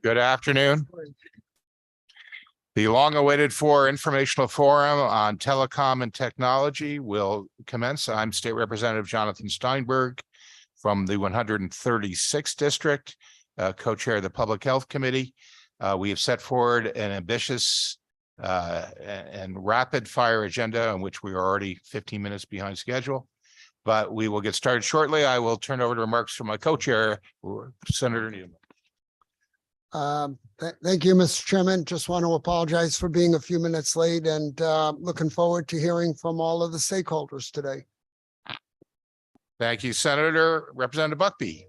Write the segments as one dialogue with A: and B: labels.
A: Good afternoon. The long-awaited informational forum on telecom and technology will commence. I'm State Representative Jonathan Steinberg from the 136th District, co-chair of the Public Health Committee. We have set forward an ambitious and rapid-fire agenda on which we are already 15 minutes behind schedule, but we will get started shortly. I will turn over to remarks from my co-chair, Senator Newman.
B: Thank you, Mr. Chairman. Just want to apologize for being a few minutes late and looking forward to hearing from all of the stakeholders today.
A: Thank you, Senator. Representative Buckby.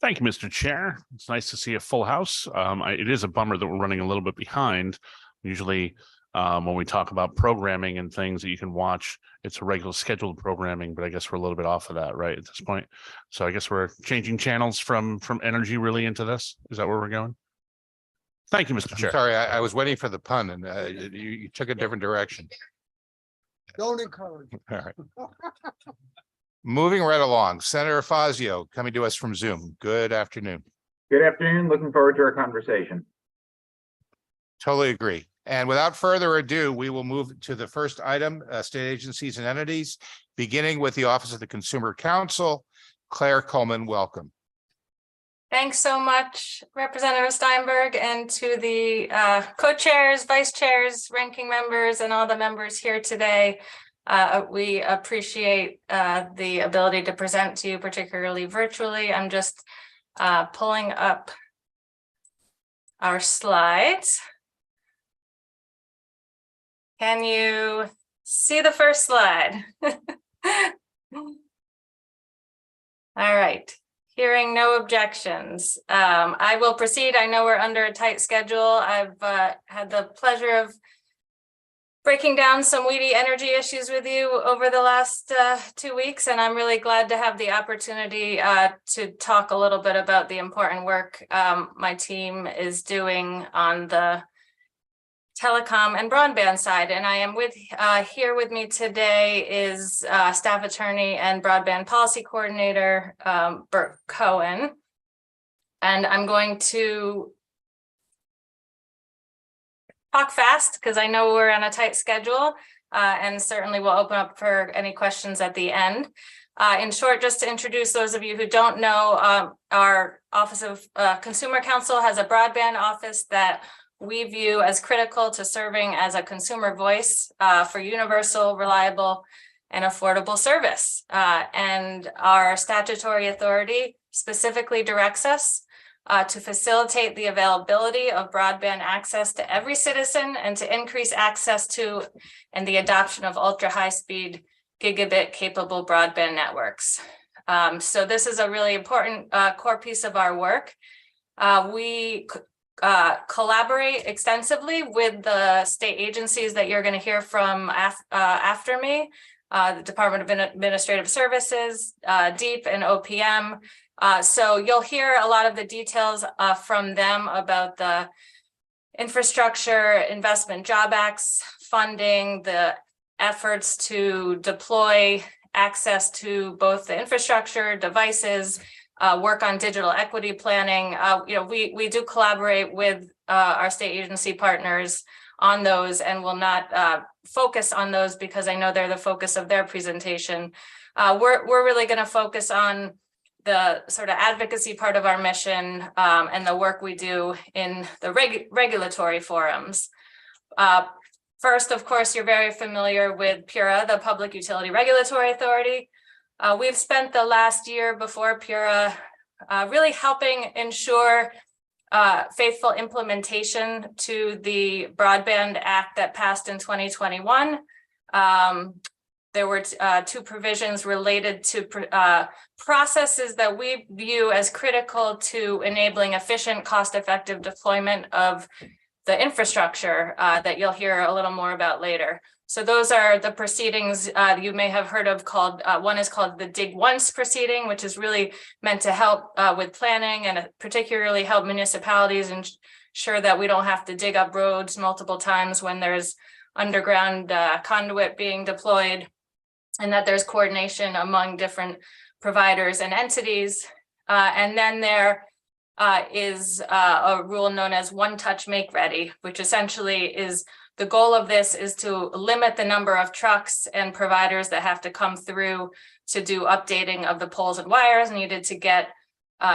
C: Thank you, Mr. Chair. It's nice to see a full house. It is a bummer that we're running a little bit behind. Usually when we talk about programming and things that you can watch, it's a regular scheduled programming, but I guess we're a little bit off of that right at this point. So I guess we're changing channels from energy really into this. Is that where we're going? Thank you, Mr. Chair.
A: Sorry, I was waiting for the pun and you took a different direction.
B: Don't encourage.
A: All right. Moving right along, Senator Fazio coming to us from Zoom. Good afternoon.
D: Good afternoon. Looking forward to our conversation.
A: Totally agree. And without further ado, we will move to the first item, state agencies and entities, beginning with the Office of the Consumer Counsel. Claire Coleman, welcome.
E: Thanks so much, Representative Steinberg, and to the co-chairs, vice chairs, ranking members, and all the members here today. We appreciate the ability to present to you, particularly virtually. I'm just pulling up our slides. Can you see the first slide? All right. Hearing no objections, I will proceed. I know we're under a tight schedule. I've had the pleasure of breaking down some weedy energy issues with you over the last 2 weeks, and I'm really glad to have the opportunity to talk a little bit about the important work my team is doing on the telecom and broadband side. And I am here with me today is staff attorney and broadband policy coordinator, Bert Cohen. And I'm going to talk fast because I know we're on a tight schedule, and certainly we'll open up for any questions at the end. In short, just to introduce those of you who don't know, our Office of Consumer Counsel has a broadband office that we view as critical to serving as a consumer voice for universal, reliable, and affordable service. And our statutory authority specifically directs us to facilitate the availability of broadband access to every citizen and to increase access to and the adoption of ultra high-speed gigabit capable broadband networks. So this is a really important core piece of our work. We collaborate extensively with the state agencies that you're going to hear from after me, the Department of Administrative Services, DEEP, and OPM. So you'll hear a lot of the details from them about the Infrastructure Investment Job Act's funding, the efforts to deploy access to both the infrastructure, devices, work on digital equity planning. We do collaborate with our state agency partners on those, and will not focus on those because I know they're the focus of their presentation. We're really going to focus on the sort of advocacy part of our mission and the work we do in the regulatory forums. First, of course, you're very familiar with PURA, the Public Utility Regulatory Authority. We've spent the last year before PURA really helping ensure faithful implementation to the Broadband Act that passed in 2021. There were two provisions related to processes that we view as critical to enabling efficient, cost-effective deployment of the infrastructure that you'll hear a little more about later. So those are the proceedings you may have heard of called, one is called the Dig Once proceeding, which is really meant to help with planning and particularly help municipalities ensure that we don't have to dig up roads multiple times when there's underground conduit being deployed, and that there's coordination among different providers and entities. And then there is a rule known as One Touch Make Ready, which essentially is the goal of this is to limit the number of trucks and providers that have to come through to do updating of the poles and wires needed to get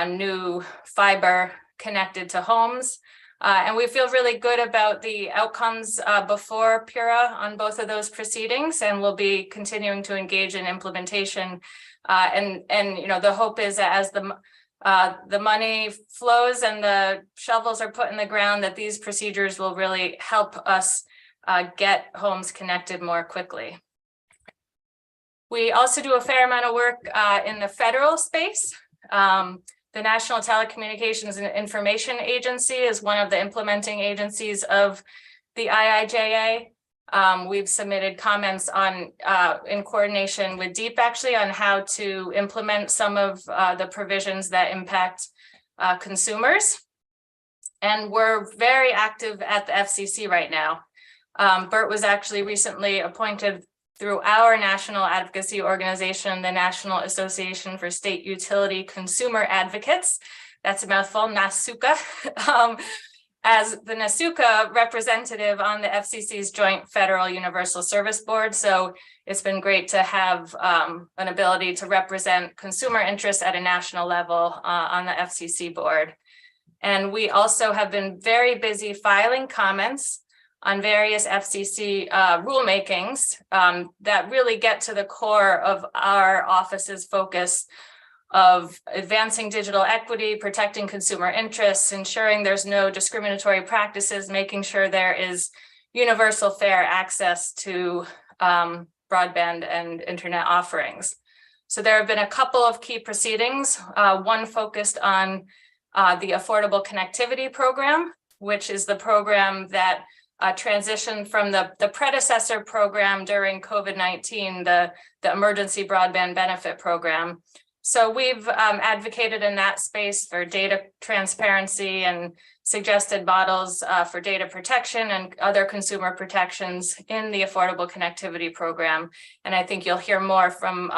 E: new fiber connected to homes. And we feel really good about the outcomes before PURA on both of those proceedings, and we'll be continuing to engage in implementation. And you know, the hope is that as the money flows and the shovels are put in the ground, that these procedures will really help us get homes connected more quickly. We also do a fair amount of work in the federal space. The National Telecommunications and Information Agency is one of the implementing agencies of the IIJA. We've submitted comments on, in coordination with DEEP actually, on how to implement some of the provisions that impact consumers. And we're very active at the FCC right now. Bert was actually recently appointed through our national advocacy organization, the National Association for State Utility Consumer Advocates. That's a mouthful, NASUCA. As the NASUCA representative on the FCC's Joint Federal Universal Service Board. So it's been great to have an ability to represent consumer interests at a national level on the FCC board. And we also have been very busy filing comments on various FCC rulemakings that really get to the core of our office's focus of advancing digital equity, protecting consumer interests, ensuring there's no discriminatory practices, making sure there is universal fair access to broadband and internet offerings. So there have been a couple of key proceedings, one focused on the Affordable Connectivity Program, which is the program that transitioned from the predecessor program during COVID-19, the Emergency Broadband Benefit Program. So we've advocated in that space for data transparency and suggested models for data protection and other consumer protections in the Affordable Connectivity Program. And I think you'll hear more from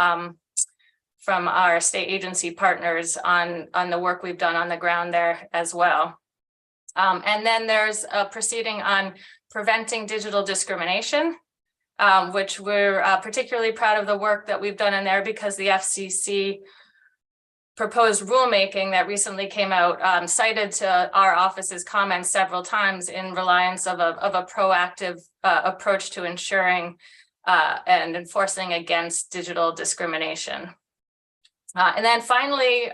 E: our state agency partners on the work we've done on the ground there as well. And then there's a proceeding on preventing digital discrimination, which we're particularly proud of the work that we've done in there because the FCC proposed rulemaking that recently came out cited to our office's comments several times in reliance of a proactive approach to ensuring and enforcing against digital discrimination. And then finally,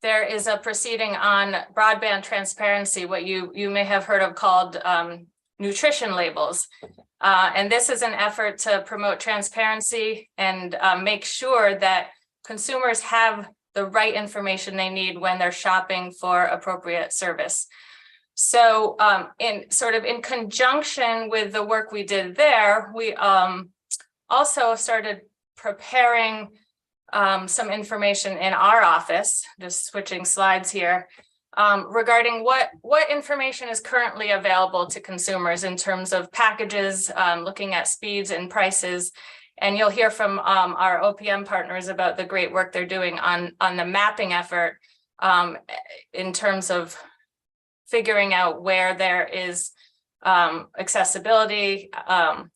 E: there is a proceeding on broadband transparency, what you may have heard of called nutrition labels. And this is an effort to promote transparency and make sure that consumers have the right information they need when they're shopping for appropriate service. So in conjunction with the work we did there, we also started preparing some information in our office, just switching slides here, regarding what information is currently available to consumers in terms of packages, looking at speeds and prices. And you'll hear from our OPM partners about the great work they're doing on the mapping effort in terms of figuring out where there is accessibility,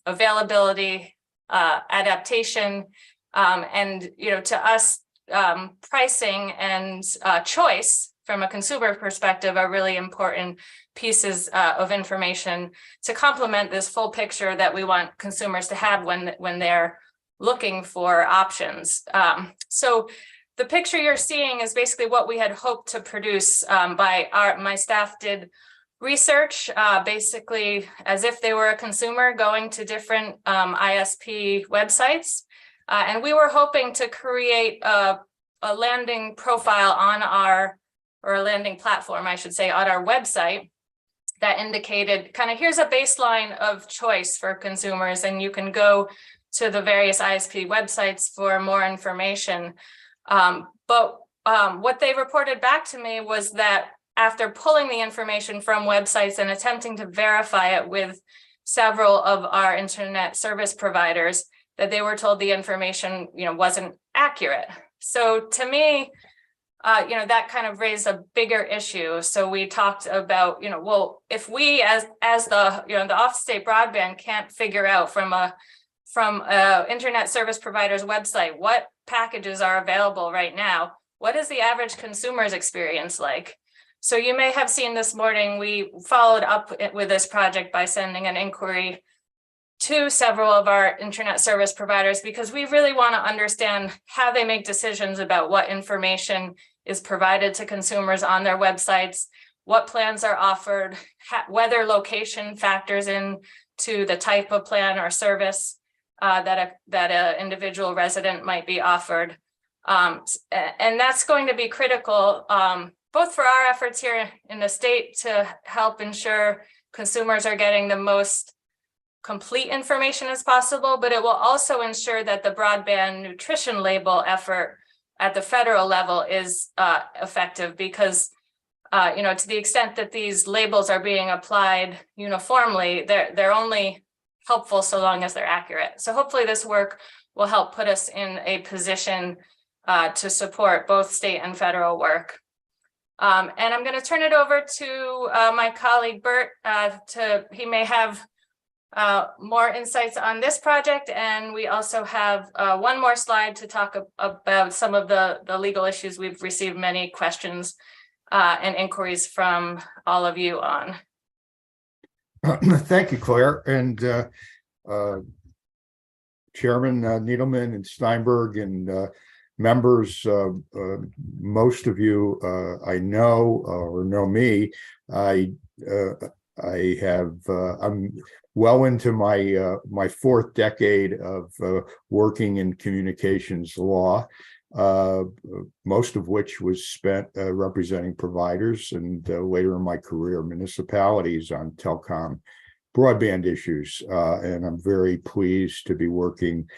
E: availability, adaptation, and to us, pricing and choice from a consumer perspective are really important pieces of information to complement this full picture that we want consumers to have when they're looking for options. So the picture you're seeing is basically what we had hoped to produce my staff did research, basically as if they were a consumer going to different ISP websites. And we were hoping to create a landing profile on or a landing platform, I should say, on our website that indicated kind of here's a baseline of choice for consumers, and you can go to the various ISP websites for more information. But what they reported back to me was that after pulling the information from websites and attempting to verify it with several of our internet service providers, that they were told the information wasn't accurate. So to me, that kind of raised a bigger issue. So we talked about, well, if we as the, the off-state broadband can't figure out from a internet service provider's website what packages are available right now, what is the average consumer's experience like? So you may have seen this morning, we followed up with this project by sending an inquiry to several of our internet service providers, because we really want to understand how they make decisions about what information is provided to consumers on their websites, what plans are offered, whether location factors in to the type of plan or service that an individual resident might be offered. And that's going to be critical, both for our efforts here in the state to help ensure consumers are getting the most complete information as possible, but it will also ensure that the broadband nutrition label effort at the federal level is effective, because to the extent that these labels are being applied uniformly, they're only helpful so long as they're accurate. So hopefully this work will help put us in a position to support both state and federal work. And I'm going to turn it over to my colleague Bert. He may have more insights on this project, and we also have one more slide to talk about some of the legal issues we've received many questions and inquiries from all of you on.
F: Thank you, Claire, and Chairman Needleman and Steinberg and members. Most of you I know or know me. I'm well into my fourth decade of working in communications law, most of which was spent representing providers, and later in my career municipalities on telecom broadband issues. And I'm very pleased to be working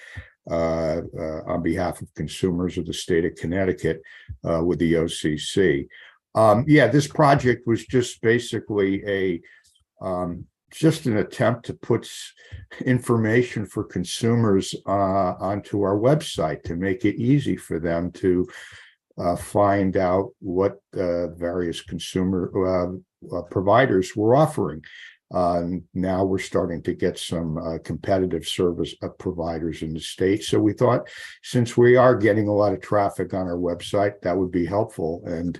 F: on behalf of consumers of the state of Connecticut with the OCC. This project was just basically just an attempt to put information for consumers onto our website to make it easy for them to find out what various consumer providers were offering. Now we're starting to get some competitive service providers in the state. So we thought, since we are getting a lot of traffic on our website, that would be helpful. And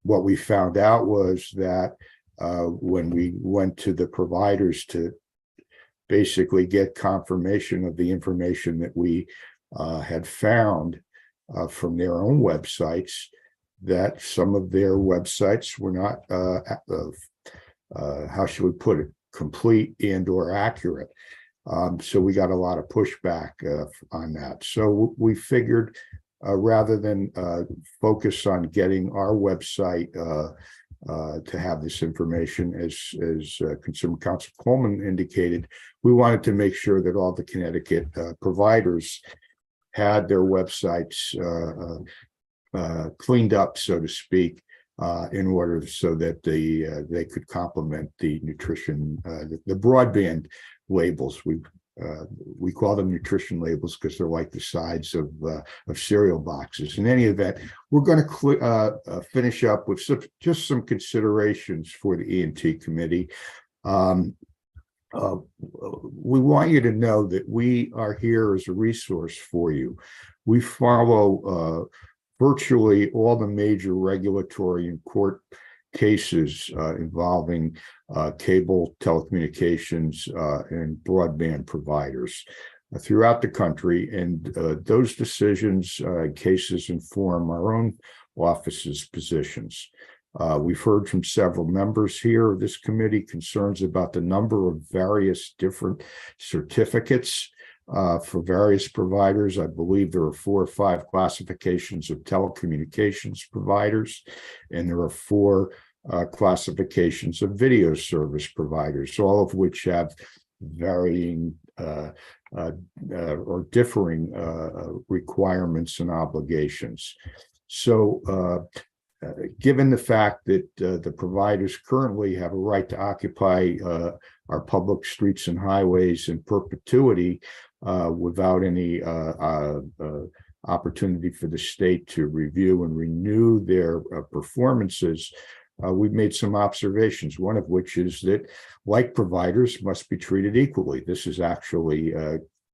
F: what we found out was that when we went to the providers to basically get confirmation of the information that we had found from their own websites, that some of their websites were not, how should we put it, complete and or accurate. So we got a lot of pushback on that. So we figured rather than focus on getting our website to have this information, as Consumer Counsel Coleman indicated, we wanted to make sure that all the Connecticut providers had their websites cleaned up, so to speak, in order so that they could complement the nutrition, the broadband labels. We call them nutrition labels because they're like the sides of cereal boxes. In any event, we're going to finish up with just some considerations for the E&T committee. We want you to know that we are here as a resource for you. We follow virtually all the major regulatory and court cases involving cable telecommunications and broadband providers throughout the country, and those decisions cases inform our own office's positions. We've heard from several members here of this committee concerns about the number of various different certificates for various providers. I believe there are 4 or 5 classifications of telecommunications providers, and there are 4 classifications of video service providers, all of which have varying or differing requirements and obligations. So given the fact that the providers currently have a right to occupy our public streets and highways in perpetuity without any opportunity for the state to review and renew their performances, we've made some observations, one of which is that like providers must be treated equally. This is actually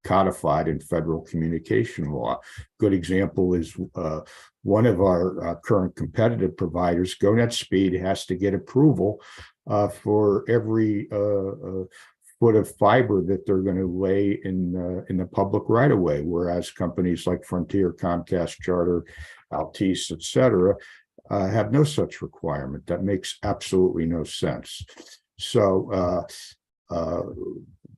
F: codified in federal communication law. Good example is one of our current competitive providers, GoNetSpeed, has to get approval for every foot of fiber that they're going to lay in the public right of way, whereas companies like Frontier, Comcast, Charter, Altice, et cetera, have no such requirement. That makes absolutely no sense. So,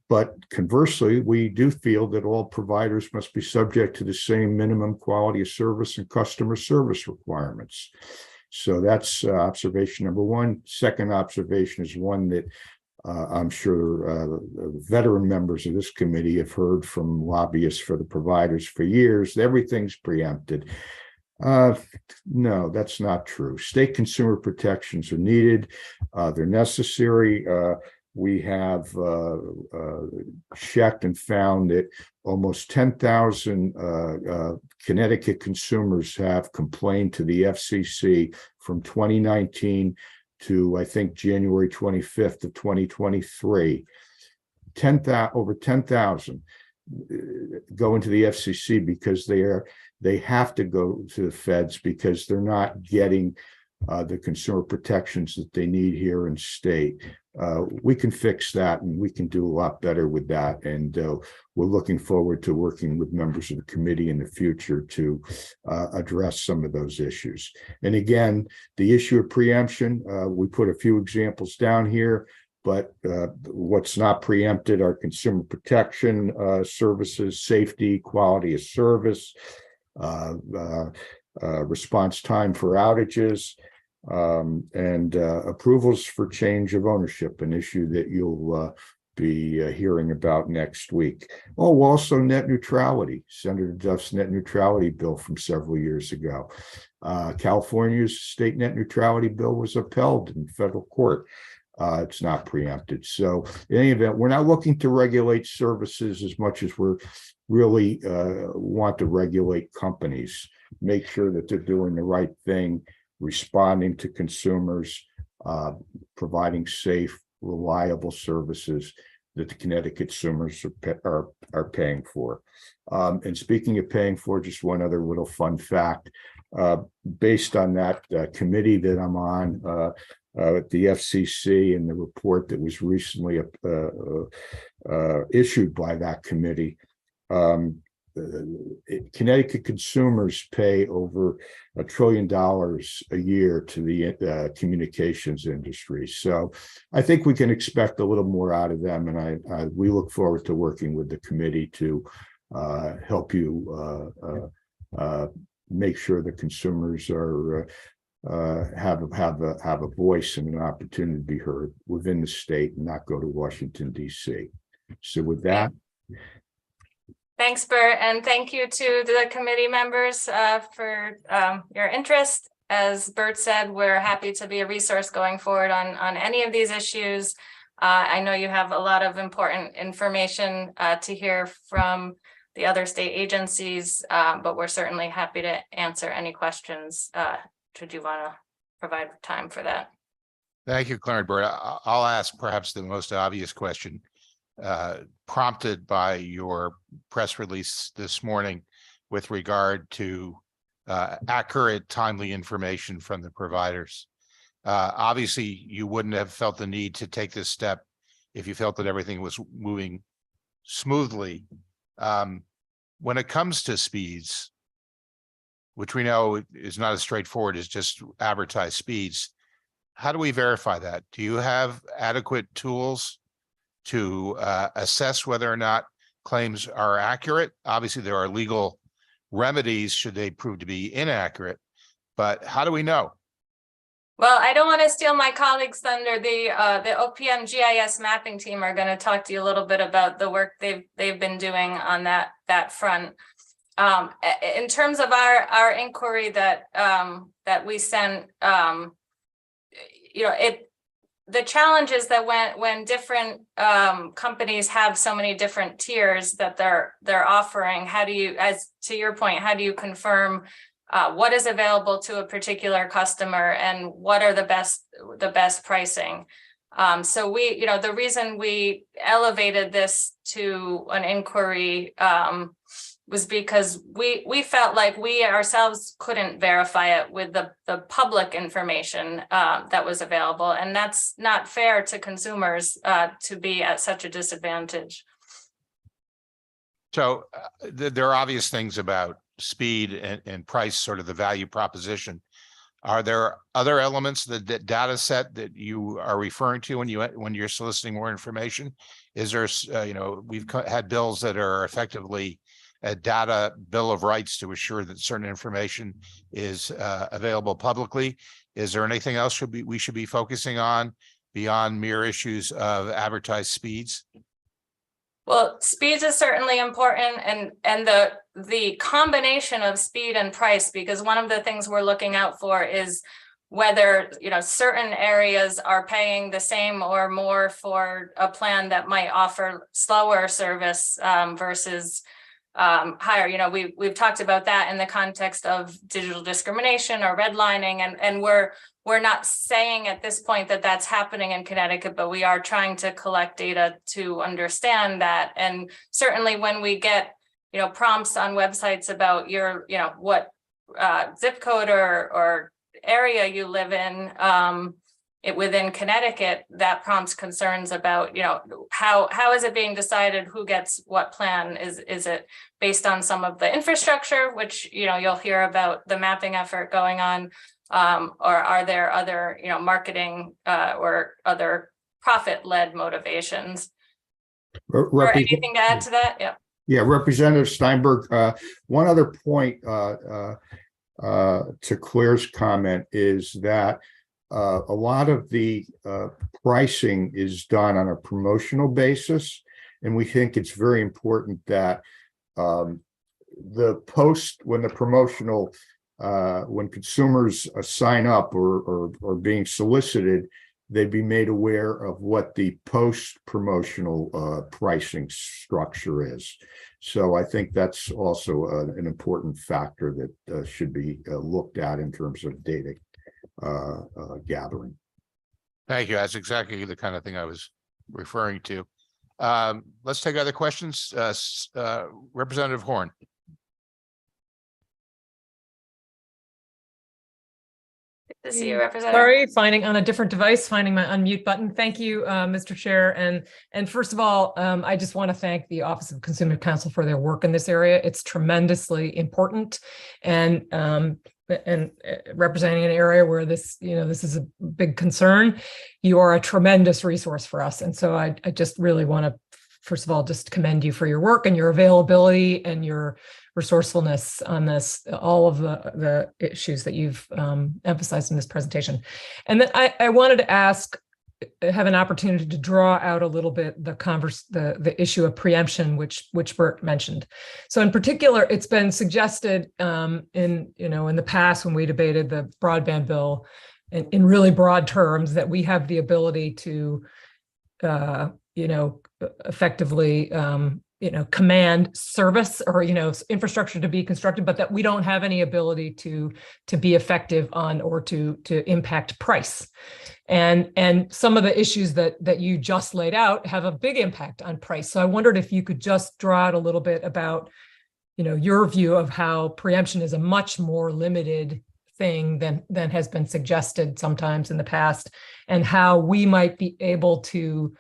F: but conversely, we do feel that all providers must be subject to the same minimum quality of service and customer service requirements. So that's observation number one. Second observation is one that I'm sure veteran members of this committee have heard from lobbyists for the providers for years. Everything's preempted. No, that's not true. State consumer protections are needed. They're necessary. We have checked and found that almost 10,000 Connecticut consumers have complained to the FCC from 2019 to, I think, January 25th of 2023. Over 10,000 go into the FCC because they have to go to the feds because they're not getting the consumer protections that they need here in state. We can fix that, and we can do a lot better with that. And we're looking forward to working with members of the committee in the future to address some of those issues. And again, the issue of preemption, we put a few examples down here, but what's not preempted are consumer protection services, safety, quality of service, response time for outages, and approvals for change of ownership, an issue that you'll be hearing about next week. Oh, also net neutrality, Senator Duff's net neutrality bill from several years ago. California's state net neutrality bill was upheld in federal court. It's not preempted. So in any event, we're not looking to regulate services as much as we're really want to regulate companies, make sure that they're doing the right thing, responding to consumers, providing safe, reliable services that the Connecticut consumers are paying for. And speaking of paying for, just one other little fun fact, based on that committee that I'm on at the FCC and the report that was recently issued by that committee, Connecticut consumers pay over $1 trillion a year to the communications industry. So I think we can expect a little more out of them, and we look forward to working with the committee to help you make sure the consumers are have a voice and an opportunity to be heard within the state and not go to Washington, D.C. So with that.
E: Thanks, Bert, and thank you to the committee members for your interest. As Bert said, we're happy to be a resource going forward on any of these issues. I know you have a lot of important information to hear from the other state agencies, but we're certainly happy to answer any questions should you want to provide time for that.
A: Thank you, Clarence. Bert. I'll ask perhaps the most obvious question, prompted by your press release this morning with regard to accurate, timely information from the providers. Obviously, you wouldn't have felt the need to take this step if you felt that everything was moving smoothly. When it comes to speeds, which we know is not as straightforward as just advertised speeds, how do we verify that? Do you have adequate tools to assess whether or not claims are accurate? Obviously, there are legal remedies should they prove to be inaccurate, but how do we know?
E: Well, I don't want to steal my colleagues' thunder. The OPM GIS mapping team are going to talk to you a little bit about the work they've been doing on that front. In terms of our inquiry that we sent, the challenge is that when different companies have so many different tiers that they're offering, how do you, as to your point, how do you confirm what is available to a particular customer and what are the best pricing? So we, the reason we elevated this to an inquiry was because we felt like we ourselves couldn't verify it with the public information that was available. And that's not fair to consumers to be at such a disadvantage.
A: So there are obvious things about speed and price, sort of the value proposition. Are there other elements that data set that you are referring to when you're soliciting more information? Is there, we've had bills that are effectively a data bill of rights to assure that certain information is available publicly. Is there anything else we should be focusing on beyond mere issues of advertised speeds?
E: Well, speeds is certainly important, and the combination of speed and price, because one of the things we're looking out for is whether certain areas are paying the same or more for a plan that might offer slower service versus higher. We've talked about that in the context of digital discrimination or redlining, and we're not saying at this point that that's happening in Connecticut, but we are trying to collect data to understand that. And certainly when we get prompts on websites about your what zip code or area you live in within Connecticut, that prompts concerns about how is it being decided who gets what plan? Is it based on some of the infrastructure, which you'll hear about the mapping effort going on, or are there other marketing or other profit-led motivations? Or anything to add to that?
F: Yeah, Representative Steinberg, one other point to Claire's comment is that a lot of the pricing is done on a promotional basis, and we think it's very important that when consumers sign up or being solicited, they'd be made aware of what the post-promotional pricing structure is. So I think that's also an important factor that should be looked at in terms of data gathering.
A: Thank you. That's exactly the kind of thing I was referring to. Let's take other questions. Representative Horn.
E: Good to see you, Representative.
G: Sorry, finding on a different device, finding my unmute button. Thank you, Mr. Chair. And first of all, I just want to thank the Office of Consumer Counsel for their work in this area. It's tremendously important, and representing an area where this is a big concern. You are a tremendous resource for us, and so I just really want to, first of all, just commend you for your work and your availability and your resourcefulness on this, all of the issues that you've emphasized in this presentation. And then I wanted to have an opportunity to draw out a little bit the issue of preemption, which Bert mentioned. So in particular, it's been suggested in the past when we debated the broadband bill in really broad terms that we have the ability to effectively command service or infrastructure to be constructed, but that we don't have any ability to be effective on or to impact price. And some of the issues that you just laid out have a big impact on price. So I wondered if you could just draw out a little bit about your view of how preemption is a much more limited thing than has been suggested sometimes in the past, and how we might be able to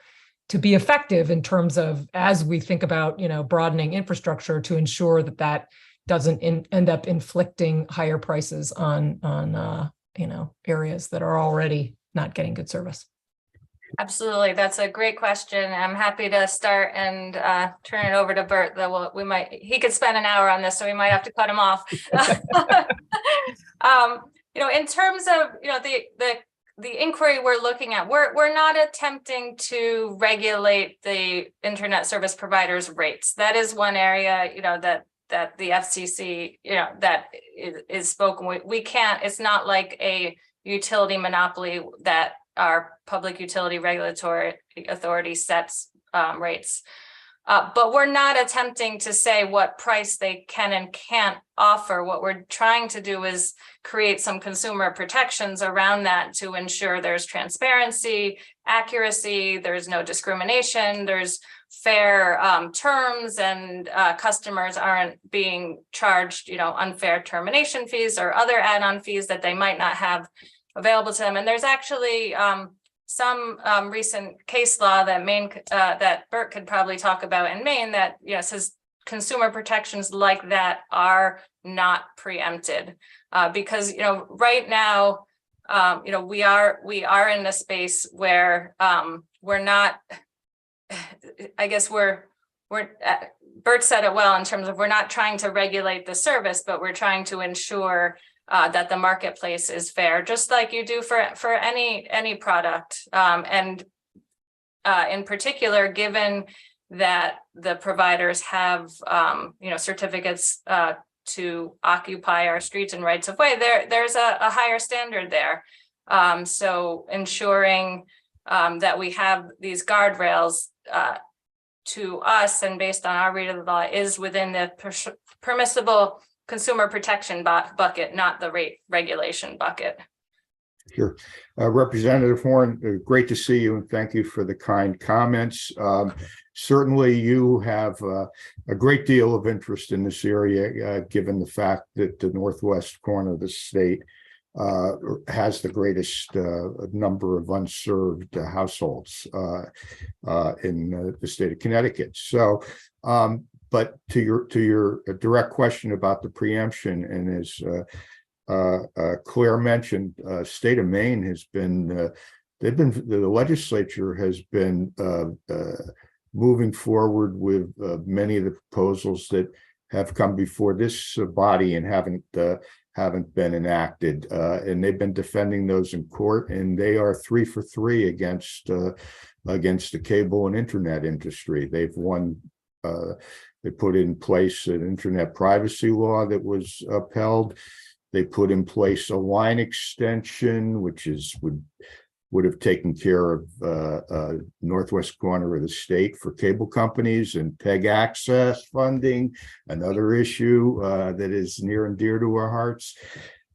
G: be effective in terms of, as we think about, broadening infrastructure, to ensure that doesn't end up inflicting higher prices on areas that are already not getting good service.
E: Absolutely. That's a great question. I'm happy to start and turn it over to Bert, though he could spend an hour on this, so we might have to cut him off. In terms of, the inquiry we're looking at, we're not attempting to regulate the internet service providers' rates. That is one area, that the FCC, that is spoken. We can't. It's not like a utility monopoly that our Public Utility Regulatory Authority sets rates. But we're not attempting to say what price they can and can't offer. What we're trying to do is create some consumer protections around that to ensure there's transparency, accuracy, there's no discrimination, there's fair terms, and customers aren't being charged, unfair termination fees or other add-on fees that they might not have available to them. And there's actually some recent case law that that Bert could probably talk about in Maine that says consumer protections like that are not preempted because right now we are in a space where we're not. I guess we're Bert said it well in terms of we're not trying to regulate the service, but we're trying to ensure that the marketplace is fair, just like you do for any product. And in particular, given that the providers have certificates to occupy our streets and rights of way, there's a higher standard there. So ensuring that we have these guardrails to us and based on our read of the law is within the permissible consumer protection bucket, not the rate regulation bucket.
F: Sure. Representative Horn, great to see you and thank you for the kind comments. Certainly you have a great deal of interest in this area, given the fact that the northwest corner of the state has the greatest number of unserved households in the state of Connecticut. So, but to your direct question about the preemption, and as Claire mentioned, state of Maine has been the legislature has been moving forward with many of the proposals that have come before this body and haven't been enacted, and they've been defending those in court, and they are 3 for 3 against the cable and internet industry. They've won. They put in place an internet privacy law that was upheld. They put in place a line extension, which would have taken care of northwest corner of the state for cable companies, and PEG access funding, another issue that is near and dear to our hearts.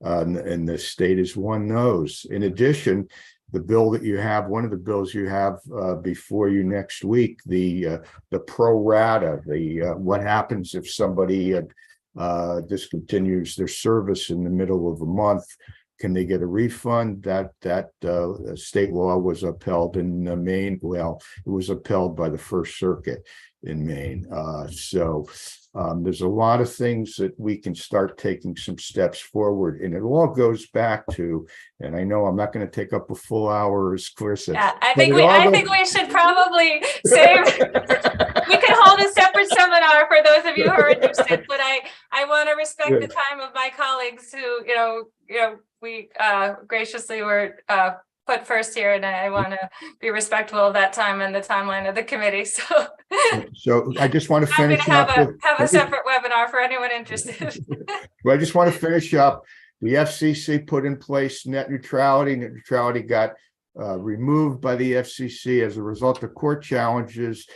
F: And the state has won those. In addition, the bill that you have, one of the bills you have before you next week, the pro rata, what happens if somebody discontinues their service in the middle of a month. Can they get a refund? That state law was upheld in Maine. Well, it was upheld by the First Circuit in Maine. So there's a lot of things that we can start taking some steps forward, and it all goes back to. And I know I'm not going to take up a full hour, as Claire said.
E: Yeah, I think we should probably save. We could hold a separate seminar for those of you who are interested, but I want to respect the time of my colleagues who we graciously were put first here, and I want to be respectful of that time and the timeline of the committee. So
F: I just want to
E: happy
F: finish
E: to have
F: up.
E: a separate webinar for anyone interested.
F: Well, I just want to finish up. The FCC put in place net neutrality. Net neutrality got removed by the FCC as a result of court challenges.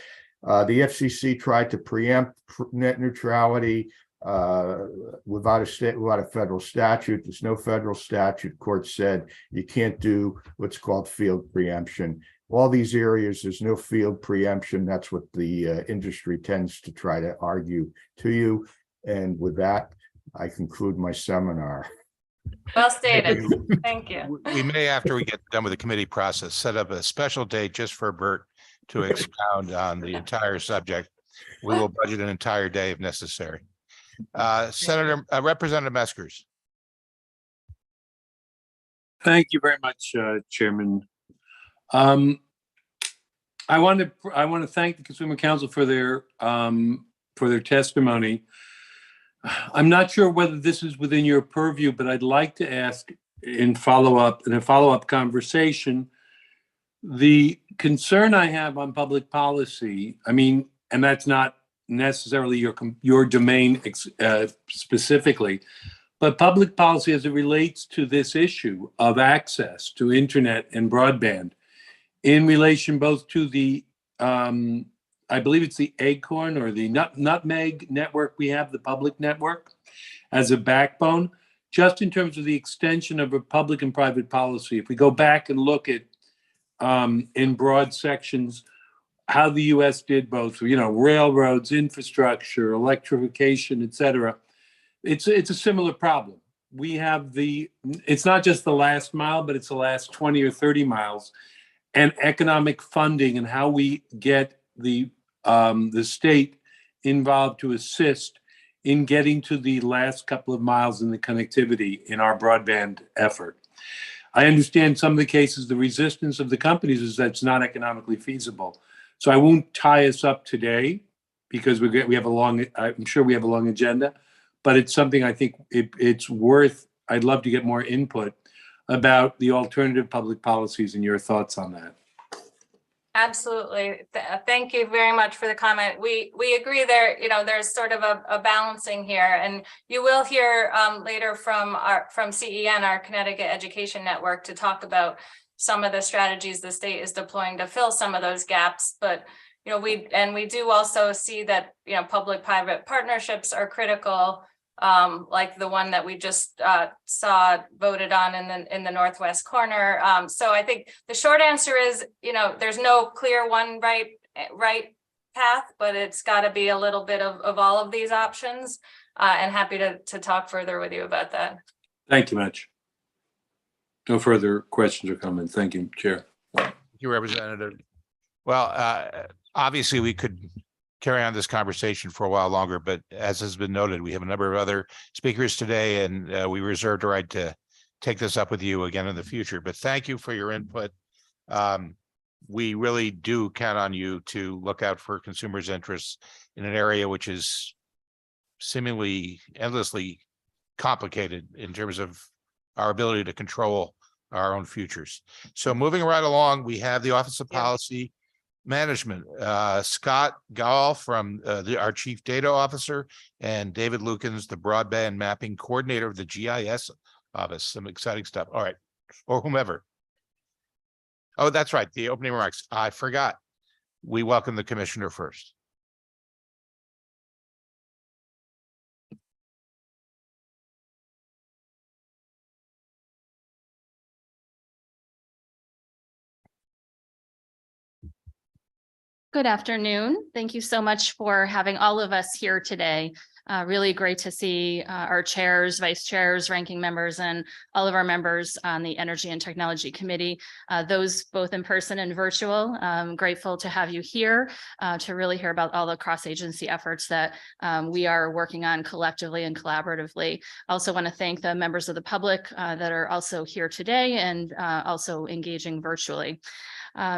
F: The FCC tried to preempt net neutrality without a federal statute. There's no federal statute. Court said you can't do what's called field preemption. All these areas, there's no field preemption. That's what the industry tends to try to argue to you. And with that, I conclude my seminar.
E: Well stated. Thank you.
A: We may, after we get done with the committee process, set up a special date just for Bert to expound on the entire subject. We will budget an entire day if necessary. Representative Meskers.
H: Thank you very much, Chairman. I want to thank the Consumer Council for their testimony. I'm not sure whether this is within your purview, but I'd like to ask in a follow-up conversation, the concern I have on public policy. I mean, and that's not necessarily your domain specifically, but public policy as it relates to this issue of access to internet and broadband in relation both to the, I believe it's the Acorn or the Nutmeg network we have, the public network as a backbone, just in terms of the extension of a public and private policy. If we go back and look at in broad sections, how the US did both, railroads, infrastructure, electrification, et cetera. It's a similar problem. We have it's not just the last mile, but it's the last 20 or 30 miles, and economic funding and how we get the state involved to assist in getting to the last couple of miles in the connectivity in our broadband effort. I understand some of the cases, the resistance of the companies is that it's not economically feasible. So I won't tie us up today because we have a long, I'm sure we have a long agenda, but it's something I think it's worth, I'd love to get more input about the alternative public policies and your thoughts on that.
E: Absolutely. Thank you very much for the comment. We agree there, there's sort of a balancing here, and you will hear later from CEN, our Connecticut Education Network, to talk about some of the strategies the state is deploying to fill some of those gaps. But we do also see that public-private partnerships are critical, like the one that we just saw voted on in the northwest corner. So I think the short answer is, there's no clear one right path, but it's got to be a little bit of all of these options. And happy to talk further with you about that.
H: Thank you much. No further questions or comments. Thank you, Chair.
A: Thank you, Representative. Well, obviously we could carry on this conversation for a while longer, but as has been noted, we have a number of other speakers today, and we reserve the right to take this up with you again in the future. But thank you for your input. We really do count on you to look out for consumers' interests in an area which is seemingly endlessly complicated in terms of our ability to control our own futures. So moving right along, we have the Office of Policy Management, Scott Gall from our Chief Data Officer, and David Lukens, the Broadband Mapping Coordinator of the GIS Office. Some exciting stuff. All right, or whomever. Oh, that's right, the opening remarks. I forgot. We welcome the Commissioner first.
I: Good afternoon. Thank you so much for having all of us here today. Really great to see our chairs, vice chairs, ranking members, and all of our members on the Energy and Technology Committee, those both in person and virtual. Grateful to have you here to really hear about all the cross-agency efforts that we are working on collectively and collaboratively. Also want to thank the members of the public that are also here today and also engaging virtually.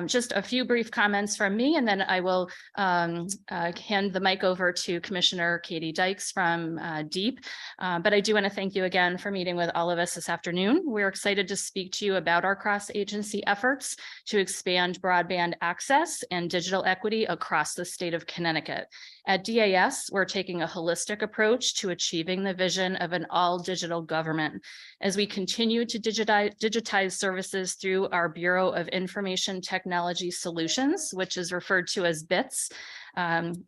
I: Just a few brief comments from me, and then I will hand the mic over to Commissioner Katie Dykes from DEEP. But I do want to thank you again for meeting with all of us this afternoon. We're excited to speak to you about our cross-agency efforts to expand broadband access and digital equity across the state of Connecticut. At DAS, we're taking a holistic approach to achieving the vision of an all-digital government. As we continue to digitize services through our Bureau of Information Technology Solutions, which is referred to as BITS,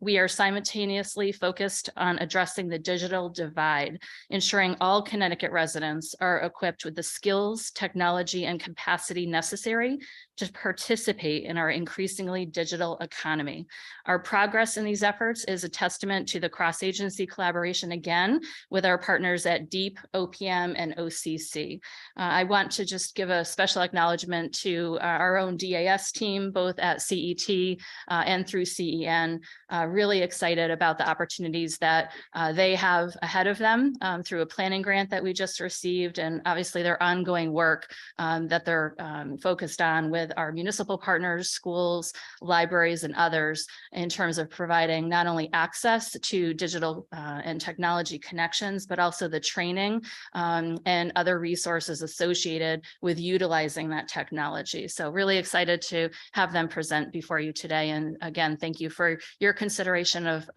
I: we are simultaneously focused on addressing the digital divide, ensuring all Connecticut residents are equipped with the skills, technology, and capacity necessary to participate in our increasingly digital economy. Our progress in these efforts is a testament to the cross-agency collaboration again with our partners at DEEP, OPM, and OCC. I want to just give a special acknowledgement to our own DAS team, both at CET and through CEN. Really excited about the opportunities that they have ahead of them through a planning grant that we just received, and obviously their ongoing work that they're focused on with our municipal partners, schools, libraries, and others in terms of providing not only access to digital and technology connections, but also the training and other resources associated with utilizing that technology. So really excited to have them present before you today. And again, thank you for your consideration of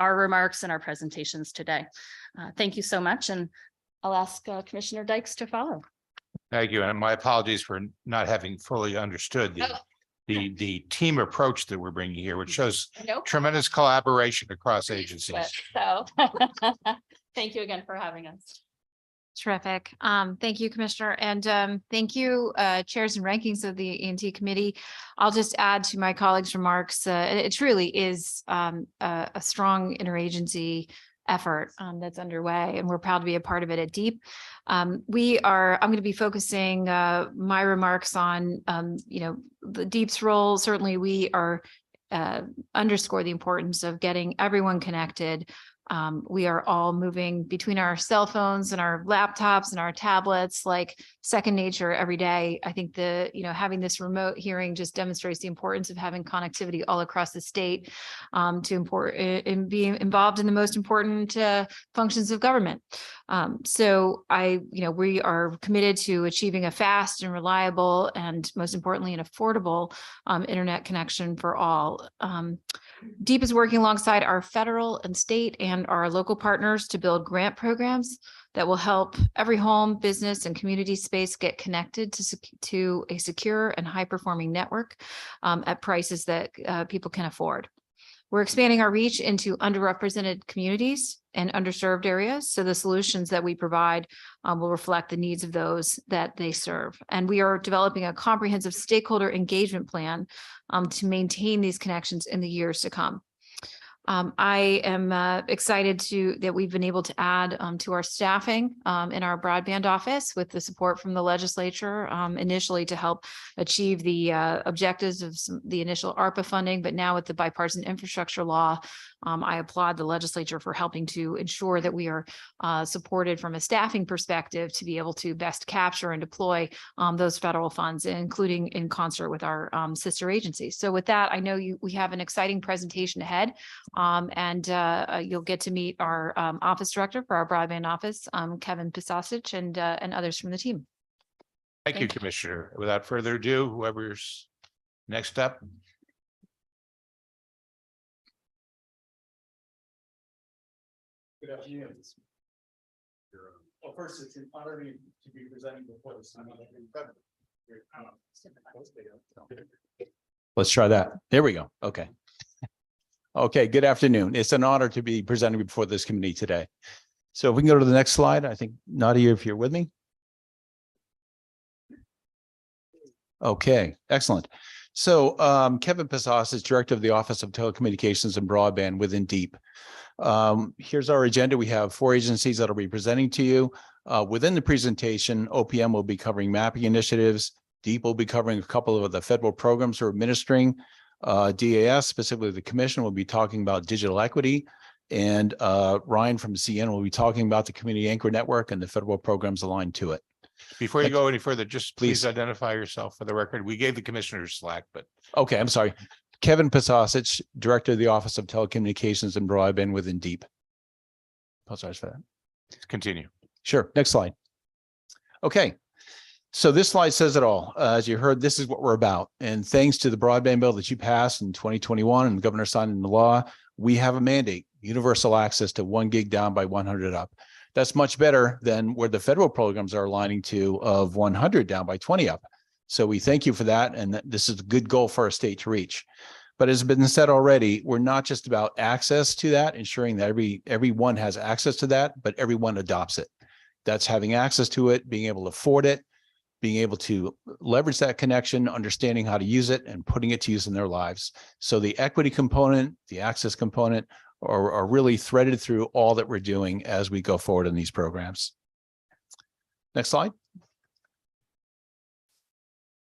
I: our remarks and our presentations today. Thank you so much. And I'll ask Commissioner Dykes to follow.
A: Thank you. And my apologies for not having fully understood the team approach that we're bringing here, which shows
I: Nope.
A: tremendous collaboration across agencies.
I: So thank you again for having us.
J: Terrific. Thank you, Commissioner. And thank you, chairs and rankings of the E&T committee. I'll just add to my colleagues' remarks. It truly is a strong interagency effort that's underway, and we're proud to be a part of it at DEEP. I'm going to be focusing my remarks on, the DEEP's role. Certainly, we are underscore the importance of getting everyone connected. We are all moving between our cell phones and our laptops and our tablets like second nature every day. I think having this remote hearing just demonstrates the importance of having connectivity all across the state and being involved in the most important functions of government. We are committed to achieving a fast and reliable and most importantly, an affordable internet connection for all. DEEP is working alongside our federal and state and our local partners to build grant programs that will help every home, business, and community space get connected to a secure and high-performing network at prices that people can afford. We're expanding our reach into underrepresented communities and underserved areas, so the solutions that we provide will reflect the needs of those that they serve. And we are developing a comprehensive stakeholder engagement plan to maintain these connections in the years to come. I am excited that we've been able to add to our staffing in our broadband office with the support from the legislature initially to help achieve the objectives of the initial ARPA funding, but now with the bipartisan infrastructure law, I applaud the legislature for helping to ensure that we are supported from a staffing perspective to be able to best capture and deploy those federal funds, including in concert with our sister agencies. So with that, I know we have an exciting presentation ahead. You'll get to meet our office director for our broadband office, Kevin Pisasich, and others from the team.
A: Thank you, Commissioner. Without further ado, whoever's next up.
K: Good afternoon. Well, first, it's an honor to be presenting before this.
L: Let's try that. There we go. Okay. Okay, good afternoon. It's an honor to be presenting before this committee today. So if we can go to the next slide, I think Nadia, if you're with me. Okay, excellent. So Kevin Pisas is Director of the Office of Telecommunications and Broadband within DEEP. Here's our agenda. We have 4 agencies that will be presenting to you. Within the presentation, OPM will be covering mapping initiatives. DEEP will be covering a couple of the federal programs we're administering. DAS, specifically the commission, will be talking about digital equity. And Ryan from CN will be talking about the community anchor network and the federal programs aligned to it.
A: Before you go any further, just please identify yourself for the record. We gave the commissioners slack, but.
L: Okay, I'm sorry. Kevin Pisasich, Director of the Office of Telecommunications and Broadband within DEEP. Apologize for that.
A: Continue.
L: Sure. Next slide. Okay. So this slide says it all. As you heard, this is what we're about. And thanks to the broadband bill that you passed in 2021 and the governor signed into law, we have a mandate, universal access to 1 gig down by 100 up. That's much better than where the federal programs are aligning to of 100 down by 20 up. So we thank you for that. And this is a good goal for our state to reach. But as has been said already, we're not just about access to that, ensuring that everyone has access to that, but everyone adopts it. That's having access to it, being able to afford it, being able to leverage that connection, understanding how to use it, and putting it to use in their lives. So the equity component, the access component are really threaded through all that we're doing as we go forward in these programs. Next slide.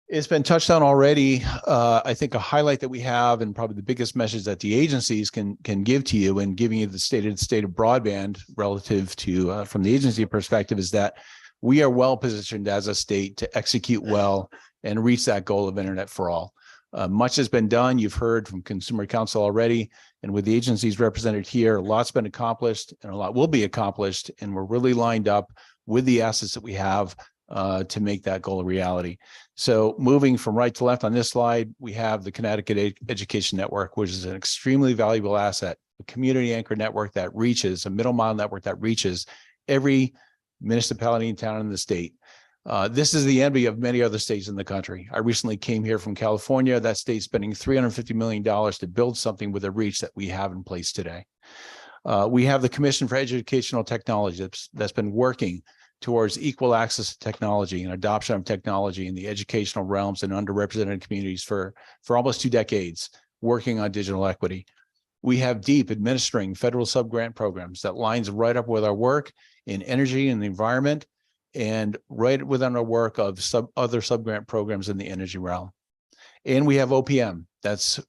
L: It's been touched on already. I think a highlight that we have, and probably the biggest message that the agencies can give to you in giving you the state of broadband relative to from the agency perspective, is that we are well positioned as a state to execute well and reach that goal of internet for all. Much has been done. You've heard from Consumer Council already, and with the agencies represented here, a lot's been accomplished and a lot will be accomplished. And we're really lined up with the assets that we have to make that goal a reality. So moving from right to left on this slide, we have the Connecticut Education Network, which is an extremely valuable asset, a community anchor network that reaches, a middle mile network that reaches every municipality and town in the state. This is the envy of many other states in the country. I recently came here from California. That state's spending $350 million to build something with a reach that we have in place today. We have the Commission for Educational Technology that's been working towards equal access to technology and adoption of technology in the educational realms and underrepresented communities for almost 2 decades, working on digital equity. We have DEEP administering federal subgrant programs that lines right up with our work in energy and the environment, and right within our work of other subgrant programs in the energy realm. And we have OPM that's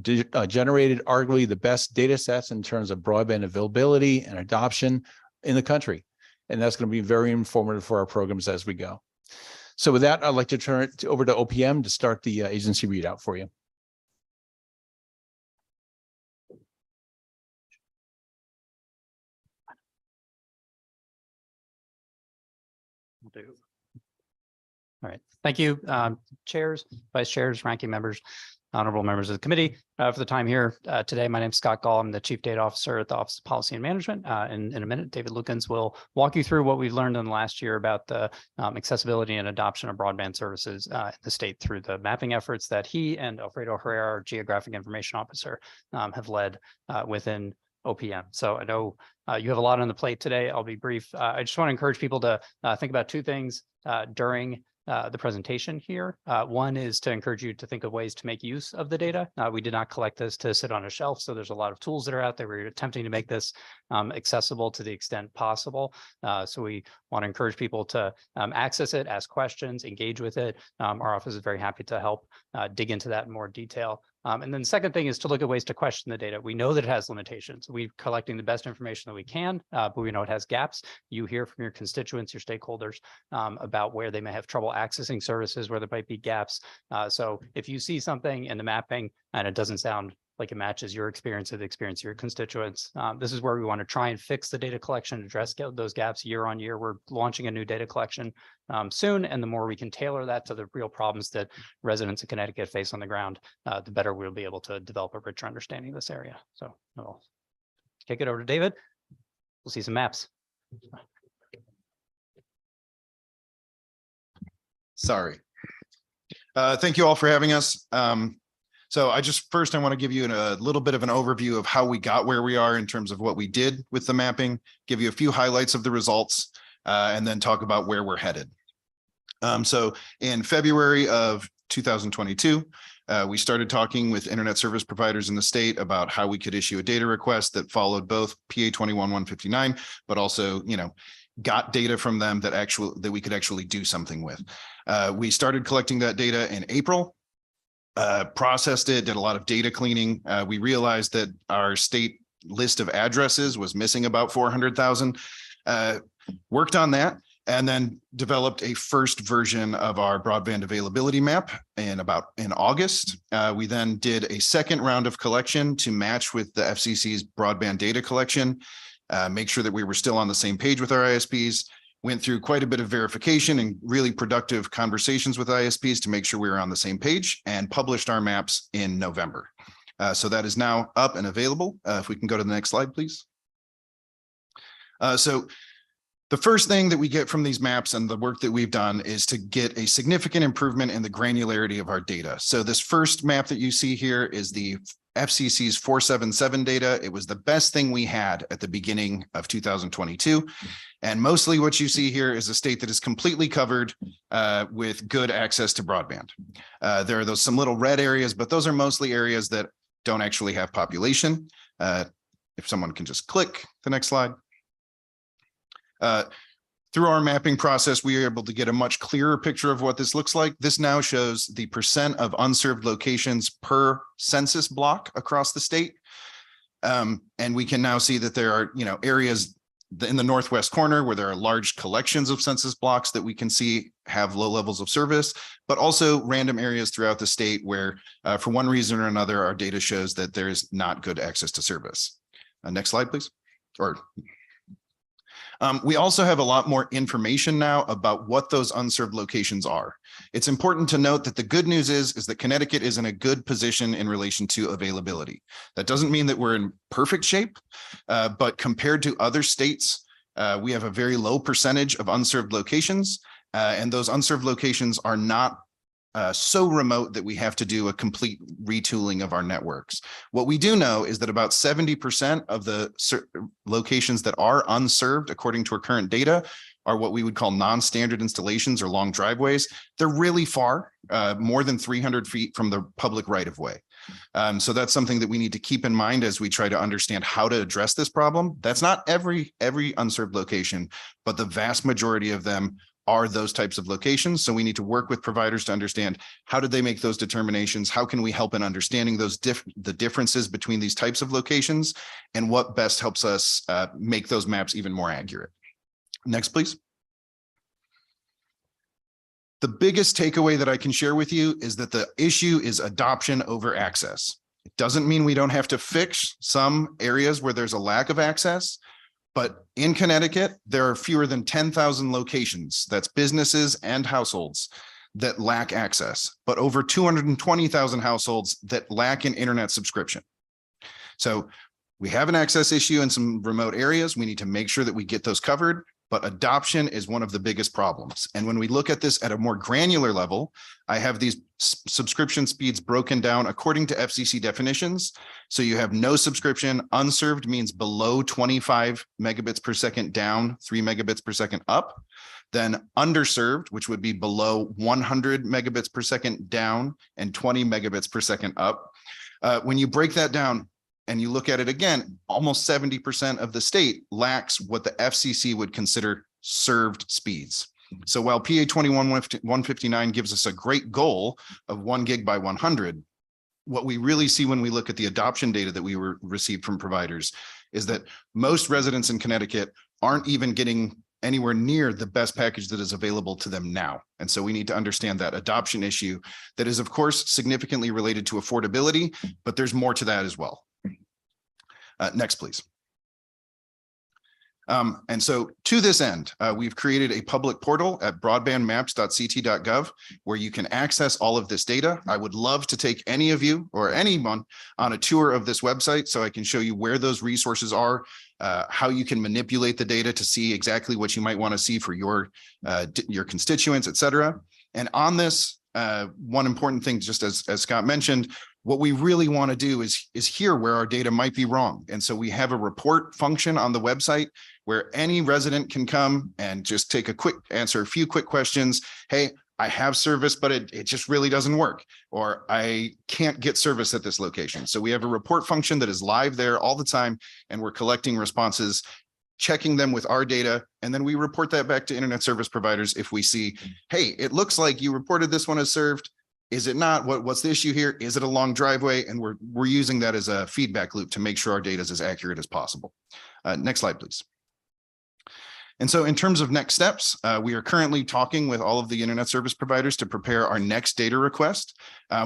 L: generated arguably the best data sets in terms of broadband availability and adoption in the country. And that's going to be very informative for our programs as we go. So with that, I'd like to turn it over to OPM to start the agency readout for you.
M: All right. Thank you, chairs, vice chairs, ranking members, honorable members of the committee for the time here today. My name is Scott Gall. I'm the Chief Data Officer at the Office of Policy and Management. In a minute, David Lukens will walk you through what we've learned in the last year about the accessibility and adoption of broadband services in the state through the mapping efforts that he and Alfredo Herrera, our Geographic Information Officer, have led within OPM. So I know you have a lot on the plate today. I'll be brief. I just want to encourage people to think about 2 things during the presentation here. One is to encourage you to think of ways to make use of the data. We did not collect this to sit on a shelf, so there's a lot of tools that are out there. We're attempting to make this accessible to the extent possible. So we want to encourage people to access it, ask questions, engage with it. Our office is very happy to help dig into that in more detail. And then the second thing is to look at ways to question the data. We know that it has limitations. We're collecting the best information that we can, but we know it has gaps. You hear from your constituents, your stakeholders about where they may have trouble accessing services, where there might be gaps. So if you see something in the mapping and it doesn't sound like it matches your experience or the experience of your constituents, this is where we want to try and fix the data collection, address those gaps year on year. We're launching a new data collection soon, and the more we can tailor that to the real problems that residents of Connecticut face on the ground, the better we'll be able to develop a richer understanding of this area. So I'll kick it over to David. We'll see some maps.
N: Sorry. Thank you all for having us. So I want to give you a little bit of an overview of how we got where we are in terms of what we did with the mapping, give you a few highlights of the results, and then talk about where we're headed. So in February of 2022, we started talking with internet service providers in the state about how we could issue a data request that followed both PA 21-159, but also, got data from them that we could actually do something with. We started collecting that data in April. Processed it, did a lot of data cleaning. We realized that our state list of addresses was missing about 400,000. Worked on that and then developed a first version of our broadband availability map in August. We then did a second round of collection to match with the FCC's broadband data collection, make sure that we were still on the same page with our ISPs. Went through quite a bit of verification and really productive conversations with ISPs to make sure we were on the same page, and published our maps in November. So that is now up and available. If we can go to the next slide, please. So the first thing that we get from these maps and the work that we've done is to get a significant improvement in the granularity of our data. So this first map that you see here is the FCC's 477 data. It was the best thing we had at the beginning of 2022. And mostly what you see here is a state that is completely covered with good access to broadband. There are some little red areas, but those are mostly areas that don't actually have population. If someone can just click the next slide. Through our mapping process, we are able to get a much clearer picture of what this looks like. This now shows the percent of unserved locations per census block across the state. And we can now see that there are, areas in the northwest corner where there are large collections of census blocks that we can see have low levels of service, but also random areas throughout the state where, for one reason or another, our data shows that there is not good access to service. Next slide, please. We also have a lot more information now about what those unserved locations are. It's important to note that the good news is that Connecticut is in a good position in relation to availability. That doesn't mean that we're in perfect shape, but compared to other states, We have a very low percentage of unserved locations, and those unserved locations are not so remote that we have to do a complete retooling of our networks. What we do know is that about 70% of the locations that are unserved, according to our current data, are what we would call non-standard installations or long driveways. They're really far, more than 300 feet from the public right-of-way. So that's something that we need to keep in mind as we try to understand how to address this problem. That's not every unserved location, but the vast majority of them are those types of locations. So we need to work with providers to understand how did they make those determinations? How can we help in understanding those the differences between these types of locations, and what best helps us make those maps even more accurate? Next, please. The biggest takeaway that I can share with you is that the issue is adoption over access. It doesn't mean we don't have to fix some areas where there's a lack of access. But in Connecticut, there are fewer than 10,000 locations, that's businesses and households, that lack access, but over 220,000 households that lack an internet subscription. So we have an access issue in some remote areas. We need to make sure that we get those covered, but adoption is one of the biggest problems. And when we look at this at a more granular level, I have these subscription speeds broken down according to FCC definitions. So you have no subscription. Unserved means below 25 megabits per second down, 3 megabits per second up. Then underserved, which would be below 100 megabits per second down and 20 megabits per second up. When you break that down, and you look at it again, almost 70% of the state lacks what the FCC would consider served speeds. So while PA 21-159 gives us a great goal of 1 gig by 100, what we really see when we look at the adoption data that we received from providers is that most residents in Connecticut aren't even getting anywhere near the best package that is available to them now. And so we need to understand that adoption issue that is, of course, significantly related to affordability, but there's more to that as well. Next, please. And so to this end, we've created a public portal at broadbandmaps.ct.gov where you can access all of this data. I would love to take any of you or anyone on a tour of this website so I can show you where those resources are, how you can manipulate the data to see exactly what you might want to see for your constituents, et cetera. And on this, one important thing, just as Scott mentioned, what we really want to do is hear where our data might be wrong. And so we have a report function on the website where any resident can come and just take answer a few quick questions. Hey, I have service, but it just really doesn't work. Or I can't get service at this location. So we have a report function that is live there all the time, and we're collecting responses, checking them with our data, and then we report that back to internet service providers if we see, hey, it looks like you reported this one as served. Is it not? What's the issue here? Is it a long driveway? And we're using that as a feedback loop to make sure our data is as accurate as possible. Next slide, please. And so in terms of next steps, we are currently talking with all of the internet service providers to prepare our next data request.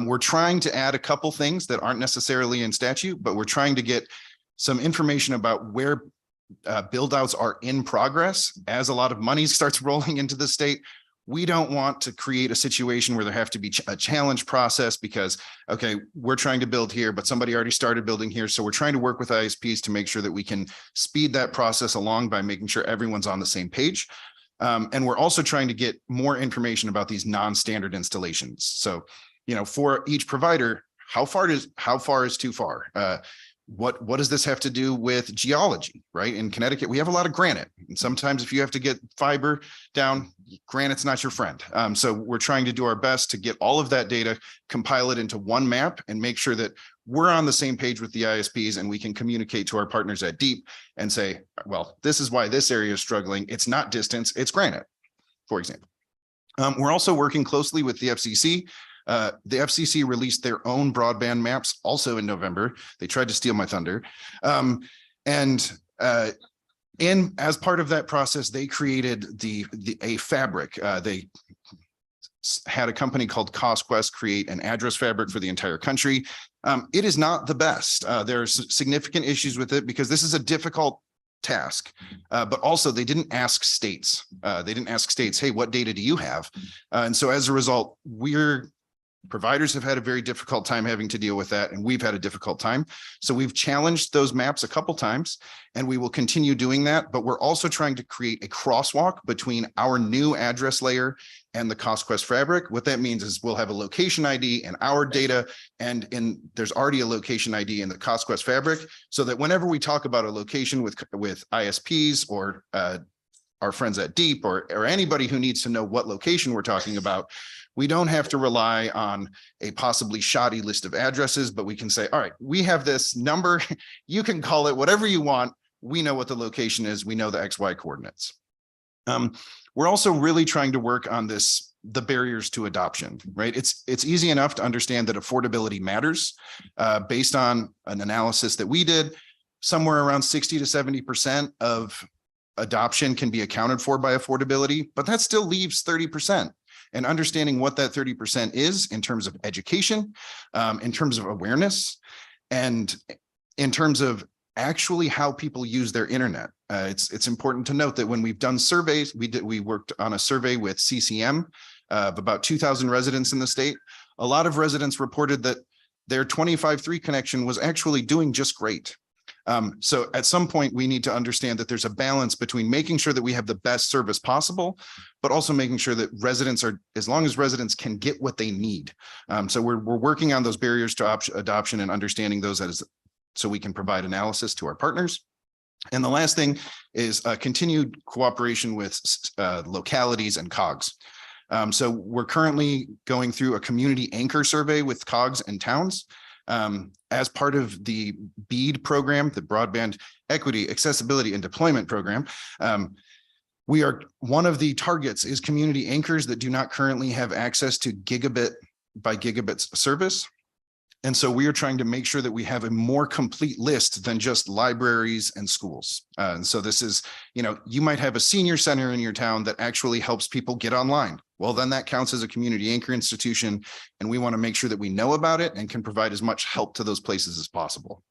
N: We're trying to add a couple things that aren't necessarily in statute, but we're trying to get some information about where build outs are in progress. As a lot of money starts rolling into the state, we don't want to create a situation where there have to be a challenge process because, okay, we're trying to build here, but somebody already started building here. So we're trying to work with ISPs to make sure that we can speed that process along by making sure everyone's on the same page. And we're also trying to get more information about these non-standard installations. So, for each provider, how far is too far? What does this have to do with geology, right? In Connecticut, we have a lot of granite. And sometimes if you have to get fiber down, granite's not your friend. So we're trying to do our best to get all of that data, compile it into one map, and make sure that we're on the same page with the ISPs and we can communicate to our partners at DEEP and say, well, this is why this area is struggling. It's not distance, it's granite, for example. We're also working closely with the FCC. The FCC released their own broadband maps also in November. They tried to steal my thunder. As part of that process, they created a fabric. They had a company called CostQuest create an address fabric for the entire country. It is not the best. There's significant issues with it because this is a difficult task, but also they didn't ask states. Hey, what data do you have? And so as a result, we're Providers have had a very difficult time having to deal with that, and we've had a difficult time. So we've challenged those maps a couple times, and we will continue doing that. But we're also trying to create a crosswalk between our new address layer and the CostQuest fabric. What that means is we'll have a location ID in our data, and there's already a location ID in the CostQuest fabric, so that whenever we talk about a location with ISPs or our friends at Deep or anybody who needs to know what location we're talking about, we don't have to rely on a possibly shoddy list of addresses, but we can say, all right, we have this number. You can call it whatever you want. We know what the location is. We know the XY coordinates. We're also really trying to work on the barriers to adoption, right? It's easy enough to understand that affordability matters. Based on an analysis that we did, somewhere around 60 to 70% of adoption can be accounted for by affordability, but that still leaves 30%. And understanding what that 30% is in terms of education, in terms of awareness, and in terms of actually how people use their internet. It's important to note that when we've done surveys, we worked on a survey with CCM of about 2,000 residents in the state. A lot of residents reported that their 25.3 connection was actually doing just great. So at some point, we need to understand that there's a balance between making sure that we have the best service possible, but also making sure that residents as long as residents can get what they need. So we're working on those barriers to adoption and understanding those so we can provide analysis to our partners. And the last thing is continued cooperation with localities and COGS. So we're currently going through a community anchor survey with COGS and towns. As part of the BEAD program, the Broadband Equity, Accessibility, and Deployment Program, one of the targets is community anchors that do not currently have access to gigabit by gigabit service. And so we are trying to make sure that we have a more complete list than just libraries and schools. And so this is, you might have a senior center in your town that actually helps people get online. Well, then that counts as a community anchor institution, and we want to make sure that we know about it and can provide as much help to those places as possible.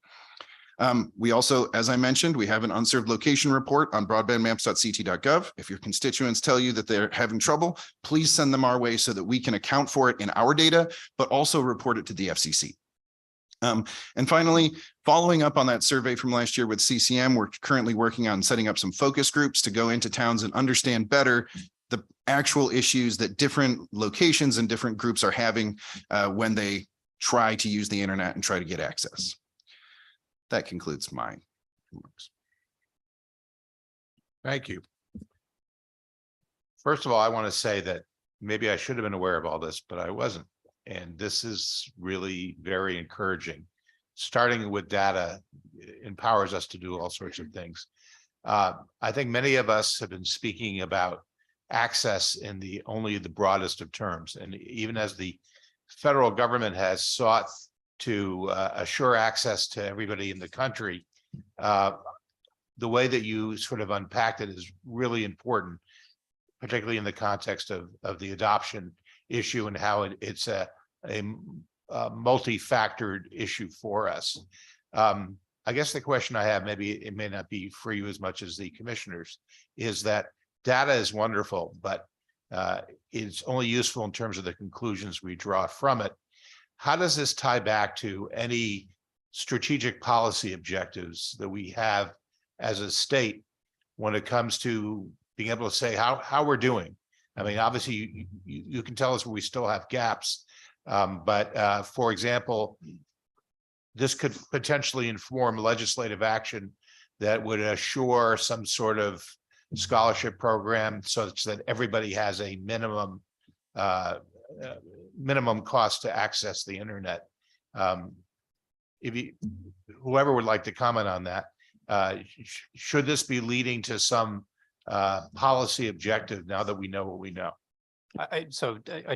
N: We also, as I mentioned, we have an unserved location report on broadbandmaps.ct.gov. If your constituents tell you that they're having trouble, please send them our way so that we can account for it in our data, but also report it to the FCC. And finally, following up on that survey from last year with CCM, we're currently working on setting up some focus groups to go into towns and understand better the actual issues that different locations and different groups are having when they try to use the internet and try to get access. That concludes my remarks.
A: Thank you. First of all, I want to say that maybe I should have been aware of all this, but I wasn't. And this is really very encouraging. Starting with data empowers us to do all sorts of things. I think many of us have been speaking about access in only the broadest of terms. And even as the federal government has sought to assure access to everybody in the country, the way that you sort of unpacked it is really important, particularly in the context of the adoption issue and how it's a multi-factored issue for us. I guess the question I have, maybe it may not be for you as much as the commissioners, is that data is wonderful, but it's only useful in terms of the conclusions we draw from it. How does this tie back to any strategic policy objectives that we have as a state when it comes to being able to say how we're doing? I mean, obviously, you can tell us where we still have gaps, but for example, this could potentially inform legislative action that would assure some sort of scholarship program such that everybody has a minimum cost to access the internet. Whoever would like to comment on that, should this be leading to some policy objective now that we know what we know?
M: I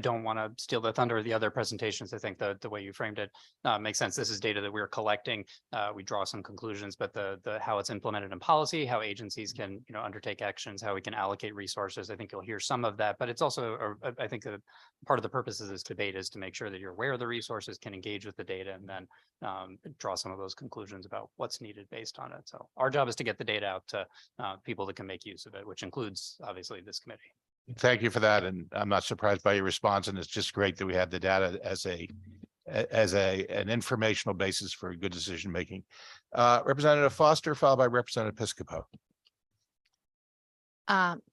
M: don't want to steal the thunder of the other presentations. I think the way you framed it makes sense. This is data that we're collecting. We draw some conclusions, but the how it's implemented in policy, how agencies can undertake actions, how we can allocate resources. I think you'll hear some of that, but it's also I think that part of the purpose of this debate is to make sure that you're aware of the resources, can engage with the data, and then draw some of those conclusions about what's needed based on it. So our job is to get the data out to people that can make use of it, which includes obviously this committee.
A: Thank you for that. And I'm not surprised by your response. And it's just great that we have the data as an informational basis for good decision making. Representative Foster, followed by Representative Piscopo.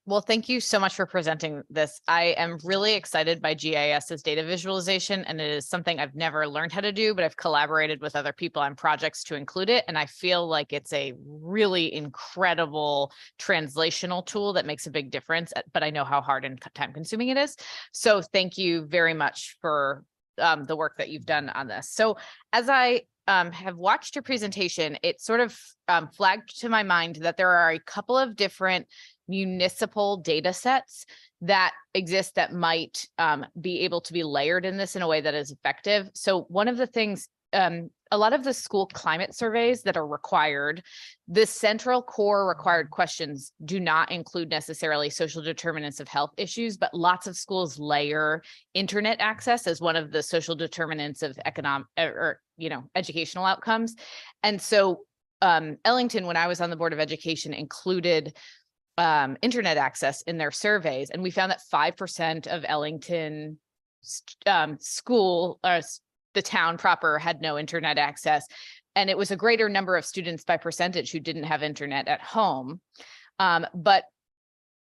O: Well, thank you so much for presenting this. I am really excited by GIS's data visualization, and it is something I've never learned how to do, but I've collaborated with other people on projects to include it. And I feel like it's a really incredible translational tool that makes a big difference, but I know how hard and time consuming it is. So thank you very much for the work that you've done on this. So as I have watched your presentation, it sort of flagged to my mind that there are a couple of different municipal data sets that exist that might be able to be layered in this in a way that is effective. So one of the things, a lot of the school climate surveys that are required, the central core required questions do not include necessarily social determinants of health issues, but lots of schools layer internet access as one of the social determinants of economic or educational outcomes. And so Ellington, when I was on the Board of Education, included internet access in their surveys. And we found that 5% of Ellington school, the town proper, had no internet access. And it was a greater number of students by percentage who didn't have internet at home. But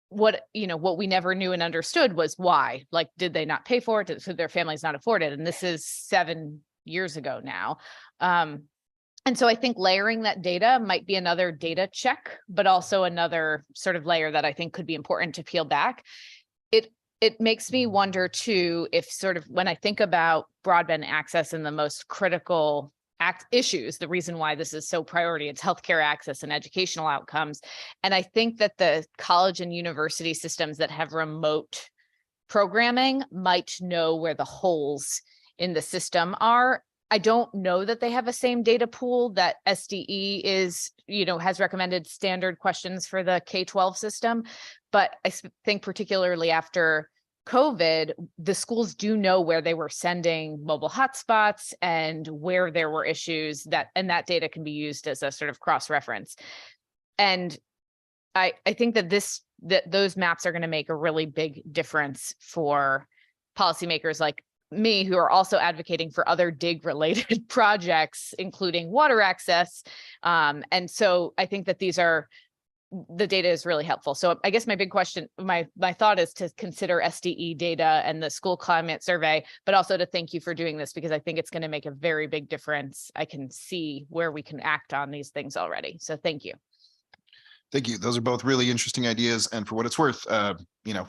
O: what we never knew and understood was why. Like, did they not pay for it? Did their families not afford it? And this is 7 years ago now. And so I think layering that data might be another data check, but also another sort of layer that I think could be important to peel back. It makes me wonder too, if sort of when I think about broadband access and the most critical issues, the reason why this is so priority, it's healthcare access and educational outcomes. And I think that the college and university systems that have remote programming might know where the holes in the system are. I don't know that they have a same data pool that SDE is, has recommended standard questions for the K-12 system. But I think particularly after COVID, the schools do know where they were sending mobile hotspots and where there were issues and that data can be used as a sort of cross-reference. And I think that those maps are going to make a really big difference for policymakers like me, who are also advocating for other DIG related projects, including water access. And so I think that the data is really helpful. So I guess my big question, my thought is to consider SDE data and the school climate survey, but also to thank you for doing this, because I think it's going to make a very big difference. I can see where we can act on these things already. So thank you.
N: Thank you. Those are both really interesting ideas. And for what it's worth,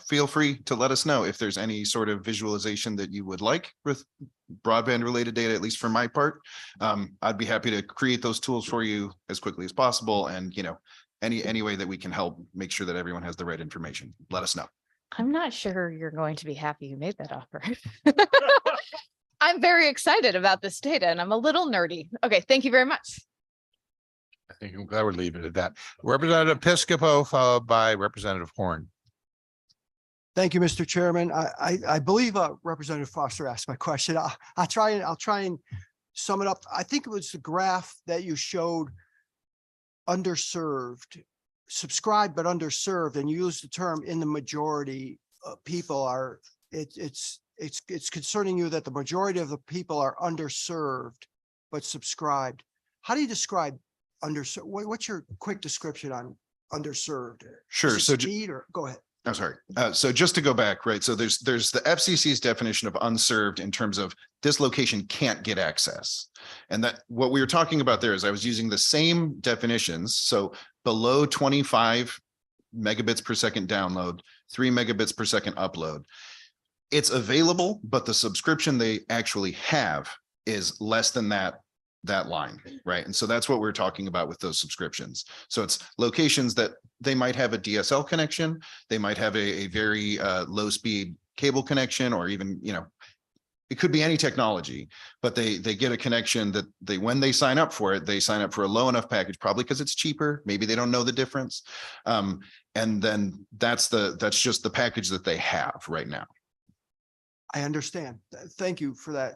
N: feel free to let us know if there's any sort of visualization that you would like with broadband related data, at least for my part. I'd be happy to create those tools for you as quickly as possible. And, any way that we can help make sure that everyone has the right information, let us know.
O: I'm not sure you're going to be happy you made that offer. I'm very excited about this data and I'm a little nerdy. Okay, thank you very much.
A: I think I'm glad we're leaving it at that. Representative Piscopo, followed by Representative Horn.
B: Thank you, Mr. Chairman. I believe Representative Foster asked my question. I'll try and sum it up. I think it was the graph that you showed, underserved, subscribed but underserved, and you used the term in the majority of people are. It's concerning you that the majority of the people are underserved but subscribed. How do you describe underserved? What's your quick description on underserved?
N: Sure. So
B: go ahead.
N: I'm sorry. So just to go back, right? So there's the FCC's definition of unserved in terms of this location can't get access. And that what we were talking about there is I was using the same definitions. So below 25 megabits per second download, 3 megabits per second upload. It's available, but the subscription they actually have is less than that line, right? And so that's what we're talking about with those subscriptions. So it's locations that they might have a DSL connection, they might have a very low speed cable connection, or even, it could be any technology, but they get a connection that when they sign up for it, they sign up for a low enough package, probably because it's cheaper. Maybe they don't know the difference. And then that's just the package that they have right now.
B: I understand. Thank you for that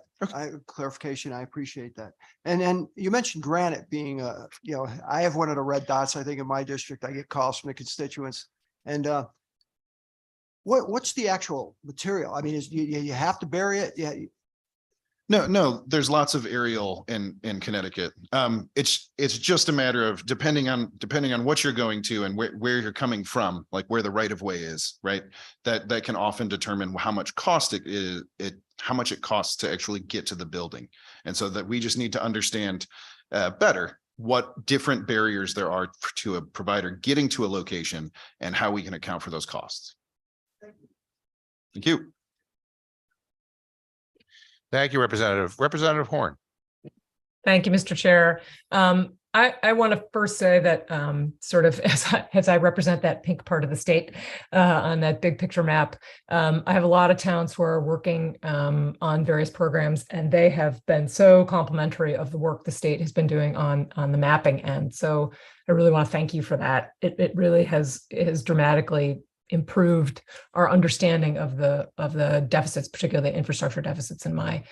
B: clarification. I appreciate that. And then you mentioned Granite being I have one of the red dots. I think in my district, I get calls from the constituents. And what's the actual material? I mean, is you have to bury it? Yeah.
N: No, there's lots of aerial in Connecticut. It's just a matter of depending on what you're going to and where you're coming from, like where the right of way is, right? That can often determine how much how much it costs to actually get to the building. And so that we just need to understand better what different barriers there are to a provider getting to a location and how we can account for those costs. Thank you.
A: Thank you, Representative Horn.
G: Thank you, Mr. Chair. I want to first say that sort of as I represent that pink part of the state on that big picture map, I have a lot of towns who are working on various programs, and they have been so complimentary of the work the state has been doing on the mapping end. So I really want to thank you for that. It really has dramatically improved our understanding of the deficits, particularly infrastructure deficits in my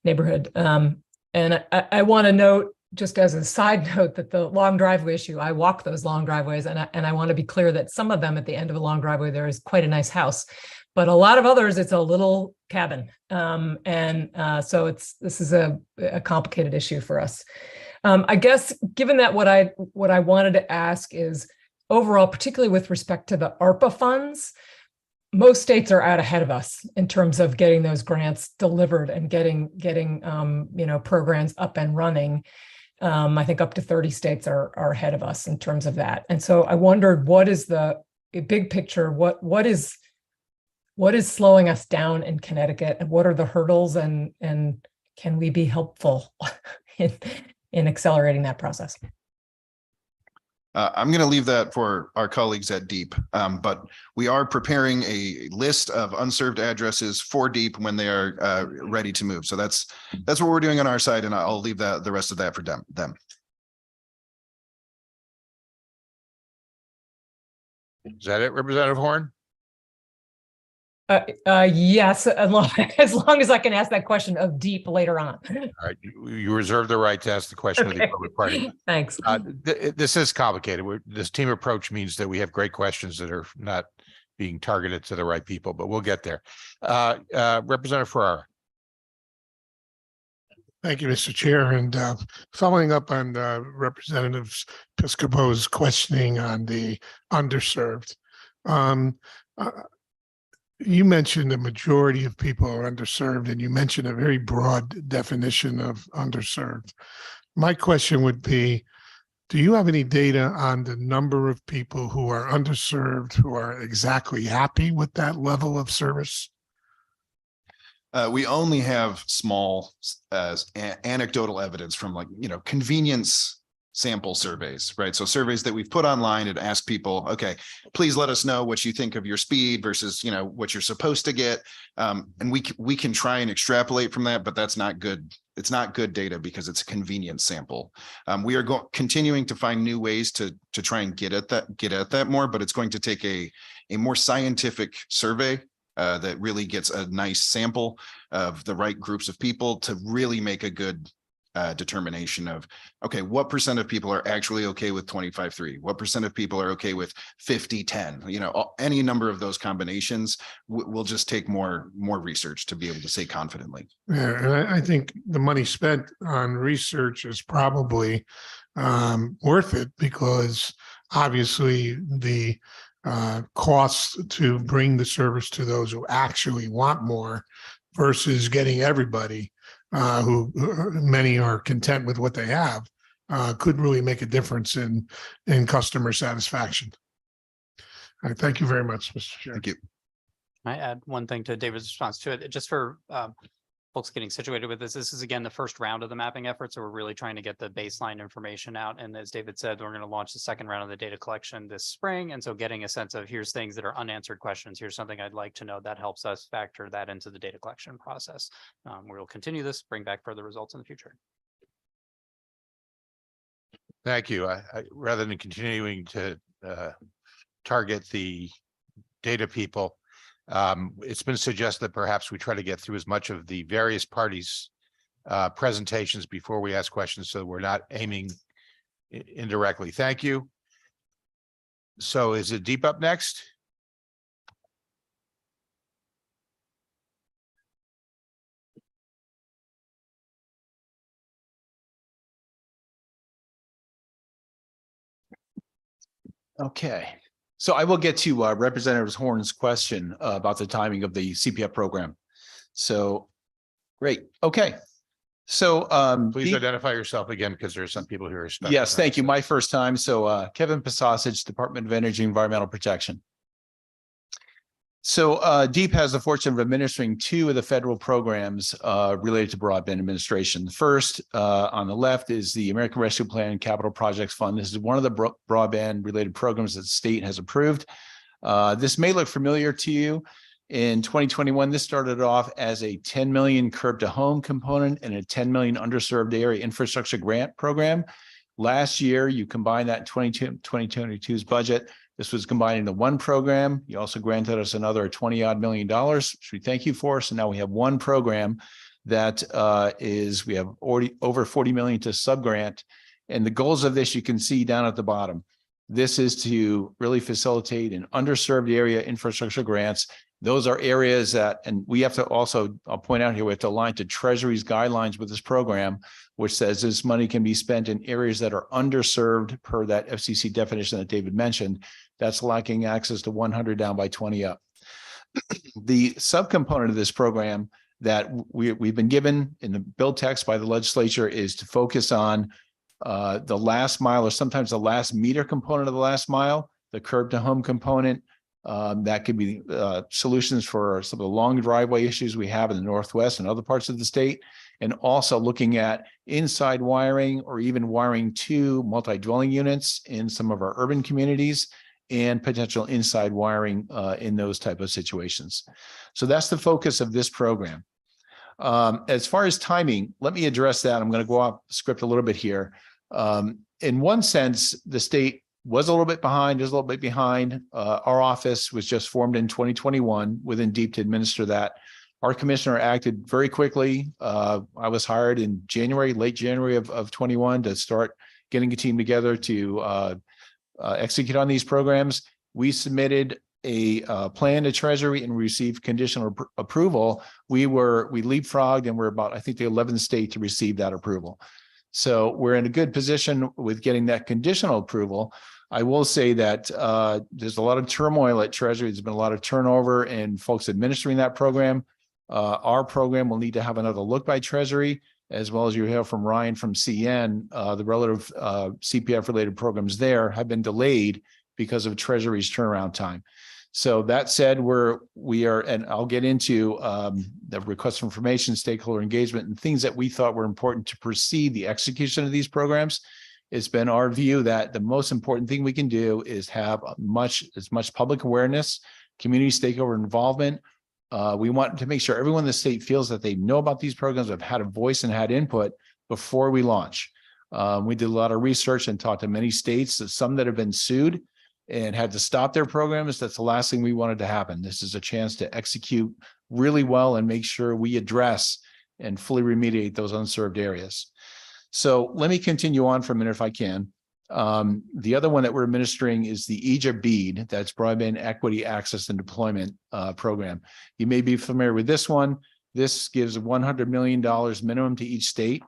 G: neighborhood. And I want to note, just as a side note, that the long driveway issue, I walk those long driveways, and I want to be clear that some of them at the end of a long driveway, there is quite a nice house, but a lot of others, it's a little cabin. So this is a complicated issue for us. I guess, given that what I wanted to ask is, overall, particularly with respect to the ARPA funds, most states are out ahead of us in terms of getting those grants delivered and getting programs up and running. I think up to 30 states are ahead of us in terms of that. And so I wondered, what is the big picture? What is slowing us down in Connecticut, and what are the hurdles, and can we be helpful in accelerating that process?
N: I'm going to leave that for our colleagues at DEEP, but we are preparing a list of unserved addresses for DEEP when they are ready to move. So that's what we're doing on our side, and I'll leave the rest of that for them.
A: Is that it, Representative Horn?
G: Yes, as long as I can ask that question of DEEP later on.
A: All right, you reserve the right to ask the question of the appropriate party.
G: Thanks.
A: This is complicated. This team approach means that we have great questions that are not being targeted to the right people, but we'll get there. Representative Ferrara.
P: Thank you, Mr. Chair. And following up on Representative Piscopo's questioning on the underserved. You mentioned the majority of people are underserved, and you mentioned a very broad definition of underserved. My question would be, do you have any data on the number of people who are underserved, who are exactly happy with that level of service?
N: We only have small anecdotal evidence from convenience sample surveys, right? So surveys that we've put online and ask people, okay, please let us know what you think of your speed versus, what you're supposed to get. And we can try and extrapolate from that, but that's not good. It's not good data because it's a convenience sample. We are continuing to find new ways to try and get at that more, but it's going to take a more scientific survey that really gets a nice sample of the right groups of people to really make a good determination of, okay, what percent of people are actually okay with 25-3? What percent of people are okay with 50-10? Any number of those combinations will just take more research to be able to say confidently.
P: Yeah, and I think the money spent on research is probably worth it, because obviously the costs to bring the service to those who actually want more versus getting everybody who many are content with what they have, could really make a difference in customer satisfaction. All right, thank you very much, Mr. Chair.
N: Thank you.
M: I add one thing to David's response to it, just for folks getting situated with this. This is, again, the first round of the mapping effort, so we're really trying to get the baseline information out. And as David said, we're going to launch the second round of the data collection this spring. And so getting a sense of, here's things that are unanswered questions, here's something I'd like to know, that helps us factor that into the data collection process. We'll continue this, bring back further results in the future.
A: Thank you. I rather than continuing to target the data people, it's been suggested that perhaps we try to get through as much of the various parties' presentations before we ask questions, so we're not aiming indirectly. Thank you. So is it DEEP up next?
L: Okay, so I will get to Representative Horn's question about the timing of the CPF program. So, great. Okay. So,
A: Please identify yourself again, because there are some people who are stuck.
L: yes, thank you. My first time. So, Kevin Pasasich, Department of Energy and Environmental Protection. So, DEEP has the fortune of administering two of the federal programs related to broadband administration. The first on the left is the American Rescue Plan Capital Projects Fund. This is one of the broadband related programs that the state has approved. This may look familiar to you. In 2021, this started off as a 10 million curb to home component and a 10 million underserved area infrastructure grant program. Last year, you combined that in 2022's budget. This was combined into one program. You also granted us another $20-odd million, which we thank you for. So now we have one program that we have already over 40 million to subgrant. And the goals of this you can see down at the bottom. This is to really facilitate an underserved area infrastructure grants. Those are areas that, and we have to also, I'll point out here, we have to align to Treasury's guidelines with this program, which says this money can be spent in areas that are underserved per that FCC definition that David mentioned. That's lacking access to 100 down by 20 up. The subcomponent of this program that we've been given in the bill text by the legislature is to focus on the last mile, or sometimes the last meter component of the last mile, the curb to home component. That could be solutions for some of the long driveway issues we have in the Northwest and other parts of the state, and also looking at inside wiring or even wiring to multi-dwelling units in some of our urban communities, and potential inside wiring in those type of situations. So that's the focus of this program. As far as timing, let me address that. I'm going to go off script a little bit here. In one sense, the state was a little bit behind, is a little bit behind. Our office was just formed in 2021 within DEEP to administer that. Our commissioner acted very quickly. I was hired in January, late January of 21 to start getting a team together to execute on these programs. We submitted a plan to Treasury and received conditional approval. We leapfrogged, and we're about, I think, the 11th state to receive that approval. So we're in a good position with getting that conditional approval. I will say that there's a lot of turmoil at Treasury. There's been a lot of turnover and folks administering that program. Our program will need to have another look by Treasury, as well as you hear from Ryan from CN. The relative CPF related programs there have been delayed because of Treasury's turnaround time. So that said, we are, and I'll get into the request for information, stakeholder engagement, and things that we thought were important to proceed the execution of these programs. It's been our view that the most important thing we can do is have as much public awareness, community stakeholder involvement. We want to make sure everyone in the state feels that they know about these programs, have had a voice and had input before we launch. We did a lot of research and talked to many states, some that have been sued and had to stop their programs. That's the last thing we wanted to happen. This is a chance to execute really well and make sure we address and fully remediate those unserved areas. So let me continue on for a minute if I can. The other one that we're administering is the EJA BEAD, that's Broadband Equity Access and Deployment Program. You may be familiar with this one. This gives $100 million minimum to each state.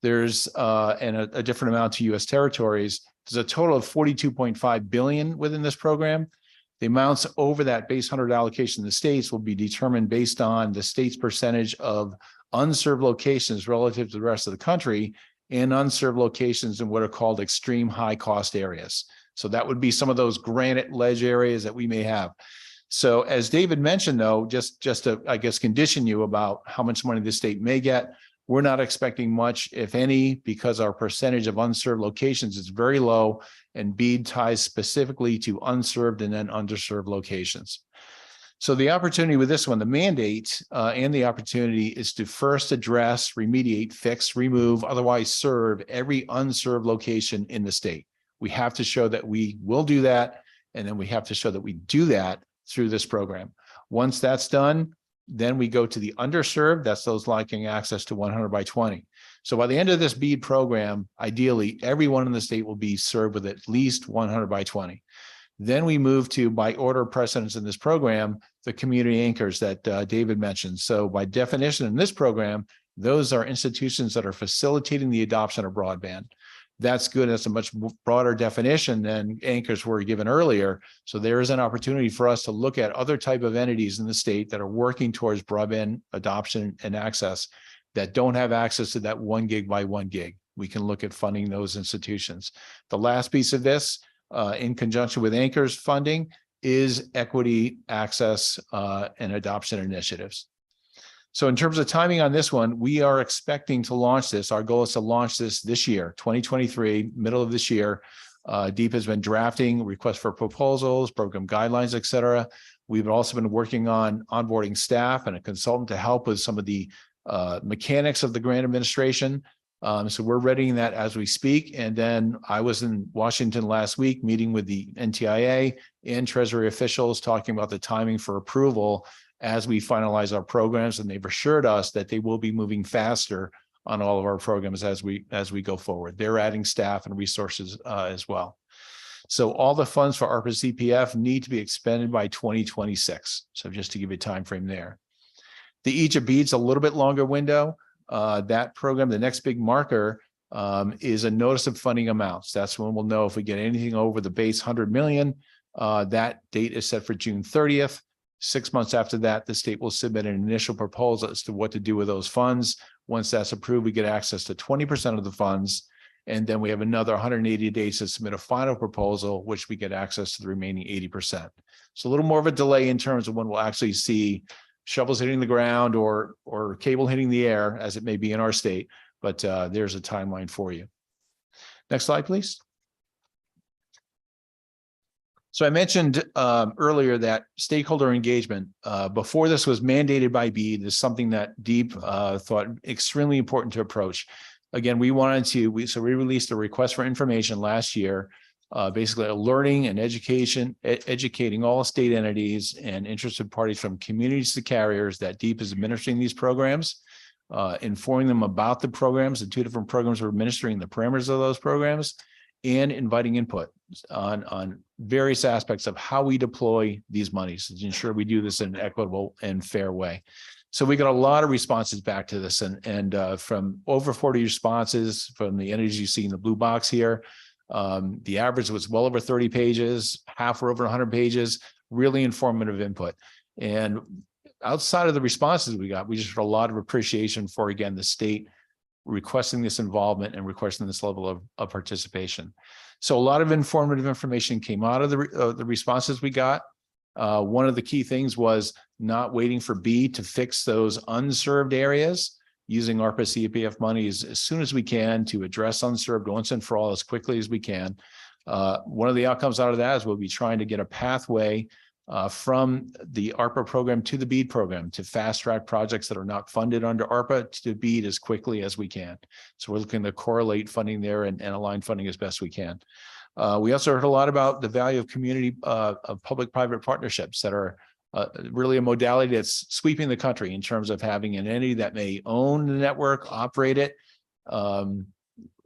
L: There's and a different amount to U.S. territories. There's a total of $42.5 billion within this program. The amounts over that base 100 allocation in the states will be determined based on the state's percentage of unserved locations relative to the rest of the country, and unserved locations in what are called extreme high cost areas. So that would be some of those granite ledge areas that we may have. So as David mentioned, though, just to, I guess, condition you about how much money the state may get, we're not expecting much, if any, because our percentage of unserved locations is very low, and BEAD ties specifically to unserved and then underserved locations. So the opportunity with this one, the mandate and the opportunity is to first address, remediate, fix, remove, otherwise serve every unserved location in the state. We have to show that we will do that, and then we have to show that we do that through this program. Once that's done, then we go to the underserved. That's those lacking access to 100 by 20. So by the end of this BEAD program, ideally, everyone in the state will be served with at least 100 by 20. Then we move to, by order of precedence in this program, the community anchors that David mentioned. So by definition in this program, those are institutions that are facilitating the adoption of broadband. That's good. That's a much broader definition than anchors were given earlier. So there is an opportunity for us to look at other type of entities in the state that are working towards broadband adoption and access that don't have access to that 1 gig by 1 gig. We can look at funding those institutions. The last piece of this, in conjunction with anchors funding, is equity access and adoption initiatives. So in terms of timing on this one, we are expecting to launch this. Our goal is to launch this year, 2023, middle of this year. DEEP has been drafting requests for proposals, program guidelines, et cetera. We've also been working on onboarding staff and a consultant to help with some of the mechanics of the grant administration. So we're readying that as we speak. And then I was in Washington last week meeting with the NTIA and Treasury officials talking about the timing for approval as we finalize our programs. And they've assured us that they will be moving faster on all of our programs as we go forward. They're adding staff and resources as well. So all the funds for ARPA CPF need to be expended by 2026. So just to give you a time frame there. The Egypt beads a little bit longer window. That program, the next big marker is a notice of funding amounts. That's when we'll know if we get anything over the base 100 million. That date is set for June 30th. 6 months after that, the state will submit an initial proposal as to what to do with those funds. Once that's approved, we get access to 20% of the funds. And then we have another 180 days to submit a final proposal, which we get access to the remaining 80%. So a little more of a delay in terms of when we'll actually see shovels hitting the ground or cable hitting the air, as it may be in our state, but there's a timeline for you. Next slide, please. So I mentioned earlier that stakeholder engagement before this was mandated by BEAD is something that DEEP thought extremely important to approach. Again, we wanted to, we released a request for information last year, basically alerting and educating all state entities and interested parties from communities to carriers that DEEP is administering these programs, informing them about the programs, the 2 different programs we're administering, the parameters of those programs, and inviting input on various aspects of how we deploy these monies to ensure we do this in an equitable and fair way. So we got a lot of responses back to this, and from over 40 responses from the entities you see in the blue box here. The average was well over 30 pages, half were over 100 pages, really informative input. And outside of the responses we got, we just had a lot of appreciation for, again, the state requesting this involvement and requesting this level of participation. So a lot of informative information came out of the responses we got. One of the key things was not waiting for BEAD to fix those unserved areas, using ARPA CPF money as soon as we can to address unserved once and for all as quickly as we can. One of the outcomes out of that is we'll be trying to get a pathway from the ARPA program to the BEAD program to fast track projects that are not funded under ARPA to BEAD as quickly as we can. So we're looking to correlate funding there and align funding as best we can. We also heard a lot about the value of community of public-private partnerships that are really a modality that's sweeping the country in terms of having an entity that may own the network, operate it,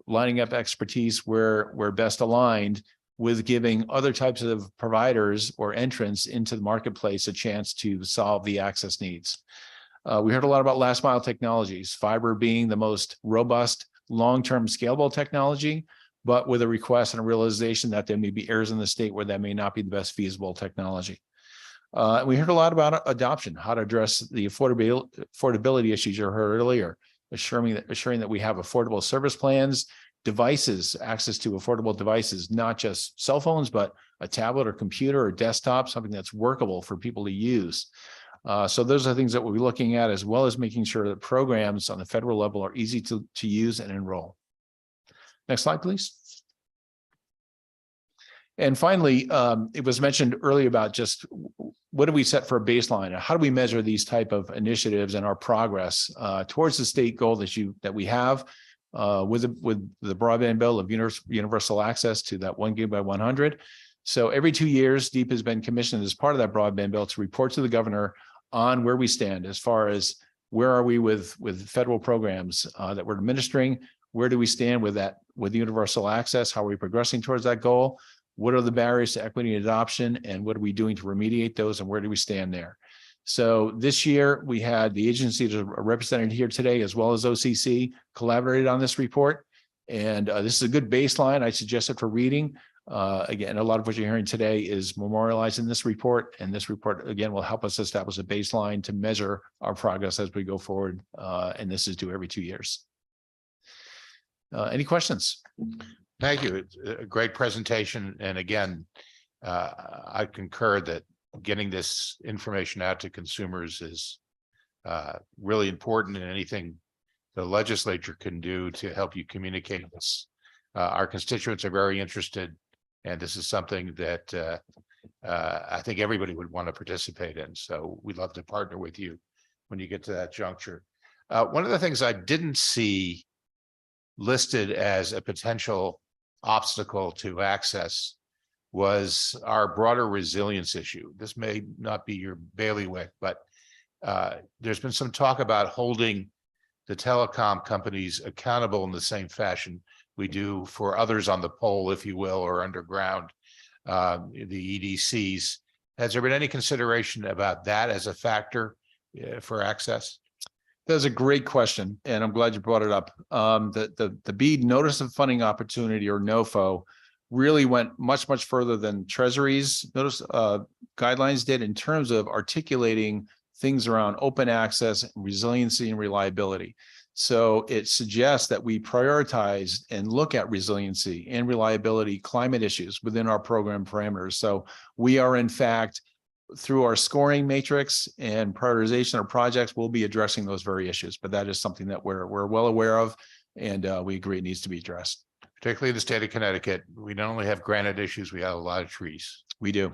L: lining up expertise where best aligned with giving other types of providers or entrants into the marketplace a chance to solve the access needs. We heard a lot about last mile technologies, fiber being the most robust, long-term scalable technology, but with a request and a realization that there may be areas in the state where that may not be the best feasible technology. We heard a lot about adoption, how to address the affordability issues you heard earlier, assuring that we have affordable service plans, devices, access to affordable devices, not just cell phones, but a tablet or computer or desktop, something that's workable for people to use. So those are things that we'll be looking at, as well as making sure that programs on the federal level are easy to use and enroll. Next slide, please. And finally, it was mentioned earlier about just what do we set for a baseline, and how do we measure these type of initiatives and our progress towards the state goal that we have with the broadband bill of universal access to that 1 gig by 100. So every 2 years, DEEP has been commissioned as part of that broadband bill to report to the governor on where we stand as far as where are we with federal programs that we're administering, where do we stand with universal access, how are we progressing towards that goal, what are the barriers to equity and adoption, and what are we doing to remediate those, and where do we stand there? So this year we had the agencies that are represented here today, as well as OCC, collaborated on this report. And this is a good baseline. I suggest it for reading. Again, a lot of what you're hearing today is memorialized in this report. And this report, again, will help us establish a baseline to measure our progress as we go forward. And this is due every 2 years. Any questions?
A: Thank you. It's a great presentation. And again, I concur that getting this information out to consumers is really important, and anything the legislature can do to help you communicate this. Our constituents are very interested, and this is something that I think everybody would want to participate in. So we'd love to partner with you when you get to that juncture. One of the things I didn't see listed as a potential obstacle to access was our broader resilience issue. This may not be your bailiwick, but there's been some talk about holding the telecom companies accountable in the same fashion we do for others on the pole, if you will, or underground, the EDCs. Has there been any consideration about that as a factor for access?
L: That's a great question, and I'm glad you brought it up. The BEAD Notice of Funding Opportunity, or NOFO, really went much further than Treasury's notice guidelines did in terms of articulating things around open access, resiliency, and reliability. So it suggests that we prioritize and look at resiliency and reliability climate issues within our program parameters. So we are, in fact, through our scoring matrix and prioritization of projects, we'll be addressing those very issues. But that is something that we're well aware of, and we agree it needs to be addressed.
A: Particularly in the state of Connecticut, we not only have granite issues, we have a lot of trees.
L: We do.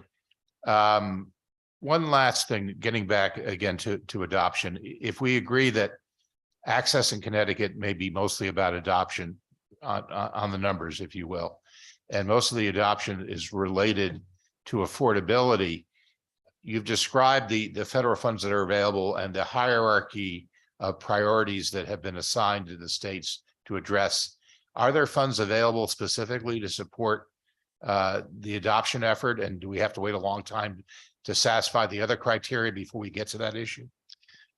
A: One last thing, getting back again to adoption. If we agree that access in Connecticut may be mostly about adoption on the numbers, if you will, and most of the adoption is related to affordability, you've described the federal funds that are available and the hierarchy of priorities that have been assigned to the states to address. Are there funds available specifically to support the adoption effort? And do we have to wait a long time to satisfy the other criteria before we get to that issue?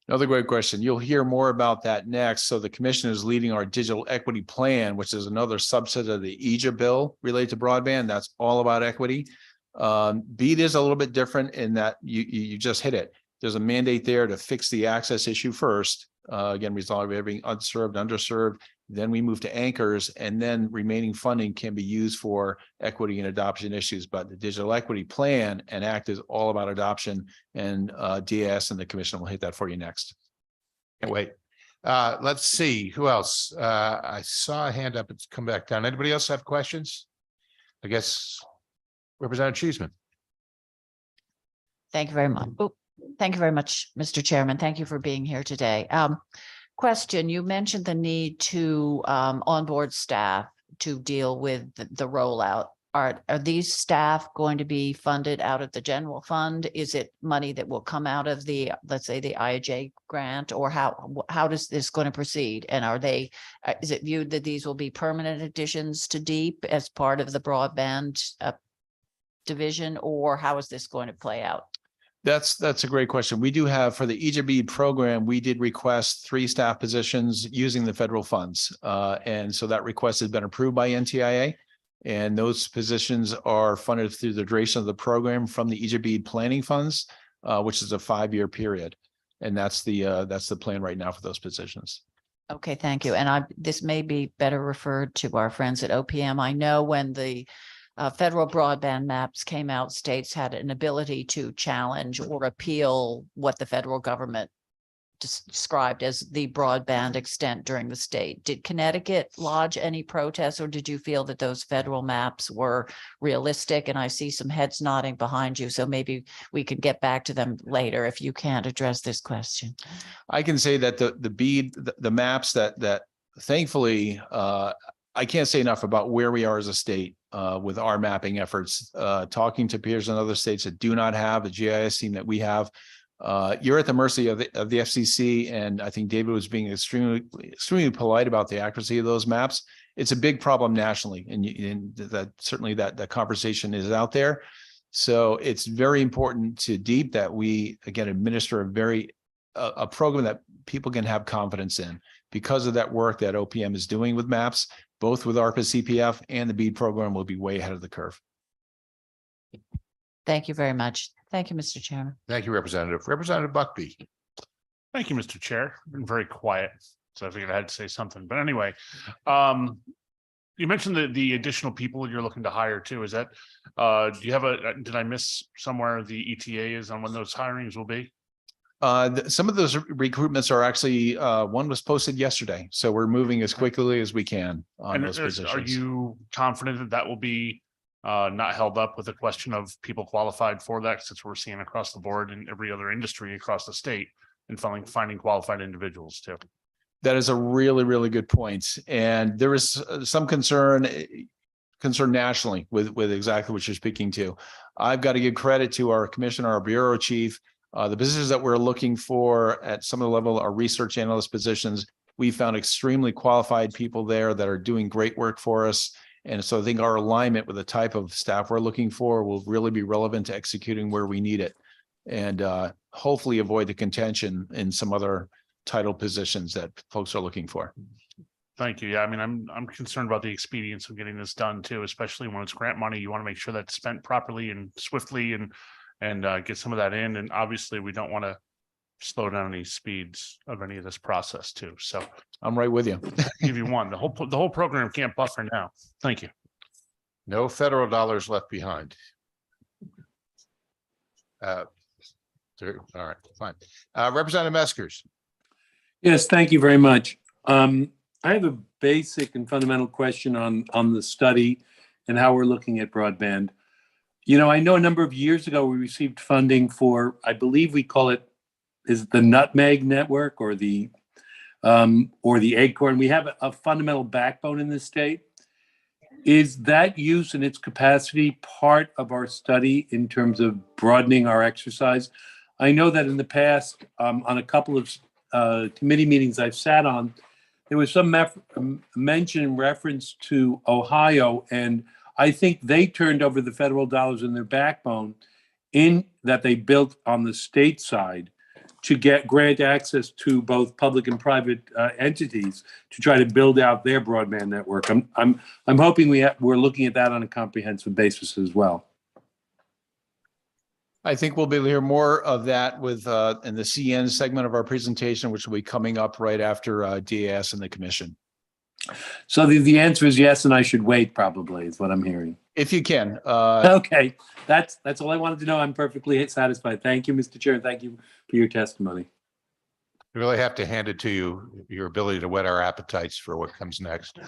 L: Another great question. You'll hear more about that next. So the commission is leading our digital equity plan, which is another subset of the EJA bill related to broadband. That's all about equity. BEAD is a little bit different in that you just hit it. There's a mandate there to fix the access issue first. Again, resolve everything unserved, underserved. Then we move to anchors, and then remaining funding can be used for equity and adoption issues. But the digital equity plan and act is all about adoption, and DAS and the commission will hit that for you next.
A: Can't wait. Let's see who else. I saw a hand up. It's come back down. Anybody else have questions? I guess Representative Cheeseman.
Q: Thank you very much. Oh, thank you very much, Mr. Chairman. Thank you for being here today. Question, you mentioned the need to onboard staff to deal with the rollout. Are these staff going to be funded out of the general fund? Is it money that will come out of the, let's say, the IIJ grant, or how does this going to proceed? And are they, is it viewed that these will be permanent additions to DEEP as part of the broadband division, or how is this going to play out?
L: That's a great question. We do have, for the EJB program, we did request 3 staff positions using the federal funds. And so that request has been approved by NTIA. And those positions are funded through the duration of the program from the EJB planning funds, which is a 5-year period. And that's the plan right now for those positions.
Q: Okay, thank you. And this may be better referred to our friends at OPM. I know when the federal broadband maps came out, states had an ability to challenge or appeal what the federal government described as the broadband extent during the state. Did Connecticut lodge any protests, or did you feel that those federal maps were realistic? And I see some heads nodding behind you, so maybe we could get back to them later if you can't address this question.
L: I can say that the BEAD, the maps that thankfully, I can't say enough about where we are as a state with our mapping efforts, talking to peers in other states that do not have the GIS team that we have. You're at the mercy of the FCC, and I think David was being extremely polite about the accuracy of those maps. It's a big problem nationally, and that certainly that conversation is out there. So it's very important to DEEP that we again administer a program that people can have confidence in. because of that work that OPM is doing with maps, both with ARPA CPF and the BEAD program will be way ahead of the curve.
Q: Thank you very much. Thank you, Mr. Chairman.
A: Thank you, Representative. Representative Buckby.
C: Thank you, Mr. Chair. Been very quiet, so I figured I had to say something. But anyway, you mentioned the additional people you're looking to hire too. Is that, do you have did I miss somewhere the ETA is on when those hirings will be?
L: Some of those recruitments are actually, one was posted yesterday. So we're moving as quickly as we can on those positions.
C: Are you confident that that will be not held up with the question of people qualified for that, since we're seeing across the board in every other industry across the state and finding qualified individuals too?
L: That is a really, really good point. And there is some concern nationally with exactly what you're speaking to. I've got to give credit to our commissioner, our bureau chief. The positions that we're looking for at some of the level are research analyst positions. We found extremely qualified people there that are doing great work for us. And so I think our alignment with the type of staff we're looking for will really be relevant to executing where we need it. And hopefully avoid the contention in some other title positions that folks are looking for.
C: Thank you. Yeah, I mean, I'm concerned about the expedience of getting this done too, especially when it's grant money. You want to make sure that's spent properly and swiftly and get some of that in. And obviously we don't want to slow down any speeds of any of this process too. So
L: I'm right with you.
C: Give you one. The whole program can't buffer now. Thank you.
A: No federal dollars left behind. All right, fine. Representative Meskers.
H: Yes, thank you very much. I have a basic and fundamental question on the study and how we're looking at broadband. You know, I know a number of years ago we received funding for, I believe we call it, is it the Nutmeg Network or the Acorn? We have a fundamental backbone in this state. Is that use in its capacity part of our study in terms of broadening our exercise? I know that in the past, on a couple of committee meetings I've sat on, there was some mention in reference to Ohio, and I think they turned over the federal dollars in their backbone in that they built on the state side to grant access to both public and private entities to try to build out their broadband network. I'm hoping we're looking at that on a comprehensive basis as well.
L: I think we'll be able to hear more of that with in the CN segment of our presentation, which will be coming up right after DAS and the commission.
H: So the answer is yes, and I should wait probably is what I'm hearing.
L: If you can.
H: Okay, that's all I wanted to know. I'm perfectly satisfied. Thank you, Mr. Chair, and thank you for your testimony.
A: We really have to hand it to you, your ability to whet our appetites for what comes next.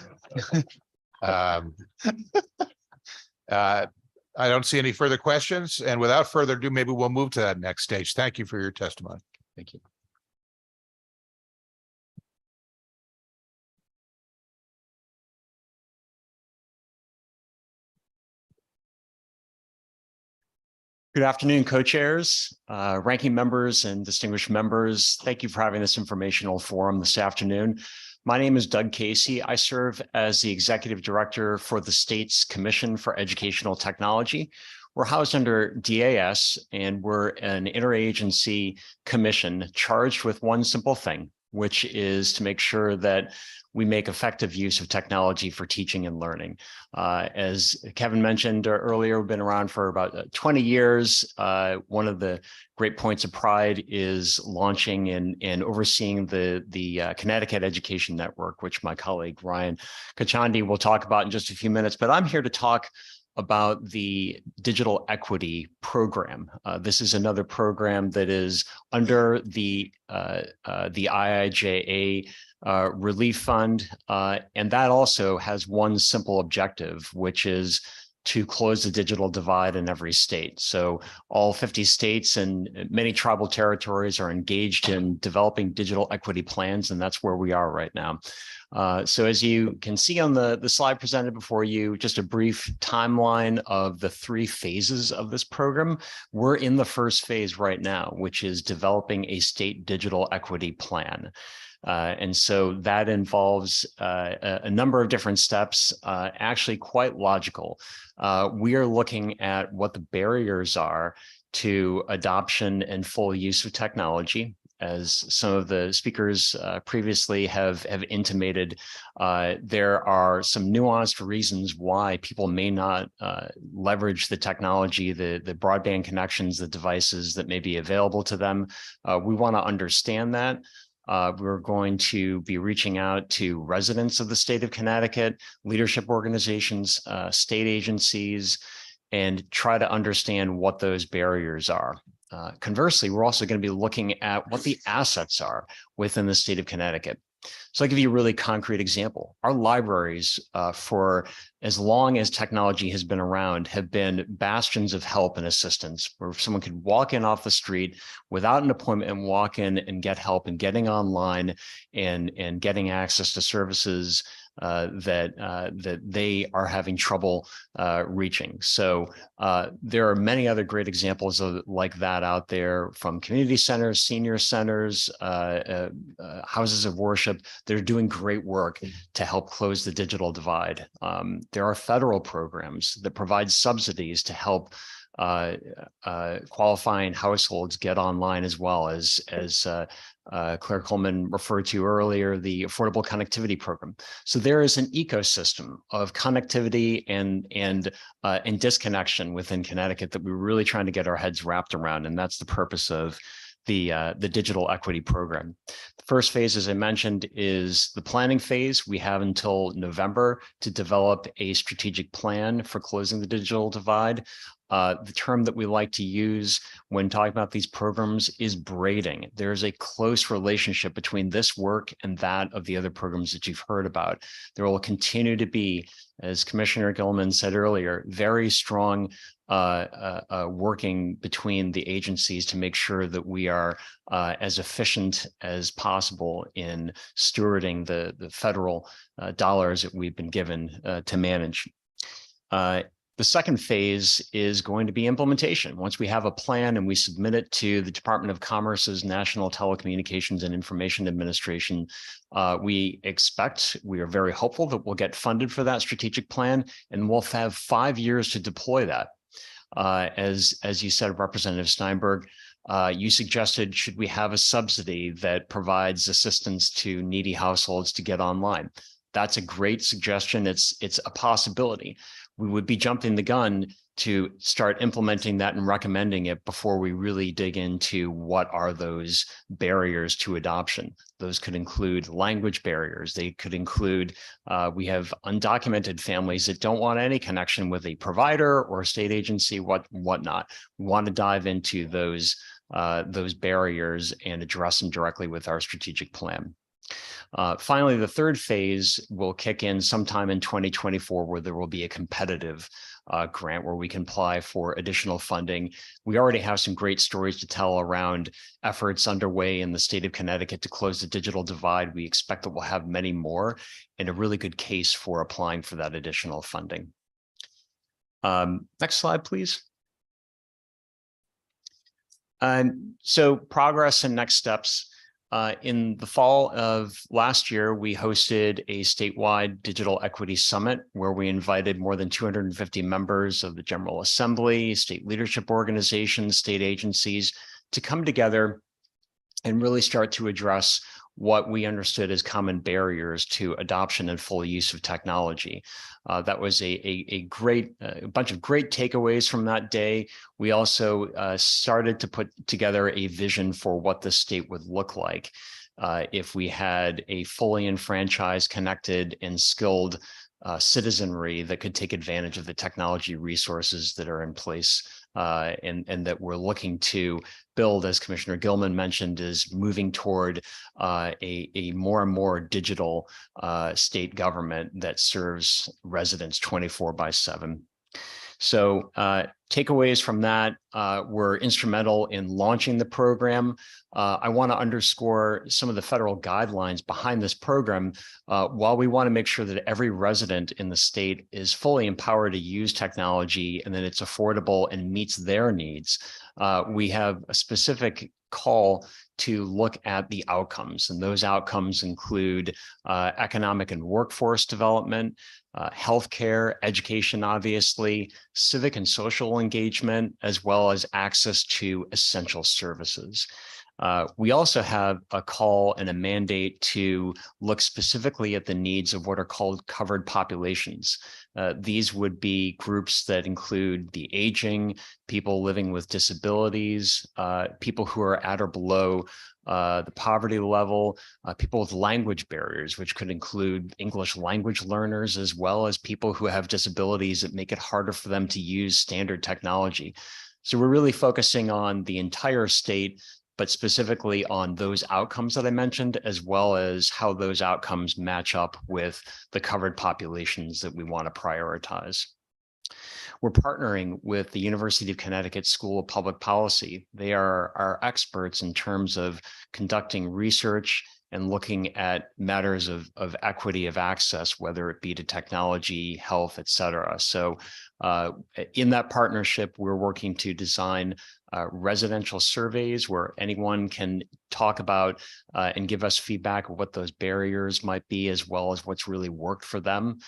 A: I don't see any further questions, and without further ado, maybe we'll move to that next stage. Thank you for your testimony.
L: Thank you.
R: Good afternoon, co-chairs, ranking members, and distinguished members. Thank you for having this informational forum this afternoon. My name is Doug Casey. I serve as the Executive Director for the state's Commission for Educational Technology. We're housed under DAS, and we're an interagency commission charged with one simple thing, which is to make sure that we make effective use of technology for teaching and learning. As Kevin mentioned earlier, we've been around for about 20 years. One of the great points of pride is launching and overseeing the Connecticut Education Network, which my colleague Ryan Kachandi will talk about in just a few minutes. But I'm here to talk about the Digital Equity Program. This is another program that is under the IIJA relief fund, and that also has one simple objective, which is to close the digital divide in every state. So all 50 states and many tribal territories are engaged in developing digital equity plans, and that's where we are right now. So as you can see on the slide presented before you, just a brief timeline of the 3 phases of this program. We're in the first phase right now, which is developing a state digital equity plan. And so that involves a number of different steps, actually quite logical. We are looking at what the barriers are to adoption and full use of technology. as some of the speakers previously have intimated, there are some nuanced reasons why people may not leverage the technology, the broadband connections, the devices that may be available to them. We want to understand that. We're going to be reaching out to residents of the state of Connecticut, leadership organizations, state agencies, and try to understand what those barriers are. Conversely, we're also going to be looking at what the assets are within the state of Connecticut. So I'll give you a really concrete example. Our libraries, for as long as technology has been around, have been bastions of help and assistance, where someone could walk in off the street without an appointment and walk in and get help and getting online and getting access to services that they are having trouble reaching. So there are many other great examples of like that out there, from community centers, senior centers, houses of worship. They're doing great work to help close the digital divide. There are federal programs that provide subsidies to help qualifying households get online, as well as Claire Coleman referred to earlier, the Affordable Connectivity Program. So there is an ecosystem of connectivity and disconnection within Connecticut that we're really trying to get our heads wrapped around, and that's the purpose of the Digital Equity Program. The first phase, as I mentioned, is the planning phase. We have until November to develop a strategic plan for closing the digital divide. The term that we like to use when talking about these programs is braiding. There's a close relationship between this work and that of the other programs that you've heard about. There will continue to be, as Commissioner Gilman said earlier, very strong working between the agencies to make sure that we are as efficient as possible in stewarding the federal dollars that we've been given to manage. The second phase is going to be implementation. Once we have a plan and we submit it to the Department of Commerce's National Telecommunications and Information Administration, we are very hopeful that we'll get funded for that strategic plan, and we'll have 5 years to deploy that. As you said, Representative Steinberg, you suggested, should we have a subsidy that provides assistance to needy households to get online? That's a great suggestion. It's a possibility. We would be jumping the gun to start implementing that and recommending it before we really dig into what are those barriers to adoption. Those could include language barriers. They could include, we have undocumented families that don't want any connection with a provider or a state agency, whatnot. We want to dive into those barriers and address them directly with our strategic plan. Finally, the third phase will kick in sometime in 2024, where there will be a competitive grant where we can apply for additional funding. We already have some great stories to tell around efforts underway in the state of Connecticut to close the digital divide. We expect that we'll have many more, and a really good case for applying for that additional funding. Next slide, please. So progress and next steps. In the fall of last year, we hosted a statewide digital equity summit where we invited more than 250 members of the General Assembly, state leadership organizations, state agencies to come together and really start to address what we understood as common barriers to adoption and full use of technology. That was a bunch of great takeaways from that day. We also started to put together a vision for what the state would look like if we had a fully enfranchised, connected, and skilled citizenry that could take advantage of the technology resources that are in place and that we're looking to build, as Commissioner Gilman mentioned, is moving toward a more and more digital state government that serves residents 24/7. So takeaways from that were instrumental in launching the program. I want to underscore some of the federal guidelines behind this program. While we want to make sure that every resident in the state is fully empowered to use technology and that it's affordable and meets their needs, we have a specific call to look at the outcomes. And those outcomes include economic and workforce development, healthcare, education, obviously, civic and social engagement, as well as access to essential services. We also have a call and a mandate to look specifically at the needs of what are called covered populations. These would be groups that include the aging, people living with disabilities, people who are at or below the poverty level, people with language barriers, which could include English language learners, as well as people who have disabilities that make it harder for them to use standard technology. So we're really focusing on the entire state, but specifically on those outcomes that I mentioned, as well as how those outcomes match up with the covered populations that we want to prioritize. We're partnering with the University of Connecticut School of Public Policy. They are our experts in terms of conducting research and looking at matters of equity of access, whether it be to technology, health, et cetera. So in that partnership, we're working to design residential surveys where anyone can talk about and give us feedback of what those barriers might be, as well as what's really worked for them.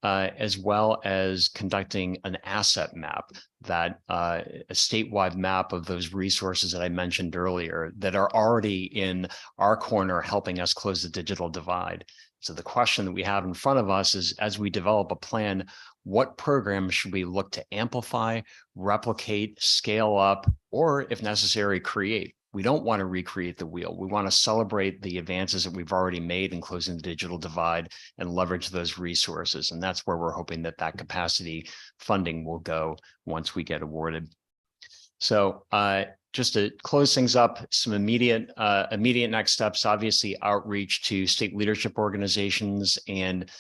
R: As well as conducting an asset map, that a statewide map of those resources that I mentioned earlier that are already in our corner helping us close the digital divide. So the question that we have in front of us is, as we develop a plan, what programs should we look to amplify, replicate, scale up, or if necessary, create? We don't want to recreate the wheel. We want to celebrate the advances that we've already made in closing the digital divide and leverage those resources. And that's where we're hoping that that capacity funding will go once we get awarded. So just to close things up, some immediate next steps, obviously outreach to state leadership organizations and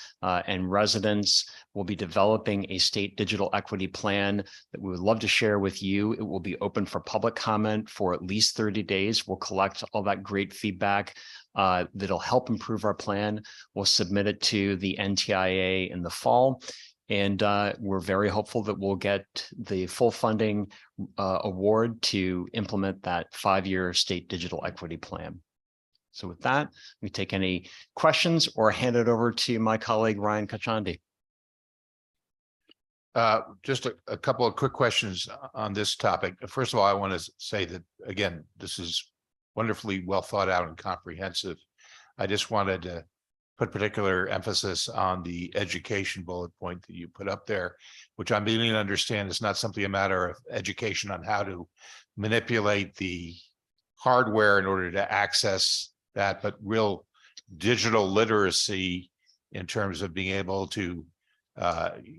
R: residents. We'll be developing a state digital equity plan that we would love to share with you. It will be open for public comment for at least 30 days. We'll collect all that great feedback that'll help improve our plan. We'll submit it to the NTIA in the fall. And we're very hopeful that we'll get the full funding award to implement that 5-year state digital equity plan. So with that, we take any questions or hand it over to my colleague, Ryan Kachandi.
A: Just a couple of quick questions on this topic. First of all, I want to say that, again, this is wonderfully well thought out and comprehensive. I just wanted to put particular emphasis on the education bullet point that you put up there, which I'm beginning to understand is not simply a matter of education on how to manipulate the hardware in order to access that, but real digital literacy in terms of being able to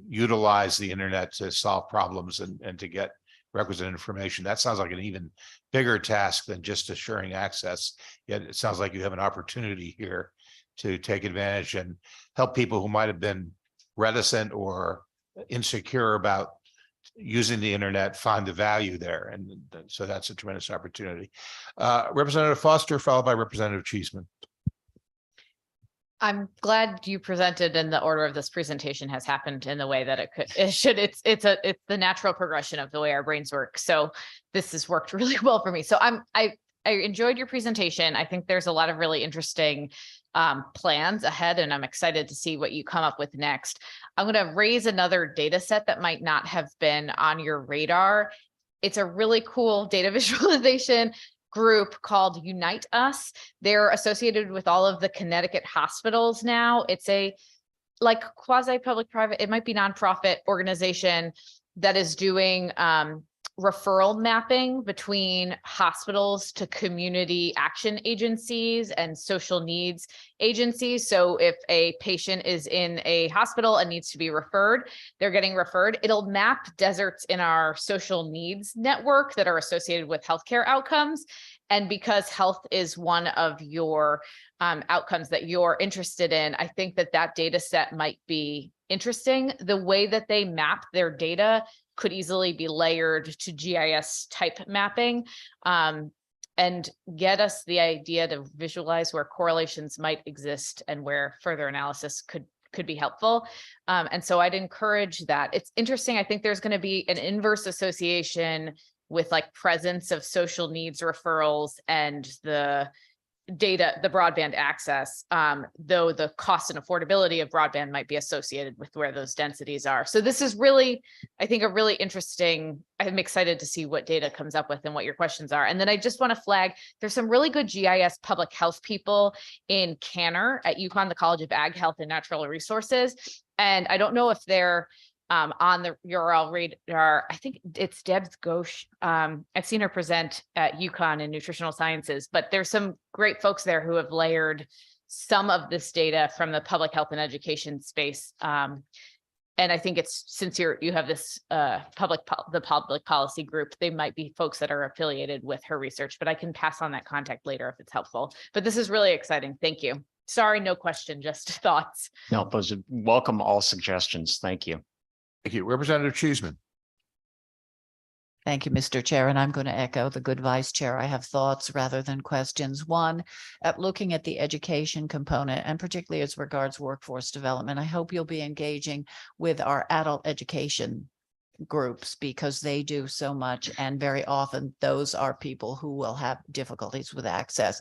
A: utilize the internet to solve problems and to get requisite information. That sounds like an even bigger task than just assuring access. Yet it sounds like you have an opportunity here to take advantage and help people who might have been reticent or insecure about using the internet find the value there. And so that's a tremendous opportunity. Representative Foster, followed by Representative Cheeseman.
O: I'm glad you presented and the order of this presentation has happened in the way that it should. It's the natural progression of the way our brains work. So this has worked really well for me. So I enjoyed your presentation. I think there's a lot of really interesting plans ahead, and I'm excited to see what you come up with next. I'm going to raise another data set that might not have been on your radar. It's a really cool data visualization group called Unite Us. They're associated with all of the Connecticut hospitals now. It's a like quasi public private, it might be nonprofit organization that is doing referral mapping between hospitals to community action agencies and social needs agencies. So if a patient is in a hospital and needs to be referred, they're getting referred. It'll map deserts in our social needs network that are associated with healthcare outcomes. And because health is one of your outcomes that you're interested in, I think that that data set might be interesting. The way that they map their data could easily be layered to GIS type mapping and get us the idea to visualize where correlations might exist and where further analysis could be helpful. And so I'd encourage that. It's interesting. I think there's going to be an inverse association with like presence of social needs referrals and the data, the broadband access, though the cost and affordability of broadband might be associated with where those densities are. So this is really, I think, a really interesting, I'm excited to see what data comes up with and what your questions are. And then I just want to flag, there's some really good GIS public health people in Canner at UConn, the College of Ag Health and Natural Resources. And I don't know if they're on the URL radar. I think it's Debs Ghosh. I've seen her present at UConn in nutritional sciences, but there's some great folks there who have layered some of this data from the public health and education space. And I think it's, since you have this the public policy group, they might be folks that are affiliated with her research, but I can pass on that contact later if it's helpful. But this is really exciting. Thank you. Sorry, no question, just thoughts.
R: No, those are welcome all suggestions. Thank you.
A: Thank you. Representative Cheeseman.
Q: Thank you, Mr. Chair, and I'm going to echo the good vice chair. I have thoughts rather than questions. One, looking at the education component, and particularly as regards workforce development, I hope you'll be engaging with our adult education groups, because they do so much, and very often those are people who will have difficulties with access.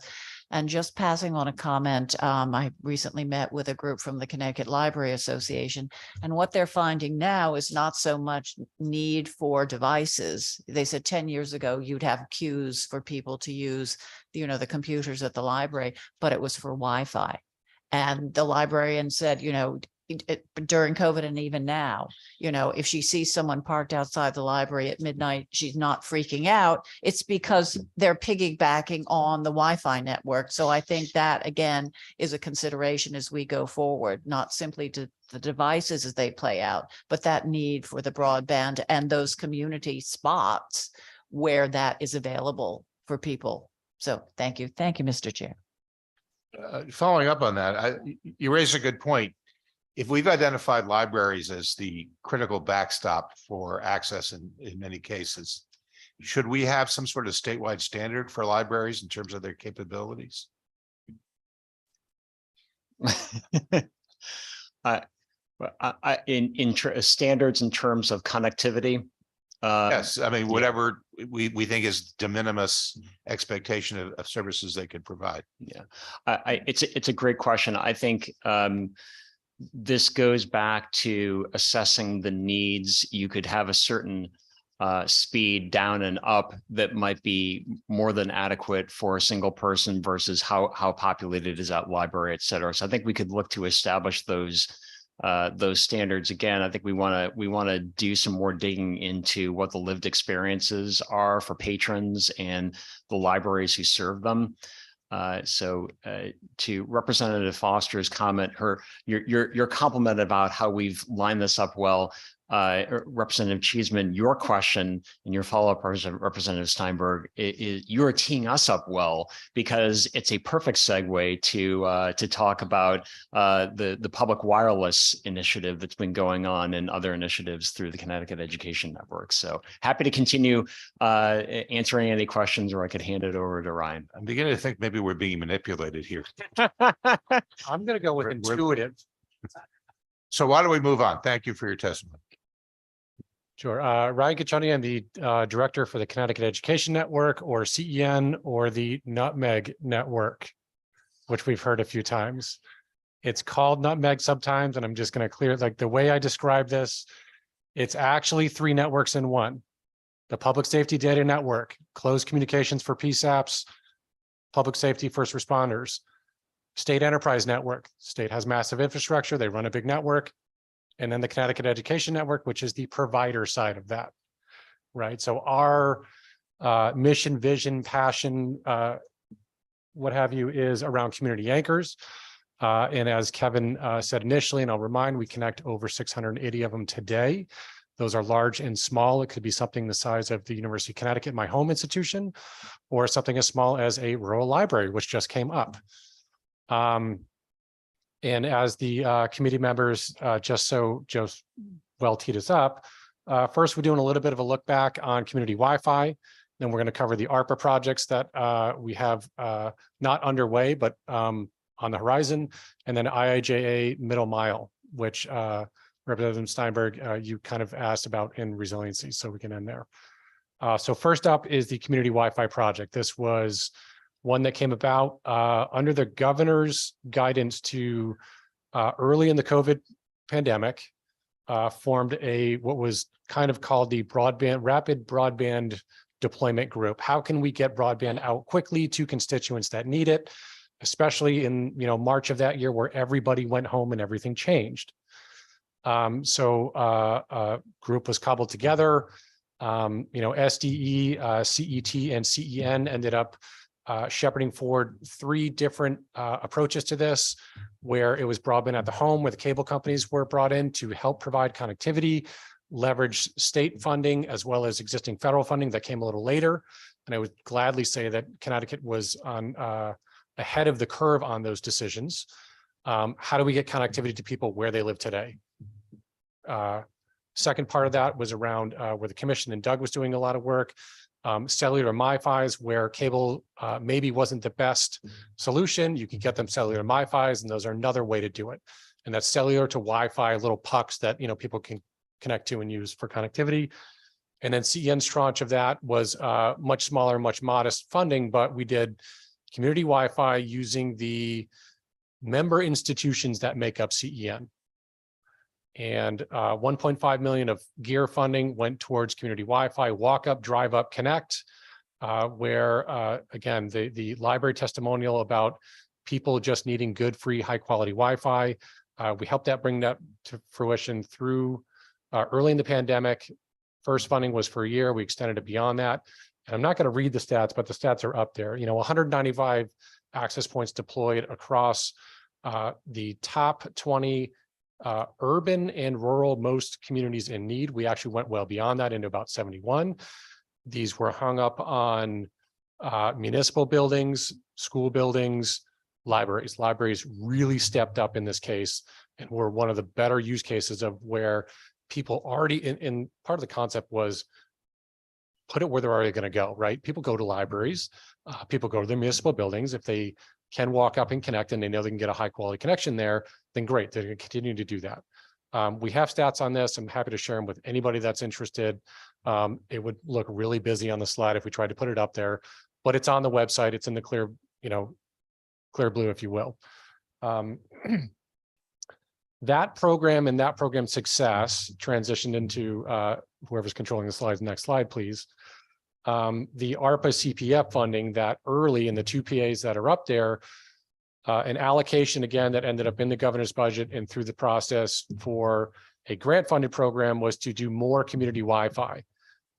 Q: And just passing on a comment, I recently met with a group from the Connecticut Library Association, and what they're finding now is not so much need for devices. They said 10 years ago, you'd have queues for people to use, the computers at the library, but it was for Wi-Fi. And the librarian said, during COVID and even now, if she sees someone parked outside the library at midnight, she's not freaking out. It's because they're piggybacking on the Wi-Fi network. So I think that, again, is a consideration as we go forward, not simply to the devices as they play out, but that need for the broadband and those community spots where that is available for people. So thank you. Thank you, Mr. Chair.
A: Following up on that, you raise a good point. If we've identified libraries as the critical backstop for access in many cases, should we have some sort of statewide standard for libraries in terms of their capabilities?
R: Standards in terms of connectivity.
A: Yes, I mean, whatever we think is de minimis expectation of services they could provide.
R: Yeah, it's a great question. I think this goes back to assessing the needs. You could have a certain speed down and up that might be more than adequate for a single person versus how populated is that library, et cetera. So I think we could look to establish those standards. Again, I think we want to do some more digging into what the lived experiences are for patrons and the libraries who serve them. To Representative Foster's comment, your compliment about how we've lined this up well, Representative Cheeseman, your question and your follow-up, Representative Steinberg, you're teeing us up well, because it's a perfect segue to talk about the public wireless initiative that's been going on and other initiatives through the Connecticut Education Network. So happy to continue answering any questions, or I could hand it over to Ryan.
A: I'm beginning to think maybe we're being manipulated here.
K: I'm going to go with intuitive.
A: So why don't we move on? Thank you for your testimony.
K: Sure. Ryan Ciccioni, I'm the director for the Connecticut Education Network, or CEN, or the Nutmeg Network, which we've heard a few times. It's called Nutmeg sometimes, and I'm just going to clear it. Like the way I describe this, it's actually 3 networks in one. The Public Safety Data Network, closed communications for PSAPs, public safety first responders. State Enterprise Network, state has massive infrastructure, they run a big network. And then the Connecticut Education Network, which is the provider side of that, right? So our mission, vision, passion, what have you, is around community anchors. And as Kevin said initially, and I'll remind, we connect over 680 of them today. Those are large and small. It could be something the size of the University of Connecticut, my home institution, or something as small as a rural library, which just came up. And as the committee members just well teed us up, first we're doing a little bit of a look back on community Wi-Fi. Then we're going to cover the ARPA projects that we have not underway, but on the horizon. And then IIJA middle mile, which Representative Steinberg, you kind of asked about in resiliency, so we can end there. So first up is the community Wi-Fi project. This was one that came about under the governor's guidance to early in the COVID pandemic, formed what was kind of called the rapid broadband deployment group. How can we get broadband out quickly to constituents that need it, especially in March of that year where everybody went home and everything changed. So a group was cobbled together. SDE, CET, and CEN ended up shepherding forward 3 different approaches to this, where it was broadband at the home, where the cable companies were brought in to help provide connectivity, leverage state funding, as well as existing federal funding that came a little later. And I would gladly say that Connecticut was on ahead of the curve on those decisions. How do we get connectivity to people where they live today? Second part of that was around where the commission and Doug was doing a lot of work. Cellular MiFis, where cable maybe wasn't the best solution. You can get them cellular MiFis, and those are another way to do it. And that's cellular to Wi-Fi, little pucks that people can connect to and use for connectivity. And then CEN's tranche of that was much smaller, much modest funding, but we did community Wi-Fi using the member institutions that make up CEN. And 1.5 million of GEAR funding went towards community Wi-Fi, walk up, drive up, connect, where again, the library testimonial about people just needing good, free, high quality Wi-Fi. We helped bring that to fruition through early in the pandemic. First funding was for a year. We extended it beyond that. And I'm not going to read the stats, but the stats are up there. 195 access points deployed across the top 20 urban and rural most communities in need. We actually went well beyond that into about 71. These were hung up on municipal buildings, school buildings, libraries. Libraries really stepped up in this case and were one of the better use cases of where people already, and part of the concept was put it where they're already going to go, right? People go to libraries, people go to their municipal buildings. If they can walk up and connect and they know they can get a high quality connection there, then great, they're going to continue to do that. We have stats on this. I'm happy to share them with anybody that's interested. It would look really busy on the slide if we tried to put it up there, but it's on the website. It's in the clear blue, if you will. That program and that program success transitioned into whoever's controlling the slides. Next slide, please. The ARPA CPF funding that early in the 2 PAs that are up there, an allocation again that ended up in the governor's budget and through the process for a grant funded program was to do more community Wi-Fi.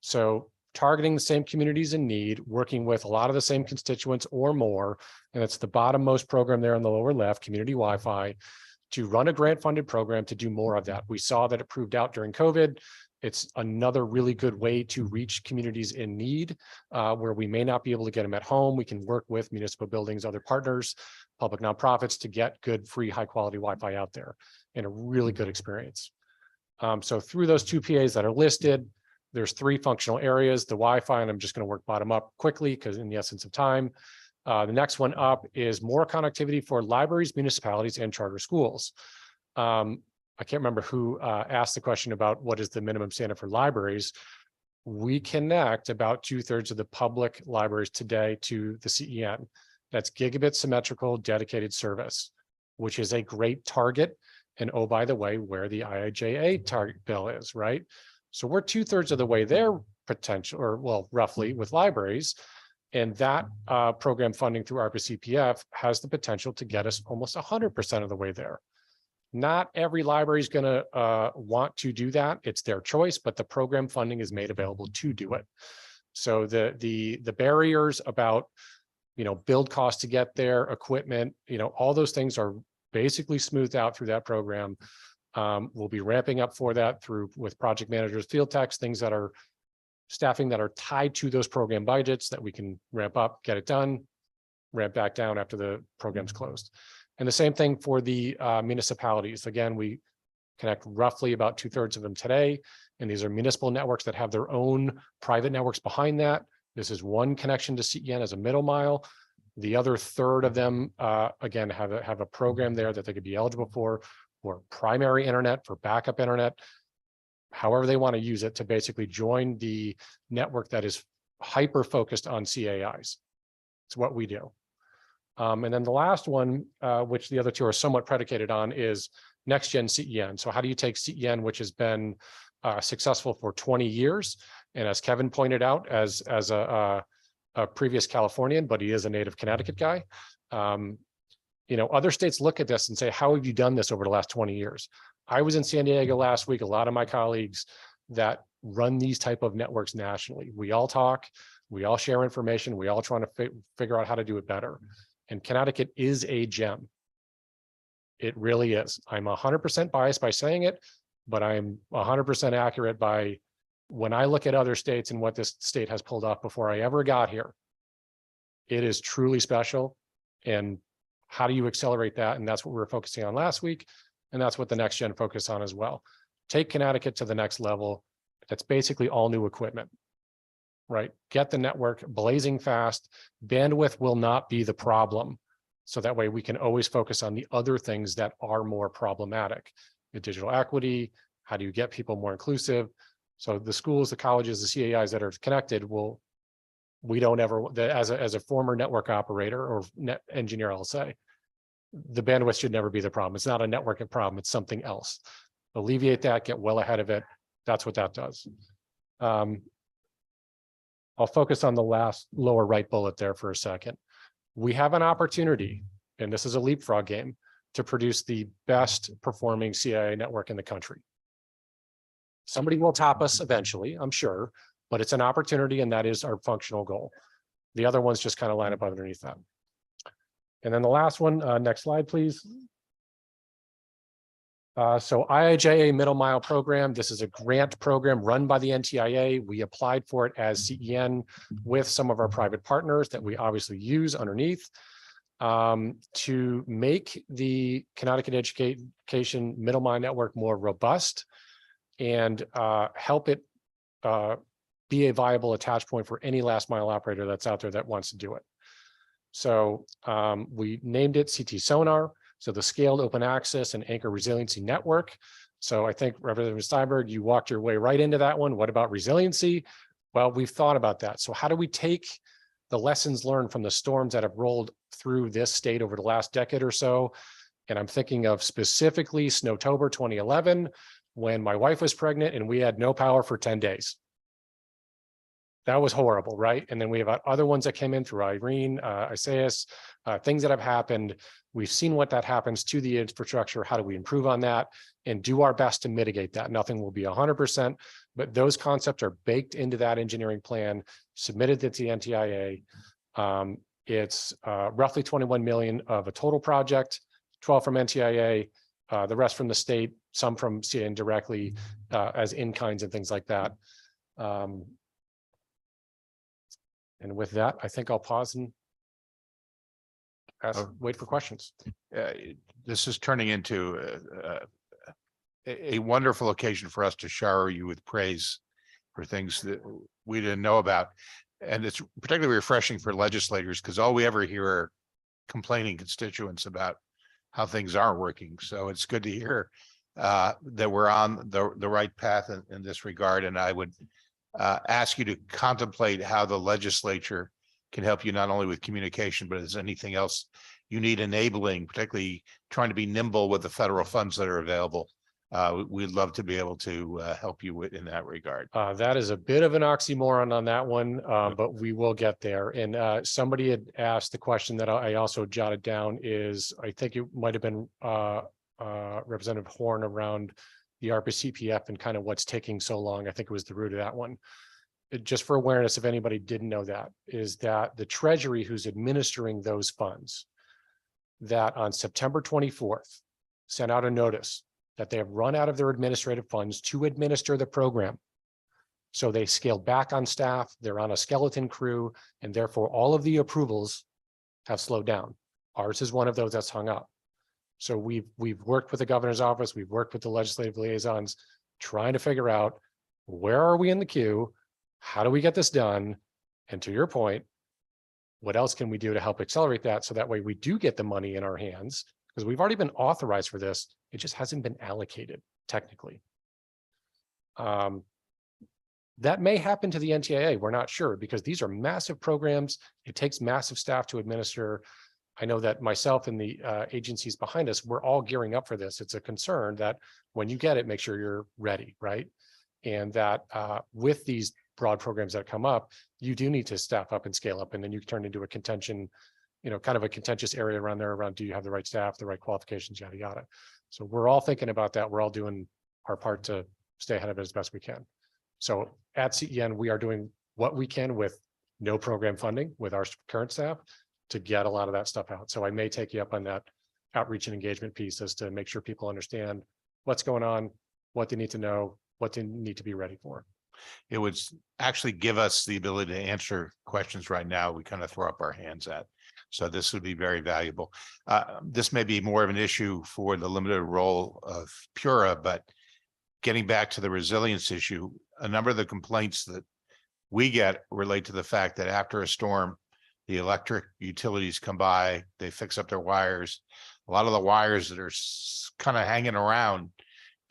K: So targeting the same communities in need, working with a lot of the same constituents or more, and it's the bottommost program there on the lower left, community Wi-Fi, to run a grant funded program to do more of that. We saw that it proved out during COVID. It's another really good way to reach communities in need where we may not be able to get them at home. We can work with municipal buildings, other partners, public nonprofits to get good, free, high quality Wi-Fi out there in a really good experience. So through those 2 PAs that are listed, there's 3 functional areas, the Wi-Fi, and I'm just going to work bottom up quickly because in the essence of time. The next one up is more connectivity for libraries, municipalities, and charter schools. I can't remember who asked the question about what is the minimum standard for libraries. We connect about 2/3 of the public libraries today to the CEN. That's gigabit symmetrical dedicated service, which is a great target. And oh, by the way, where the IIJA target bill is, right? So we're 2/3 of the way there potential, or well, roughly with libraries. And that program funding through ARPA CPF has the potential to get us almost 100% of the way there. Not every library is going to want to do that. It's their choice, but the program funding is made available to do it. So the barriers about, build cost to get there, equipment, all those things are basically smoothed out through that program. We'll be ramping up for that with project managers, field techs, things that are staffing that are tied to those program budgets that we can ramp up, get it done, ramp back down after the program's closed. And the same thing for the municipalities. Again, we connect roughly about 2/3 of them today. And these are municipal networks that have their own private networks behind that. This is one connection to CEN as a middle mile. The other 1/3 of them, again, have a program there that they could be eligible for primary internet, for backup internet, however they want to use it to basically join the network that is hyper focused on CAIs. It's what we do. And then the last one, which the other two are somewhat predicated on, is next gen CEN. So how do you take CEN, which has been successful for 20 years? And as Kevin pointed out, as a previous Californian, but he is a native Connecticut guy. You know, other states look at this and say, how have you done this over the last 20 years? I was in San Diego last week. A lot of my colleagues that run these type of networks nationally, we all talk, we all share information, we all trying to figure out how to do it better. And Connecticut is a gem. It really is. I'm 100% biased by saying it, but I'm 100% accurate by when I look at other states and what this state has pulled off before I ever got here. It is truly special. And how do you accelerate that? And that's what we were focusing on last week. And that's what the next gen focus on as well. Take Connecticut to the next level. That's basically all new equipment, right? Get the network blazing fast. Bandwidth will not be the problem. So that way we can always focus on the other things that are more problematic. The digital equity, how do you get people more inclusive? So the schools, the colleges, the CAIs that are connected we don't ever, as a former network operator or net engineer, I'll say, the bandwidth should never be the problem. It's not a networking problem, it's something else. Alleviate that, get well ahead of it. That's what that does. I'll focus on the last lower right bullet there for a second. We have an opportunity, and this is a leapfrog game, to produce the best performing CIA network in the country. Somebody will top us eventually, I'm sure, but it's an opportunity, and that is our functional goal. The other ones just kind of line up underneath that. And then the last one, next slide, please. So IIJA Middle Mile Program, this is a grant program run by the NTIA. We applied for it as CEN with some of our private partners that we obviously use underneath to make the Connecticut Education Middle Mile Network more robust and help it be a viable attach point for any last mile operator that's out there that wants to do it. So we named it CT Sonar. So the Scaled Open Access and Anchor Resiliency Network. So I think Representative Steinberg, you walked your way right into that one. What about resiliency? Well, we've thought about that. So how do we take the lessons learned from the storms that have rolled through this state over the last decade or so? And I'm thinking of specifically Snowtober 2011, when my wife was pregnant and we had no power for 10 days. That was horrible, right? And then we have other ones that came in through Irene, Isaias, things that have happened. We've seen what that happens to the infrastructure. How do we improve on that and do our best to mitigate that? Nothing will be 100%, but those concepts are baked into that engineering plan, submitted to the NTIA. It's roughly 21 million of a total project, 12 from NTIA, the rest from the state, some from CN directly as in-kinds and things like that. And with that, I think I'll pause and wait for questions.
A: This is turning into a wonderful occasion for us to shower you with praise for things that we didn't know about. And it's particularly refreshing for legislators because all we ever hear are complaining constituents about how things aren't working. So it's good to hear that we're on the right path in this regard. And I would ask you to contemplate how the legislature can help you not only with communication, but as anything else you need enabling, particularly trying to be nimble with the federal funds that are available. We'd love to be able to help you in that regard.
K: That is a bit of an oxymoron on that one, but we will get there. And somebody had asked the question that I also jotted down is, I think it might have been Representative Horn around the ARPA CPF and kind of what's taking so long. I think it was the root of that one. Just for awareness, if anybody didn't know that, is that the Treasury who's administering those funds, that on September 24th, sent out a notice that they have run out of their administrative funds to administer the program. So they scaled back on staff, they're on a skeleton crew, and therefore all of the approvals have slowed down. Ours is one of those that's hung up. So we've worked with the governor's office, we've worked with the legislative liaisons, trying to figure out where are we in the queue? How do we get this done? And to your point, what else can we do to help accelerate that? So that way we do get the money in our hands, because we've already been authorized for this. It just hasn't been allocated technically. That may happen to the NTIA. We're not sure because these are massive programs. It takes massive staff to administer. I know that myself and the agencies behind us, we're all gearing up for this. It's a concern that when you get it, make sure you're ready, right? And that with these broad programs that come up, you do need to staff up and scale up, and then you turn into a contention, kind of a contentious area around there around, do you have the right staff, the right qualifications, yada, yada. So we're all thinking about that. We're all doing our part to stay ahead of it as best we can. So at CEN, we are doing what we can with no program funding with our current staff to get a lot of that stuff out. So I may take you up on that outreach and engagement piece as to make sure people understand what's going on, what they need to know, what they need to be ready for.
A: It would actually give us the ability to answer questions right now we kind of throw up our hands at. So this would be very valuable. This may be more of an issue for the limited role of Pura, but getting back to the resilience issue, a number of the complaints that we get relate to the fact that after a storm, the electric utilities come by, they fix up their wires. A lot of the wires that are kind of hanging around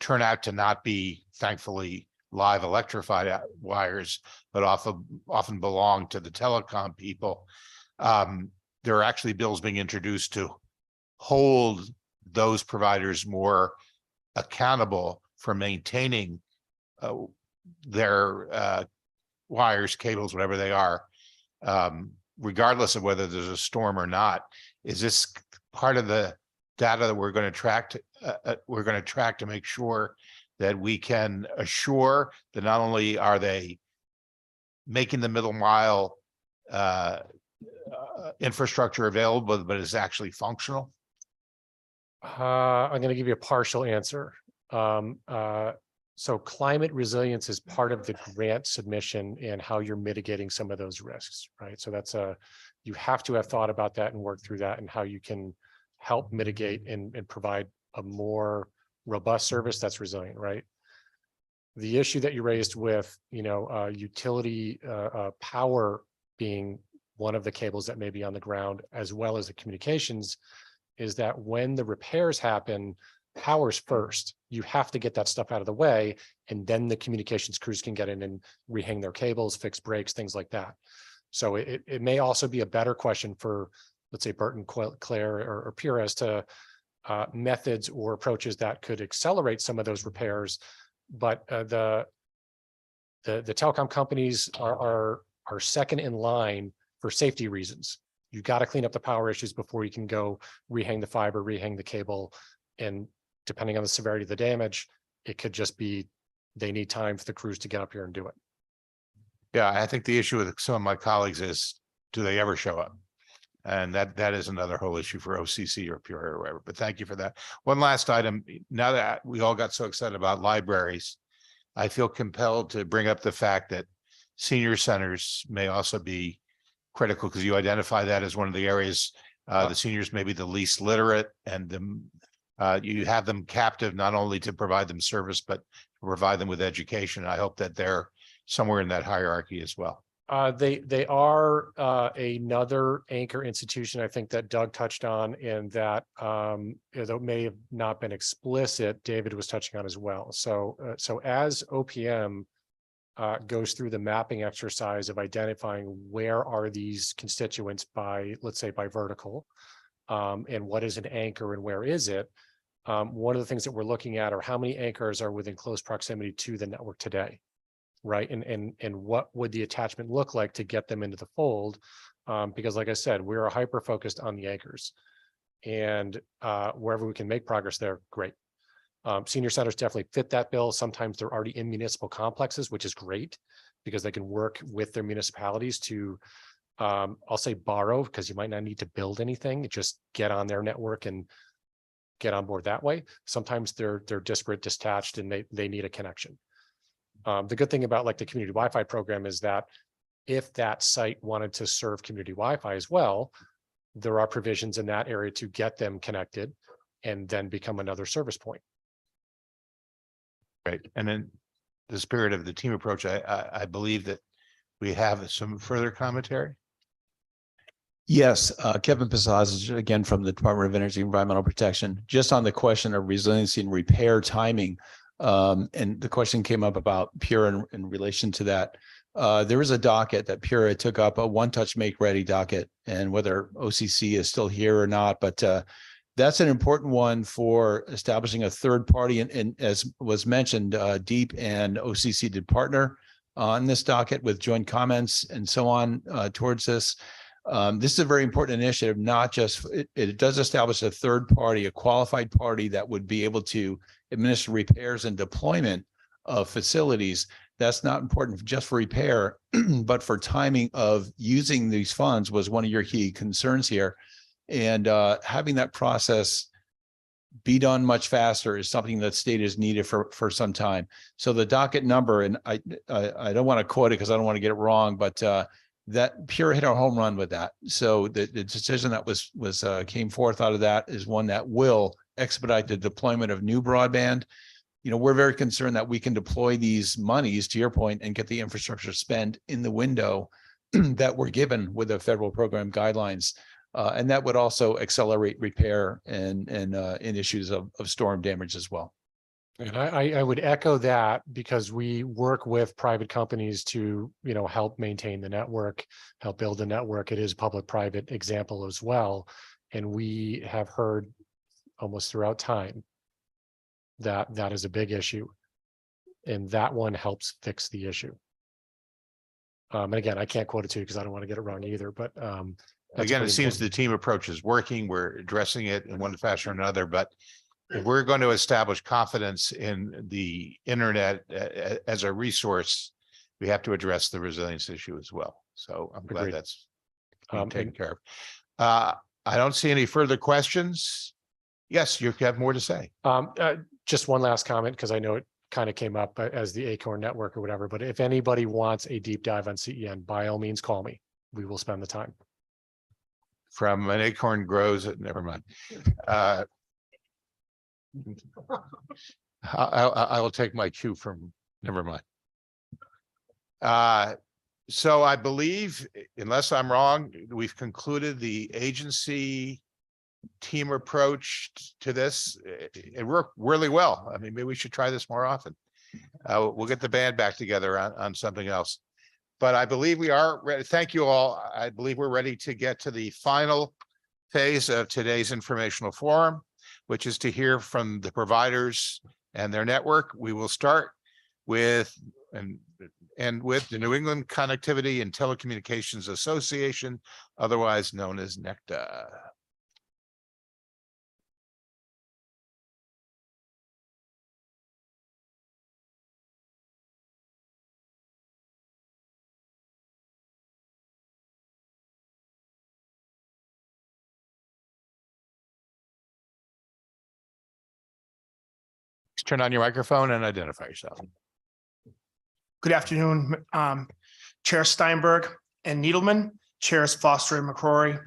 A: turn out to not be, thankfully, live electrified wires, but often belong to the telecom people. There are actually bills being introduced to hold those providers more accountable for maintaining their wires, cables, whatever they are, regardless of whether there's a storm or not. Is this part of the data that we're going to track to make sure that we can assure that not only are they making the middle mile infrastructure available, but it's actually functional?
K: I'm going to give you a partial answer. So climate resilience is part of the grant submission and how you're mitigating some of those risks, right? So that's you have to have thought about that and work through that and how you can help mitigate and provide a more robust service that's resilient, right? The issue that you raised with, utility power being one of the cables that may be on the ground, as well as the communications, is that when the repairs happen, power's first. You have to get that stuff out of the way, and then the communications crews can get in and rehang their cables, fix breaks, things like that. So it may also be a better question for, let's say, Burton, Claire, or Pura as to methods or approaches that could accelerate some of those repairs. But the telecom companies are second in line for safety reasons. You got to clean up the power issues before you can go rehang the fiber, rehang the cable, and depending on the severity of the damage, it could just be they need time for the crews to get up here and do it.
A: Yeah, I think the issue with some of my colleagues is, do they ever show up? And that is another whole issue for OCC or Pura or whatever. But thank you for that. One last item. Now that we all got so excited about libraries, I feel compelled to bring up the fact that senior centers may also be critical, because you identify that as one of the areas the seniors may be the least literate, and you have them captive not only to provide them service, but to provide them with education. I hope that they're somewhere in that hierarchy as well.
K: They are another anchor institution, I think, that Doug touched on, and that though it may have not been explicit, David was touching on as well. So as OPM goes through the mapping exercise of identifying where are these constituents by, let's say, by vertical, and what is an anchor and where is it? One of the things that we're looking at are how many anchors are within close proximity to the network today, right? And what would the attachment look like to get them into the fold? Because like I said, we're hyper-focused on the anchors, and wherever we can make progress there, great. Senior centers definitely fit that bill. Sometimes they're already in municipal complexes, which is great because they can work with their municipalities to, I'll say borrow, because you might not need to build anything, just get on their network and get on board that way. Sometimes they're disparate, detached, and they need a connection. The good thing about like the community Wi-Fi program is that if that site wanted to serve community Wi-Fi as well, there are provisions in that area to get them connected and then become another service point.
A: Right. And then the spirit of the team approach, I believe that we have some further commentary.
L: Yes, Kevin Passaz, again from the Department of Energy and Environmental Protection. Just on the question of resiliency and repair timing, And the question came up about Pura in relation to that. There is a docket that Pura took up, a one-touch make ready docket, and whether OCC is still here or not, but that's an important one for establishing a third party. And as was mentioned, Deep and OCC did partner on this docket with joint comments and so on towards this. This is a very important initiative, not just, it does establish a third party, a qualified party that would be able to administer repairs and deployment of facilities. That's not important just for repair, but for timing of using these funds was one of your key concerns here. And having that process be done much faster is something that state is needed for some time. So the docket number, and I don't want to quote it because I don't want to get it wrong, but that Pura hit a home run with that. So the decision that was came forth out of that is one that will expedite the deployment of new broadband. You know, we're very concerned that we can deploy these monies, to your point, and get the infrastructure spend in the window that we're given with the federal program guidelines. And that would also accelerate repair and in issues of storm damage as well.
K: And I would echo that, because we work with private companies to, you know, help maintain the network, help build the network. It is a public-private example as well. And we have heard almost throughout time that that is a big issue. And that one helps fix the issue. And again, I can't quote it to you because I don't want to get it wrong either, but
A: again, it seems the team approach is working. We're addressing it in one fashion or another, but if we're going to establish confidence in the internet as a resource, we have to address the resilience issue as well. So I'm glad
K: Agreed.
A: that's being taken care of. I don't see any further questions. Yes, you have more to say.
K: Just one last comment, because I know it kind of came up as the Acorn network or whatever, but if anybody wants a deep dive on CEN, by all means, call me. We will spend the time.
A: From an acorn grows, never mind. I will take my cue from, never mind. So I believe, unless I'm wrong, we've concluded the agency team approach to this. It worked really well. I mean, maybe we should try this more often. We'll get the band back together on something else. But I believe we are ready. Thank you all. I believe we're ready to get to the final phase of today's informational forum, which is to hear from the providers and their network. We will start with and with the New England Connectivity and Telecommunications Association, otherwise known as NECTA. Turn on your microphone and identify yourself.
S: Good afternoon, Chair Steinberg and Needleman, Chairs Foster and McCrory,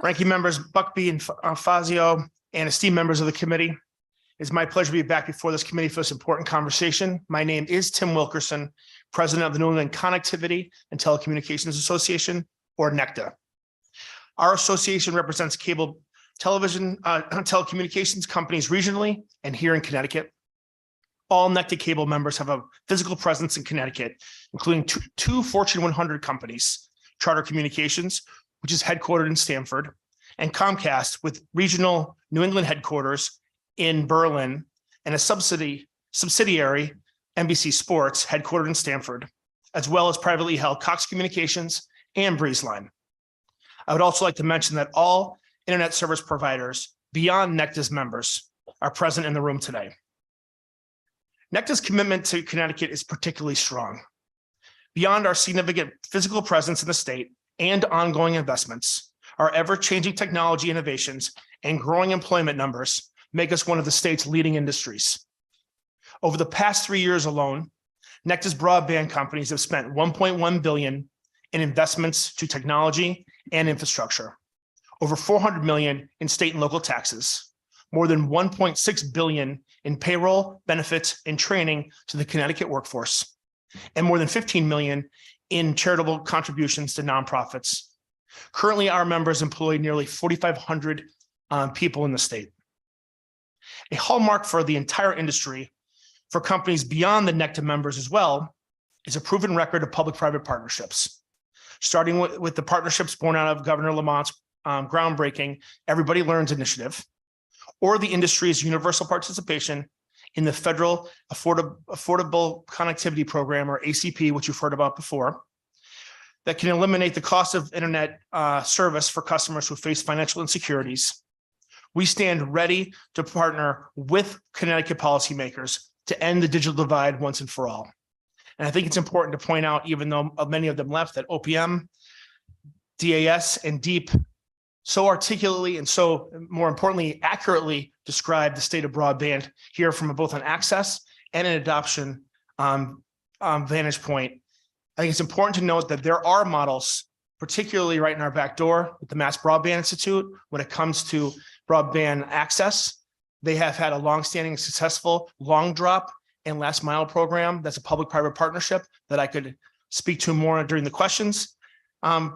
S: ranking members Buckby and Fazio, and esteemed members of the committee. It's my pleasure to be back before this committee for this important conversation. My name is Tim Wilkerson, President of the New England Connectivity and Telecommunications Association, or NECTA. Our association represents cable television telecommunications companies regionally and here in Connecticut. All NECTA cable members have a physical presence in Connecticut, including two Fortune 100 companies, Charter Communications, which is headquartered in Stamford, and Comcast, with regional New England headquarters in Berlin, and a subsidiary, NBC Sports, headquartered in Stamford, as well as privately held Cox Communications and BreezeLine. I would also like to mention that all internet service providers beyond NECTA's members are present in the room today. NECTA's commitment to Connecticut is particularly strong. Beyond our significant physical presence in the state and ongoing investments, our ever-changing technology innovations and growing employment numbers make us one of the state's leading industries. Over the past 3 years alone, NECTA's broadband companies have spent $1.1 billion in investments to technology and infrastructure, over $400 million in state and local taxes, more than $1.6 billion in payroll, benefits, and training to the Connecticut workforce, and more than $15 million in charitable contributions to nonprofits. Currently, our members employ nearly 4,500 people in the state. A hallmark for the entire industry for companies beyond the NECTA members as well is a proven record of public-private partnerships. Starting with the partnerships born out of Governor Lamont's groundbreaking Everybody Learns initiative, or the industry's universal participation in the federal affordable connectivity program, or ACP, which you've heard about before, that can eliminate the cost of internet service for customers who face financial insecurities. We stand ready to partner with Connecticut policymakers to end the digital divide once and for all. And I think it's important to point out, even though many of them left, that OPM, DAS, and DEEP so articulately and so, more importantly, accurately describe the state of broadband here from both an access and an adoption vantage point. I think it's important to note that there are models, particularly right in our back door with the Mass Broadband Institute, when it comes to broadband access. They have had a longstanding, successful long drop and last mile program that's a public-private partnership that I could speak to more during the questions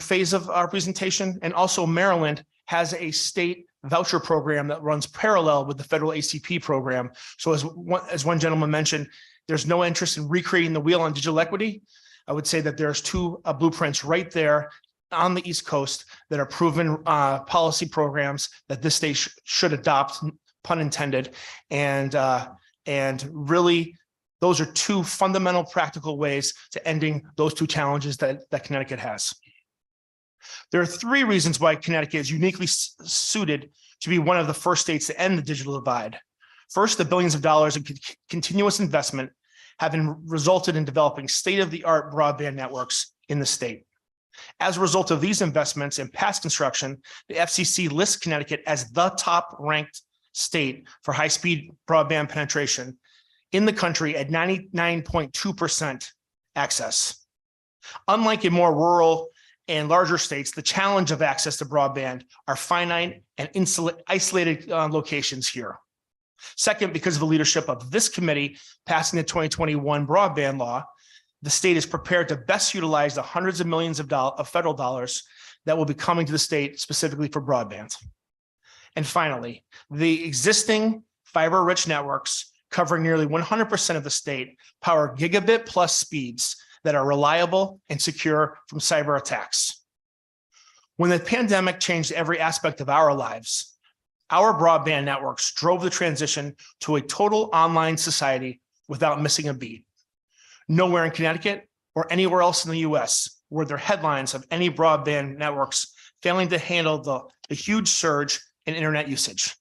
S: phase of our presentation. And also Maryland has a state voucher program that runs parallel with the federal ACP program. So as one gentleman mentioned, there's no interest in recreating the wheel on digital equity. I would say that there's two blueprints right there on the East Coast that are proven policy programs that this state should adopt, pun intended. And really, those are two fundamental practical ways to ending those two challenges that Connecticut has. There are three reasons why Connecticut is uniquely suited to be one of the first states to end the digital divide. First, the billions of dollars in continuous investment have resulted in developing state-of-the-art broadband networks in the state. As a result of these investments in past construction, the FCC lists Connecticut as the top-ranked state for high-speed broadband penetration in the country at 99.2% access. Unlike in more rural and larger states, the challenge of access to broadband are finite and isolated locations here. Second, because of the leadership of this committee passing the 2021 broadband law, the state is prepared to best utilize the hundreds of millions of federal dollars that will be coming to the state specifically for broadband. And finally, the existing fiber-rich networks covering nearly 100% of the state power gigabit plus speeds that are reliable and secure from cyber attacks. When the pandemic changed every aspect of our lives, our broadband networks drove the transition to a total online society without missing a beat. Nowhere in Connecticut or anywhere else in the US were there headlines of any broadband networks failing to handle the huge surge in internet usage.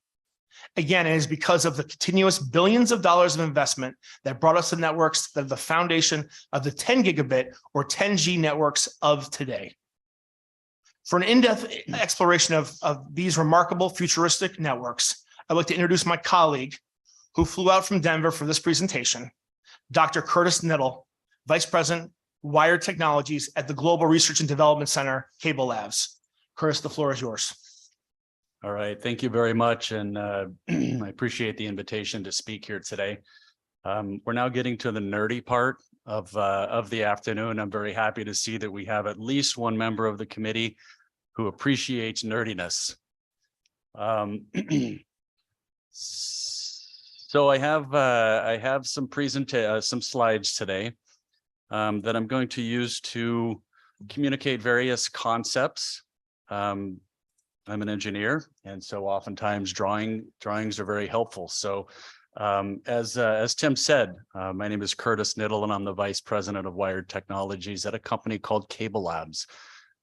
S: Again, it is because of the continuous billions of dollars of investment that brought us the networks that are the foundation of the 10 gigabit or 10G networks of today. For an in-depth exploration of these remarkable futuristic networks, I'd like to introduce my colleague who flew out from Denver for this presentation, Dr. Curtis Nittle, Vice President, Wired Technologies at the Global Research and Development Center, Cable Labs. Curtis, the floor is yours.
T: All right, thank you very much. And I appreciate the invitation to speak here today. We're now getting to the nerdy part of the afternoon. I'm very happy to see that we have at least one member of the committee who appreciates nerdiness. So I have some slides today that I'm going to use to communicate various concepts. I'm an engineer, and so oftentimes drawings are very helpful. So as Tim said, my name is Curtis Nittle, and I'm the Vice President of Wired Technologies at a company called Cable Labs.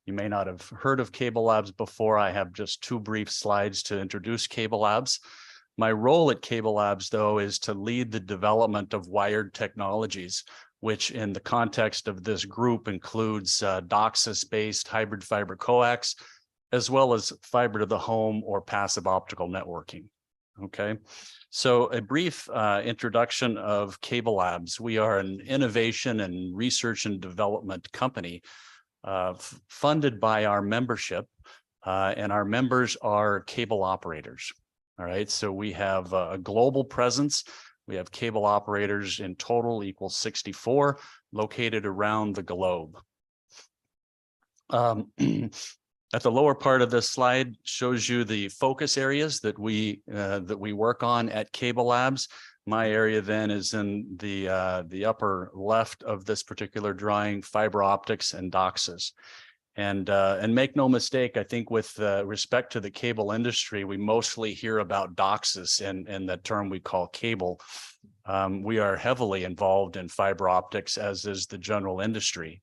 T: You may not have heard of Cable Labs before. I have just two brief slides to introduce Cable Labs. My role at Cable Labs, though, is to lead the development of wired technologies, which in the context of this group includes DOCSIS-based hybrid fiber coax, as well as fiber to the home or passive optical networking. Okay, so a brief introduction of Cable Labs. We are an innovation and research and development company funded by our membership, and our members are cable operators. All right, so we have a global presence. We have cable operators in total equals 64 located around the globe. At the lower part of this slide shows you the focus areas that we work on at Cable Labs. My area then is in the upper left of this particular drawing, fiber optics and DOCSIS. And make no mistake, I think with respect to the cable industry, we mostly hear about DOCSIS and the term we call cable. We are heavily involved in fiber optics, as is the general industry.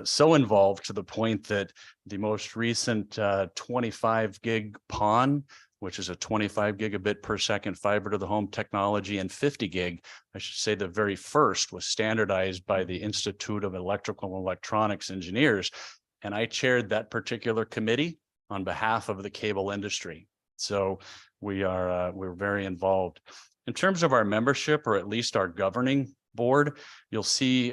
T: So involved to the point that the most recent 25 gig PON, which is a 25 gigabit per second fiber to the home technology, and 50 gig, I should say the very first, was standardized by the Institute of Electrical and Electronics Engineers. And I chaired that particular committee on behalf of the cable industry. So we're very involved. In terms of our membership, or at least our governing board, you'll see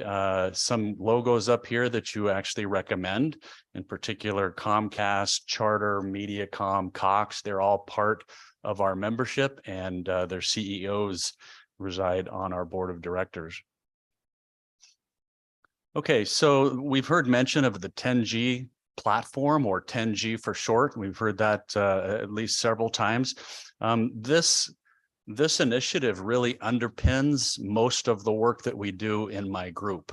T: some logos up here that you actually recommend, in particular Comcast, Charter, Mediacom, Cox. They're all part of our membership, and their CEOs reside on our board of directors. Okay, so we've heard mention of the 10G platform, or 10G for short. We've heard that at least several times. This initiative really underpins most of the work that we do in my group.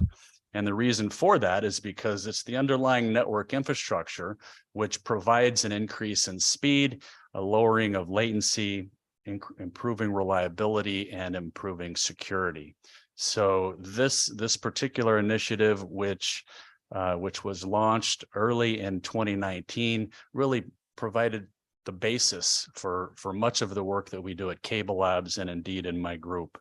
T: And the reason for that is because it's the underlying network infrastructure which provides an increase in speed, a lowering of latency, improving reliability, and improving security. So this particular initiative, which was launched early in 2019, really provided the basis for much of the work that we do at Cable Labs, and indeed in my group.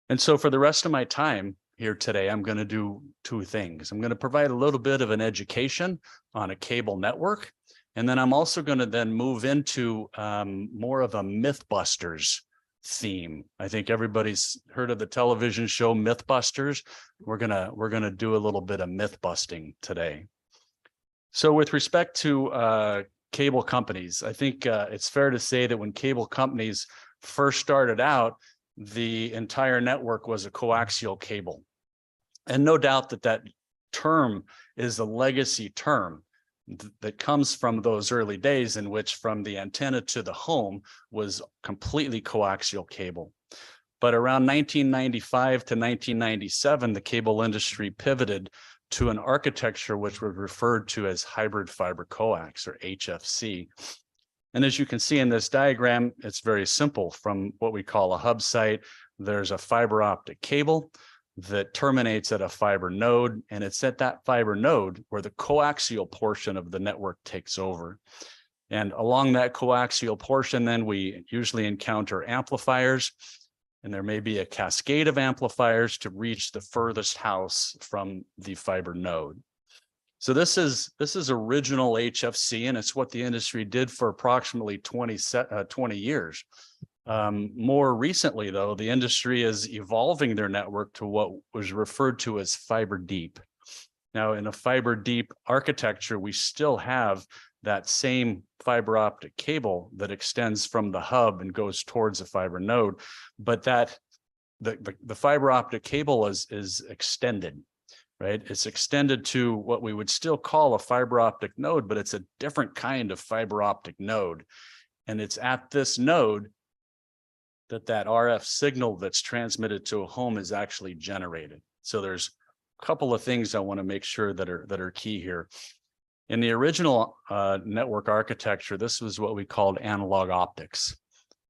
T: And so for the rest of my time here today, I'm going to do two things. I'm going to provide a little bit of an education on a cable network, and then I'm also going to then move into more of a Mythbusters theme. I think everybody's heard of the television show Mythbusters. We're gonna do a little bit of myth busting today. So with respect to cable companies, I think it's fair to say that when cable companies first started out, the entire network was a coaxial cable. And no doubt that term is a legacy term that comes from those early days in which from the antenna to the home was completely coaxial cable. But around 1995 to 1997, the cable industry pivoted to an architecture which was referred to as hybrid fiber coax, or HFC. And as you can see in this diagram, it's very simple. From what we call a hub site, there's a fiber optic cable that terminates at a fiber node, and it's at that fiber node where the coaxial portion of the network takes over. And along that coaxial portion, then we usually encounter amplifiers, and there may be a cascade of amplifiers to reach the furthest house from the fiber node. So this is original HFC, and it's what the industry did for approximately 20 years. More recently, though, the industry is evolving their network to what was referred to as fiber deep. Now, in a fiber deep architecture, we still have that same fiber optic cable that extends from the hub and goes towards a fiber node, but that the fiber optic cable is extended, right? It's extended to what we would still call a fiber optic node, but it's a different kind of fiber optic node. And it's at this node that RF signal that's transmitted to a home is actually generated. So there's a couple of things I want to make sure that are key here. In the original network architecture, this was what we called analog optics.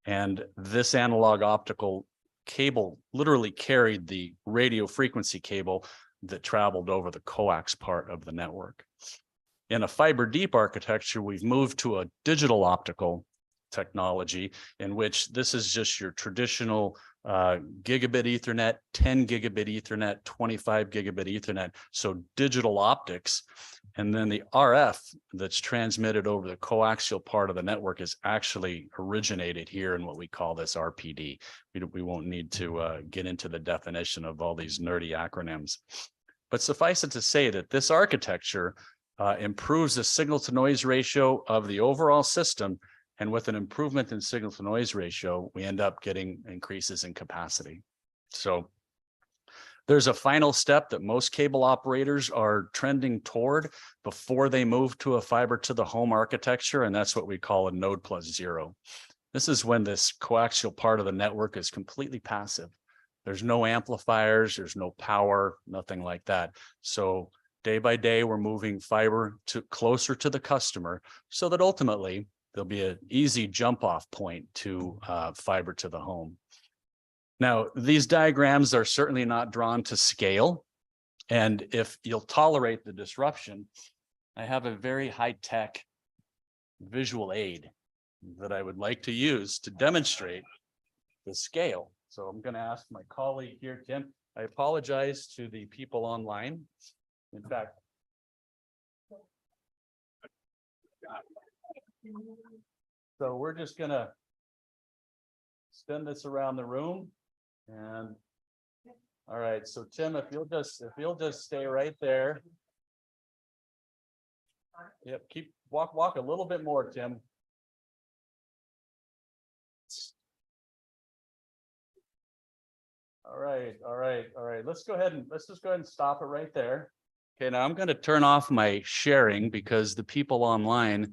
T: And this analog optical cable literally carried the radio frequency cable that traveled over the coax part of the network. In a fiber deep architecture, we've moved to a digital optical technology in which this is just your traditional gigabit Ethernet, 10 gigabit Ethernet, 25 gigabit Ethernet. So digital optics. And then the RF that's transmitted over the coaxial part of the network is actually originated here in what we call this RPD. We won't need to get into the definition of all these nerdy acronyms. But suffice it to say that this architecture improves the signal to noise ratio of the overall system. And with an improvement in signal to noise ratio, we end up getting increases in capacity. So there's a final step that most cable operators are trending toward before they move to a fiber to the home architecture, and that's what we call a node plus zero. This is when this coaxial part of the network is completely passive. There's no amplifiers, there's no power, nothing like that. So day by day, we're moving fiber to closer to the customer so that ultimately there'll be an easy jump off point to fiber to the home. Now, these diagrams are certainly not drawn to scale. And if you'll tolerate the disruption, I have a very high-tech visual aid that I would like to use to demonstrate the scale. So I'm going to ask my colleague here, Tim. I apologize to the people online. In fact, so we're just going to spin this around the room. And all right, so Tim, if you'll just stay right there. Yep, walk a little bit more, Tim. All right. Let's just go ahead and stop it right there. Okay, now I'm going to turn off my sharing because the people online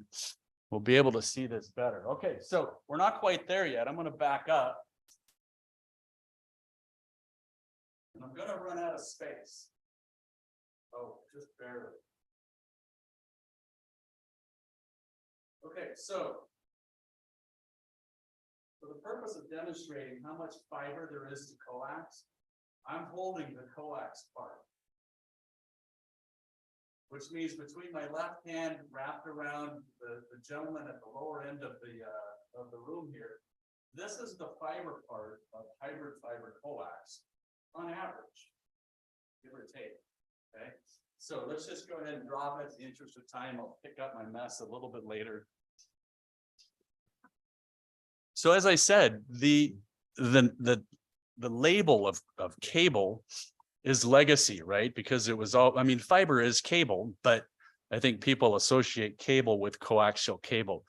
T: will be able to see this better. Okay, so we're not quite there yet. I'm going to back up. And I'm going to run out of space. Oh, just barely. Okay, so for the purpose of demonstrating how much fiber there is to coax, I'm holding the coax part, which means between my left hand wrapped around the gentleman at the lower end of the room here, this is the fiber part of hybrid fiber coax on average, give or take. Okay, so let's just go ahead and drop it. In the interest of time, I'll pick up my mess a little bit later. So as I said, the label of cable is legacy, right? Because it was all, I mean, fiber is cable, but I think people associate cable with coaxial cable.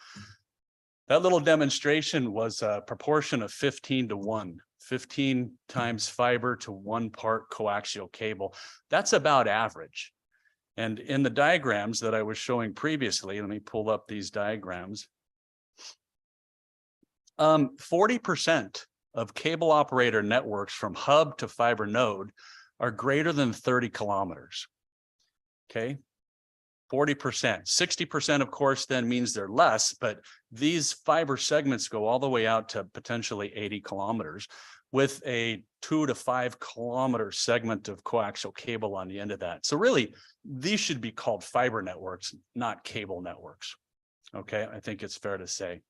T: That little demonstration was a proportion of 15 to 1, 15 times fiber to 1 part coaxial cable. That's about average. And in the diagrams that I was showing previously, let me pull up these diagrams. 40% of cable operator networks from hub to fiber node are greater than 30 kilometers. Okay, 40%. 60%, of course, then means they're less, but these fiber segments go all the way out to potentially 80 kilometers with a 2 to 5 kilometer segment of coaxial cable on the end of that. So really, these should be called fiber networks, not cable networks. Okay, I think it's fair to say.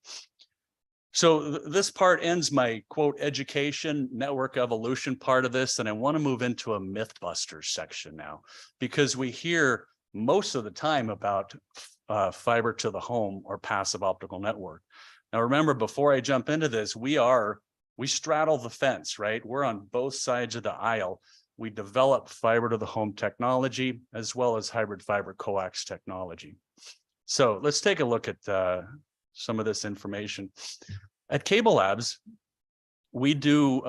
T: So this part ends my quote education network evolution part of this, and I want to move into a Mythbusters section now, because we hear most of the time about fiber to the home or passive optical network. Now remember, before I jump into this, we straddle the fence, right? We're on both sides of the aisle. We develop fiber to the home technology as well as hybrid fiber coax technology. So let's take a look at some of this information. At Cable Labs, we do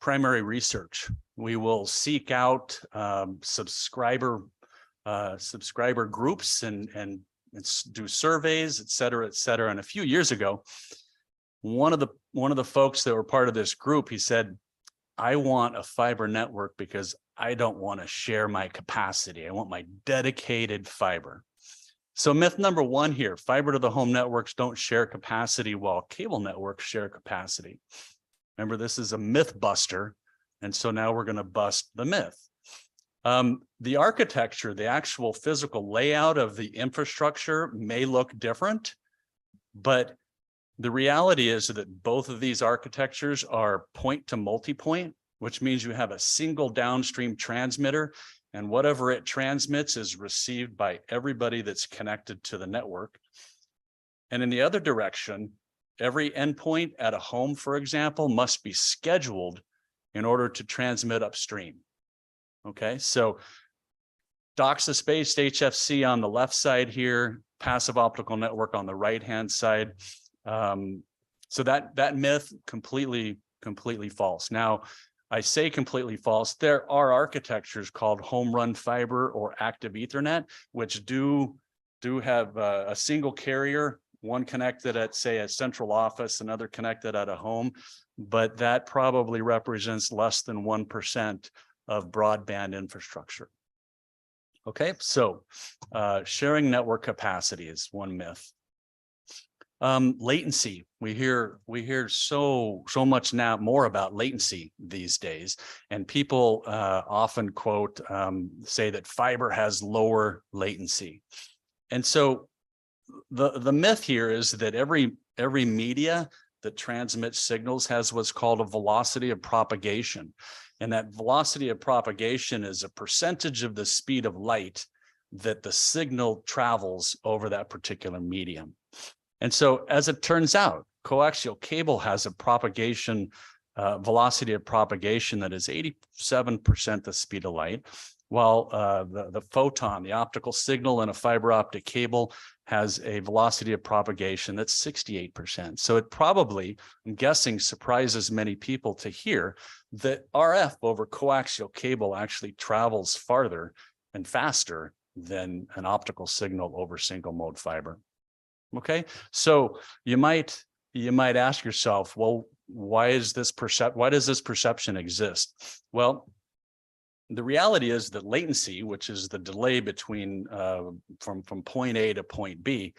T: primary research. We will seek out subscriber groups and do surveys, et cetera, et cetera. And a few years ago, one of the folks that were part of this group, he said, I want a fiber network because I don't want to share my capacity. I want my dedicated fiber. So myth number 1 here, fiber to the home networks don't share capacity while cable networks share capacity. Remember, this is a myth buster. And so now we're going to bust the myth. The architecture, the actual physical layout of the infrastructure may look different, but the reality is that both of these architectures are point to multipoint, which means you have a single downstream transmitter, and whatever it transmits is received by everybody that's connected to the network. And in the other direction, every endpoint at a home, for example, must be scheduled in order to transmit upstream. Okay, so DOCSIS-based HFC on the left side here, passive optical network on the right-hand side. So that myth completely false. Now, I say completely false. There are architectures called home run fiber or active Ethernet, which do have a single carrier one connected at, say, a central office, another connected at a home, but that probably represents less than 1% of broadband infrastructure. Okay, so sharing network capacity is one myth. Latency. We hear so much now more about latency these days, and people often quote say that fiber has lower latency. And so the myth here is that every media that transmits signals has what's called a velocity of propagation. And that velocity of propagation is a percentage of the speed of light that the signal travels over that particular medium. And so, as it turns out, coaxial cable has a propagation velocity of propagation that is 87% the speed of light, while the photon, the optical signal in a fiber optic cable, has a velocity of propagation that's 68%. So it probably, I'm guessing, surprises many people to hear that RF over coaxial cable actually travels farther and faster than an optical signal over single mode fiber. Okay, so you might ask yourself, well, why does this perception exist? Well, the reality is that latency, which is the delay between from point A to point B,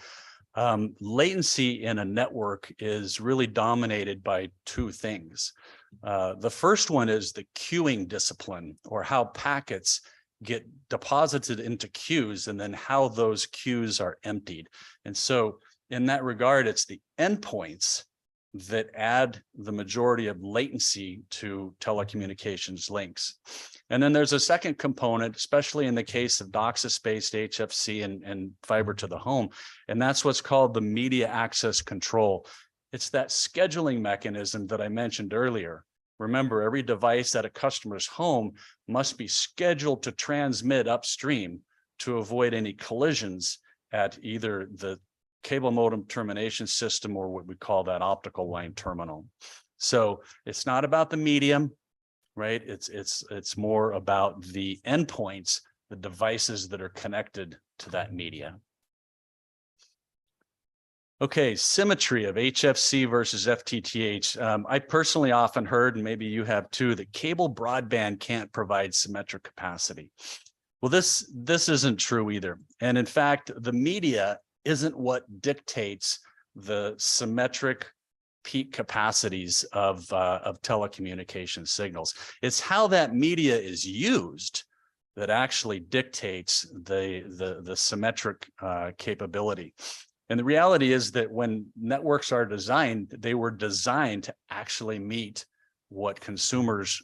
T: latency in a network is really dominated by two things. The first one is the queuing discipline, or how packets get deposited into queues and then how those queues are emptied. And so in that regard, it's the endpoints that add the majority of latency to telecommunications links. And then there's a second component, especially in the case of DOCSIS-based HFC and fiber to the home, and that's what's called the media access control. It's that scheduling mechanism that I mentioned earlier. Remember, every device at a customer's home must be scheduled to transmit upstream to avoid any collisions at either the cable modem termination system or what we call that optical line terminal. So it's not about the medium, right? It's more about the endpoints, the devices that are connected to that media. Okay, symmetry of HFC versus FTTH. I personally often heard, and maybe you have too, that cable broadband can't provide symmetric capacity. Well, this isn't true either. And in fact, the media isn't what dictates the symmetric peak capacities of telecommunication signals. It's how that media is used that actually dictates the symmetric capability. And the reality is that when networks are designed, they were designed to actually meet what consumers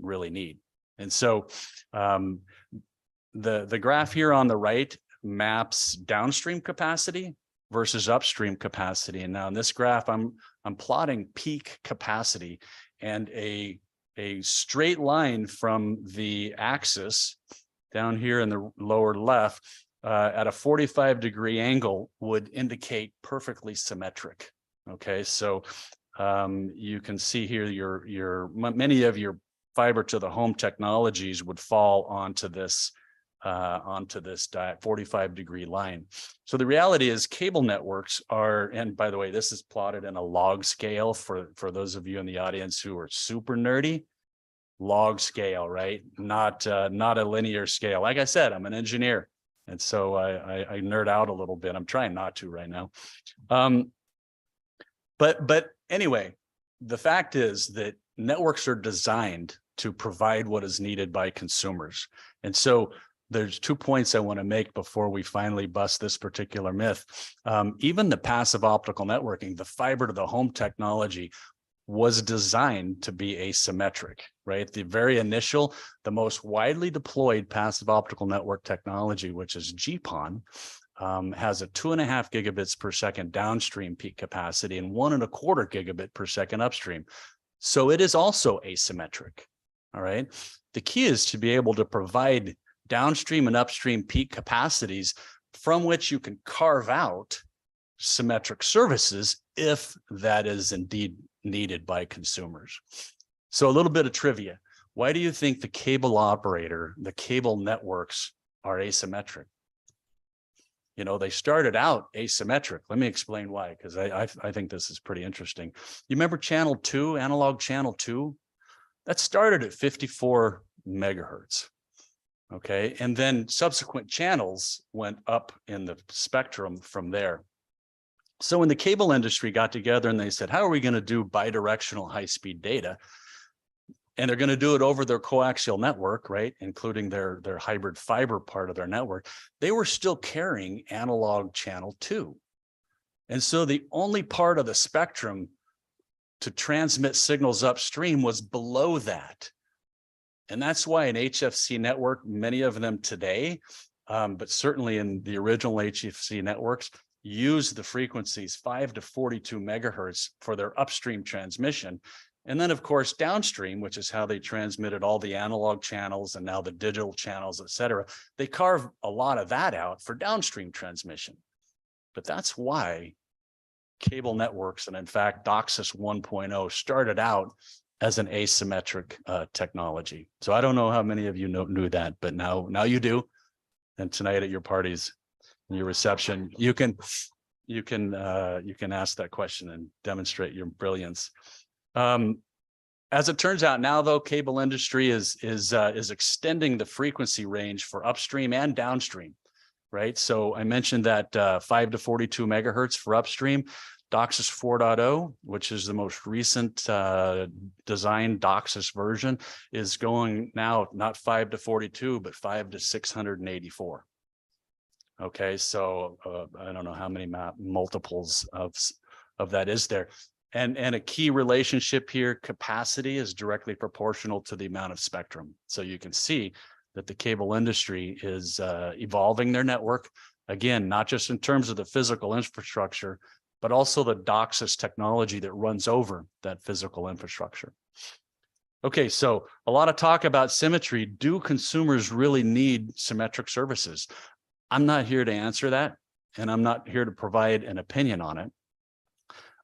T: really need. And so the graph here on the right maps downstream capacity versus upstream capacity. And now in this graph, I'm plotting peak capacity, and a straight line from the axis down here in the lower left at a 45-degree angle would indicate perfectly symmetric. Okay, so you can see here many of your fiber to the home technologies would fall onto this 45-degree line. So the reality is cable networks are, and by the way, this is plotted in a log scale for those of you in the audience who are super nerdy. Log scale, right? Not a linear scale. Like I said, I'm an engineer, and so I nerd out a little bit. I'm trying not to right now. But anyway, the fact is that networks are designed to provide what is needed by consumers. And so there's 2 points I want to make before we finally bust this particular myth. Even the passive optical networking, the fiber to the home technology, was designed to be asymmetric, right? The very initial, the most widely deployed passive optical network technology, which is GPON, has a 2.5 gigabits per second downstream peak capacity and 1.25 gigabit per second upstream. So it is also asymmetric, all right? The key is to be able to provide downstream and upstream peak capacities from which you can carve out symmetric services if that is indeed needed by consumers. So a little bit of trivia. Why do you think the cable operator, the cable networks are asymmetric? You know, they started out asymmetric. Let me explain why, because I think this is pretty interesting. You remember channel 2, analog channel 2? That started at 54 megahertz. Okay, and then subsequent channels went up in the spectrum from there. So when the cable industry got together and they said, how are we going to do bidirectional high-speed data? And they're going to do it over their coaxial network, right? Including their hybrid fiber part of their network. They were still carrying analog channel 2. And so the only part of the spectrum to transmit signals upstream was below that. And that's why an HFC network, many of them today, but certainly in the original HFC networks, use the frequencies 5 to 42 megahertz for their upstream transmission. And then, of course, downstream, which is how they transmitted all the analog channels and now the digital channels, et cetera, they carve a lot of that out for downstream transmission. But that's why cable networks, and in fact, DOCSIS 1.0 started out as an asymmetric technology. So I don't know how many of you knew that, but now you do. And tonight at your parties, your reception, you can ask that question and demonstrate your brilliance. As it turns out now, though, cable industry is extending the frequency range for upstream and downstream, right? So I mentioned that 5 to 42 megahertz for upstream. DOCSIS 4.0, which is the most recent designed DOCSIS version, is going now not 5 to 42, but 5 to 684. Okay, so I don't know how many multiples of that is there. And a key relationship here, capacity is directly proportional to the amount of spectrum. So you can see that the cable industry is evolving their network, again, not just in terms of the physical infrastructure, but also the DOCSIS technology that runs over that physical infrastructure. Okay, so a lot of talk about symmetry. Do consumers really need symmetric services? I'm not here to answer that, and I'm not here to provide an opinion on it.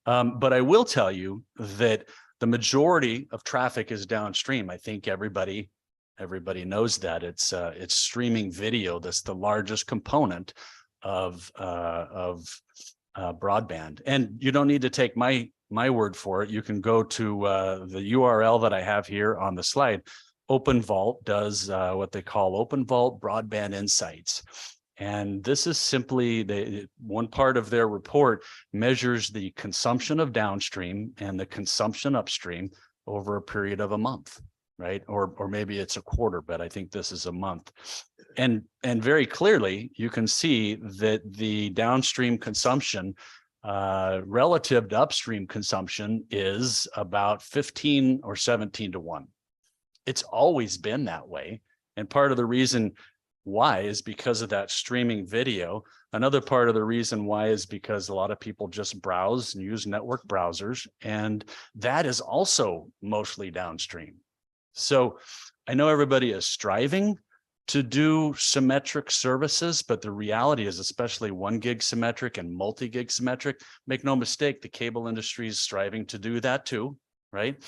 T: But I will tell you that the majority of traffic is downstream. I think everybody knows that. It's streaming video that's the largest component of broadband. And you don't need to take my word for it. You can go to the URL that I have here on the slide. OpenVault does what they call OpenVault Broadband Insights. And this is simply one part of their report measures the consumption of downstream and the consumption upstream over a period of a month, right? Or maybe it's a quarter, but I think this is a month. And very clearly, you can see that the downstream consumption relative to upstream consumption is about 15 or 17 to 1. It's always been that way. And part of the reason why is because of that streaming video. Another part of the reason why is because a lot of people just browse and use network browsers, and that is also mostly downstream. So I know everybody is striving to do symmetric services, but the reality is, especially 1 gig symmetric and multi-gig symmetric, make no mistake, the cable industry is striving to do that too, right?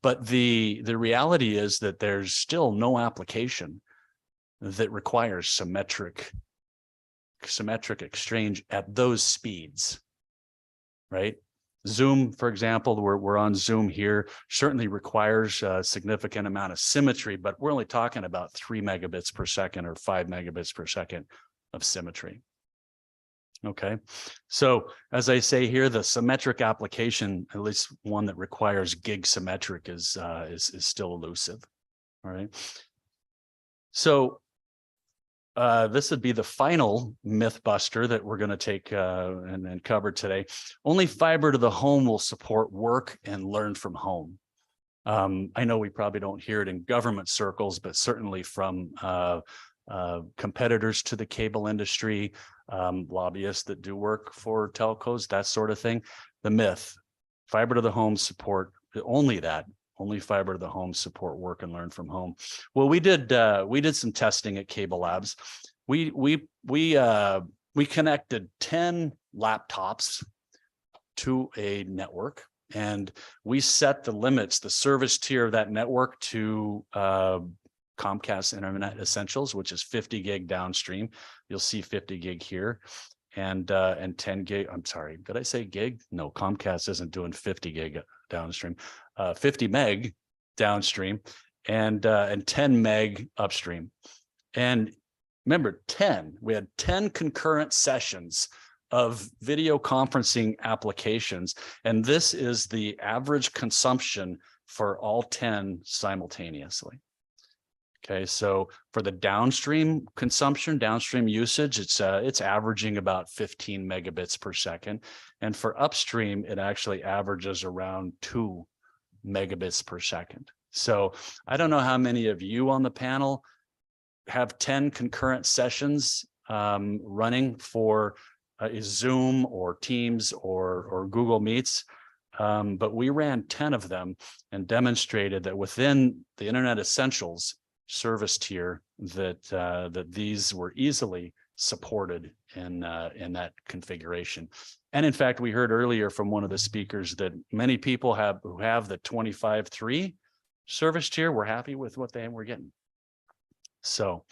T: But the reality is that there's still no application that requires symmetric exchange at those speeds, right? Zoom, for example, we're on Zoom here, certainly requires a significant amount of symmetry, but we're only talking about 3 megabits per second or 5 megabits per second of symmetry. Okay, so as I say here, the symmetric application, at least one that requires gig symmetric, is still elusive. All right. So this would be the final myth buster that we're going to take and cover today. Only fiber to the home will support work and learn from home. I know we probably don't hear it in government circles, but certainly from competitors to the cable industry, lobbyists that do work for telcos, that sort of thing. The myth, fiber to the home support, only fiber to the home support work and learn from home. Well, we did some testing at Cable Labs. We connected 10 laptops to a network, and we set the limits, the service tier of that network, to Comcast Internet Essentials, which is 50 gig downstream. you'll see 50 gig here. And 10 gig, I'm sorry, did I say gig? No, Comcast isn't doing 50 gig downstream, 50 meg downstream and 10 meg upstream. And remember, we had 10 concurrent sessions of video conferencing applications. And this is the average consumption for all 10 simultaneously. Okay, so for the downstream consumption, downstream usage, it's averaging about 15 megabits per second. And for upstream, it actually averages around 2 megabits per second. So I don't know how many of you on the panel have 10 concurrent sessions running for Zoom or Teams or Google Meets. But we ran 10 of them and demonstrated that within the Internet Essentials service tier that these were easily supported in that configuration. And in fact, we heard earlier from one of the speakers that many people who have the 25.3 service tier were happy with what they were getting. So,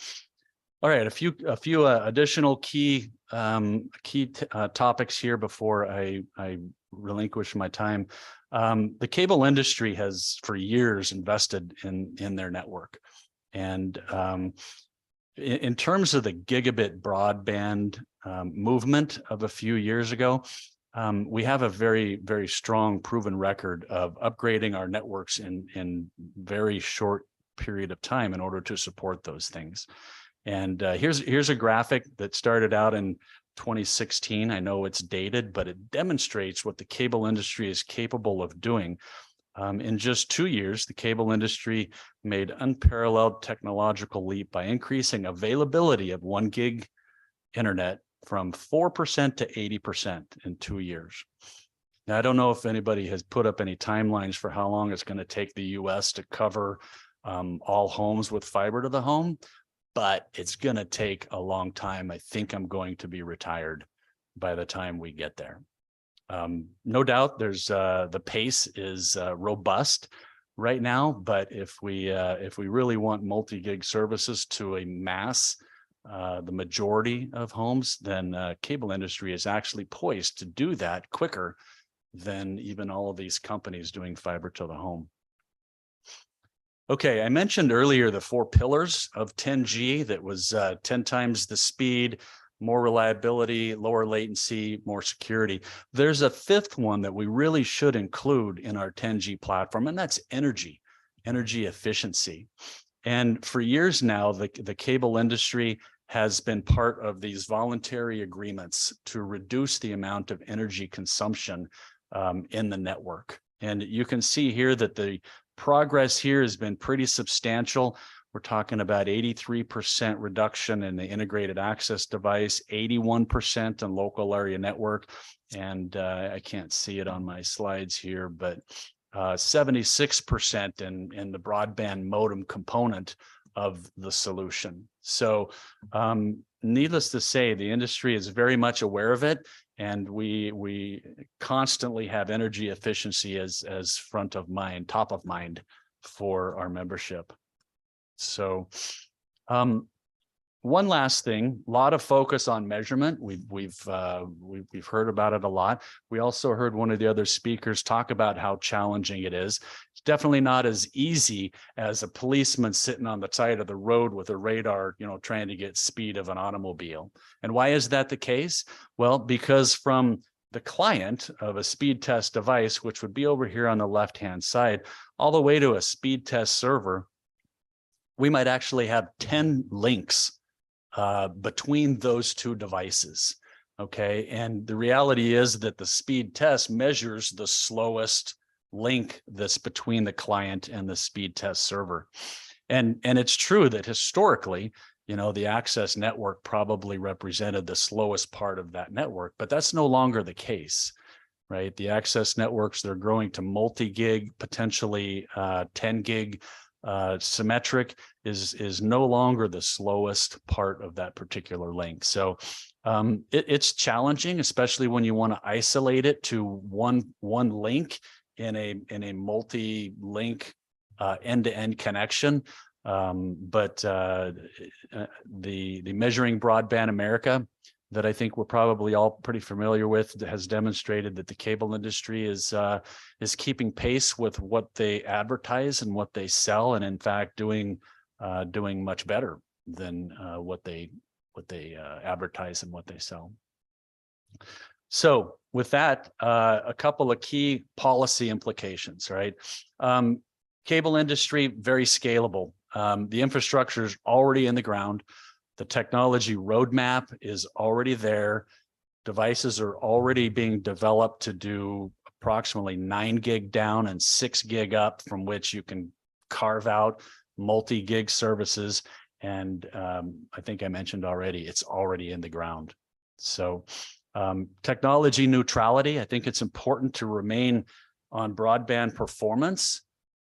T: all right, a few additional key topics here before I relinquish my time. The cable industry has for years invested in their network. And in terms of the gigabit broadband movement of a few years ago, we have a very, very strong proven record of upgrading our networks in very short period of time in order to support those things. And here's a graphic that started out in 2016. I know it's dated, but it demonstrates what the cable industry is capable of doing. In just 2 years, the cable industry made unparalleled technological leap by increasing availability of 1 gig internet from 4% to 80% in 2 years. Now, I don't know if anybody has put up any timelines for how long it's going to take the US to cover all homes with fiber to the home, but it's going to take a long time. I think I'm going to be retired by the time we get there. No doubt there's the pace is robust right now, but if we really want multi-gig services to a mass, the majority of homes, then cable industry is actually poised to do that quicker than even all of these companies doing fiber to the home. Okay, I mentioned earlier the 4 pillars of 10G that was 10 times the speed, more reliability, lower latency, more security. There's a 5th one that we really should include in our 10G platform, and that's energy efficiency. And for years now, the cable industry has been part of these voluntary agreements to reduce the amount of energy consumption in the network. And you can see here that the progress here has been pretty substantial. We're talking about 83% reduction in the integrated access device, 81% in local area network, and I can't see it on my slides here, but 76% in the broadband modem component of the solution. So needless to say, the industry is very much aware of it, and we constantly have energy efficiency as front of mind, top of mind for our membership. So one last thing, a lot of focus on measurement. We've heard about it a lot. We also heard one of the other speakers talk about how challenging it is. It's definitely not as easy as a policeman sitting on the side of the road with a radar, trying to get speed of an automobile. And why is that the case? Well, because from the client of a speed test device, which would be over here on the left-hand side, all the way to a speed test server, we might actually have 10 links between those 2 devices, okay? And the reality is that the speed test measures the slowest link that's between the client and the speed test server. And it's true that historically, the access network probably represented the slowest part of that network, but that's no longer the case, right? The access networks, they're growing to multi-gig, potentially 10 gig. Symmetric is no longer the slowest part of that particular link. So it's challenging, especially when you want to isolate it to one link in a multi-link end-to-end connection. But the Measuring Broadband America that I think we're probably all pretty familiar with has demonstrated that the cable industry is keeping pace with what they advertise and what they sell, and in fact doing much better than what they advertise and what they sell. So with that, a couple of key policy implications, right? Cable industry, very scalable. The infrastructure is already in the ground. The technology roadmap is already there. Devices are already being developed to do approximately 9 gig down and 6 gig up, from which you can carve out multi-gig services. And I think I mentioned already, it's already in the ground. So technology neutrality, I think it's important to remain on broadband performance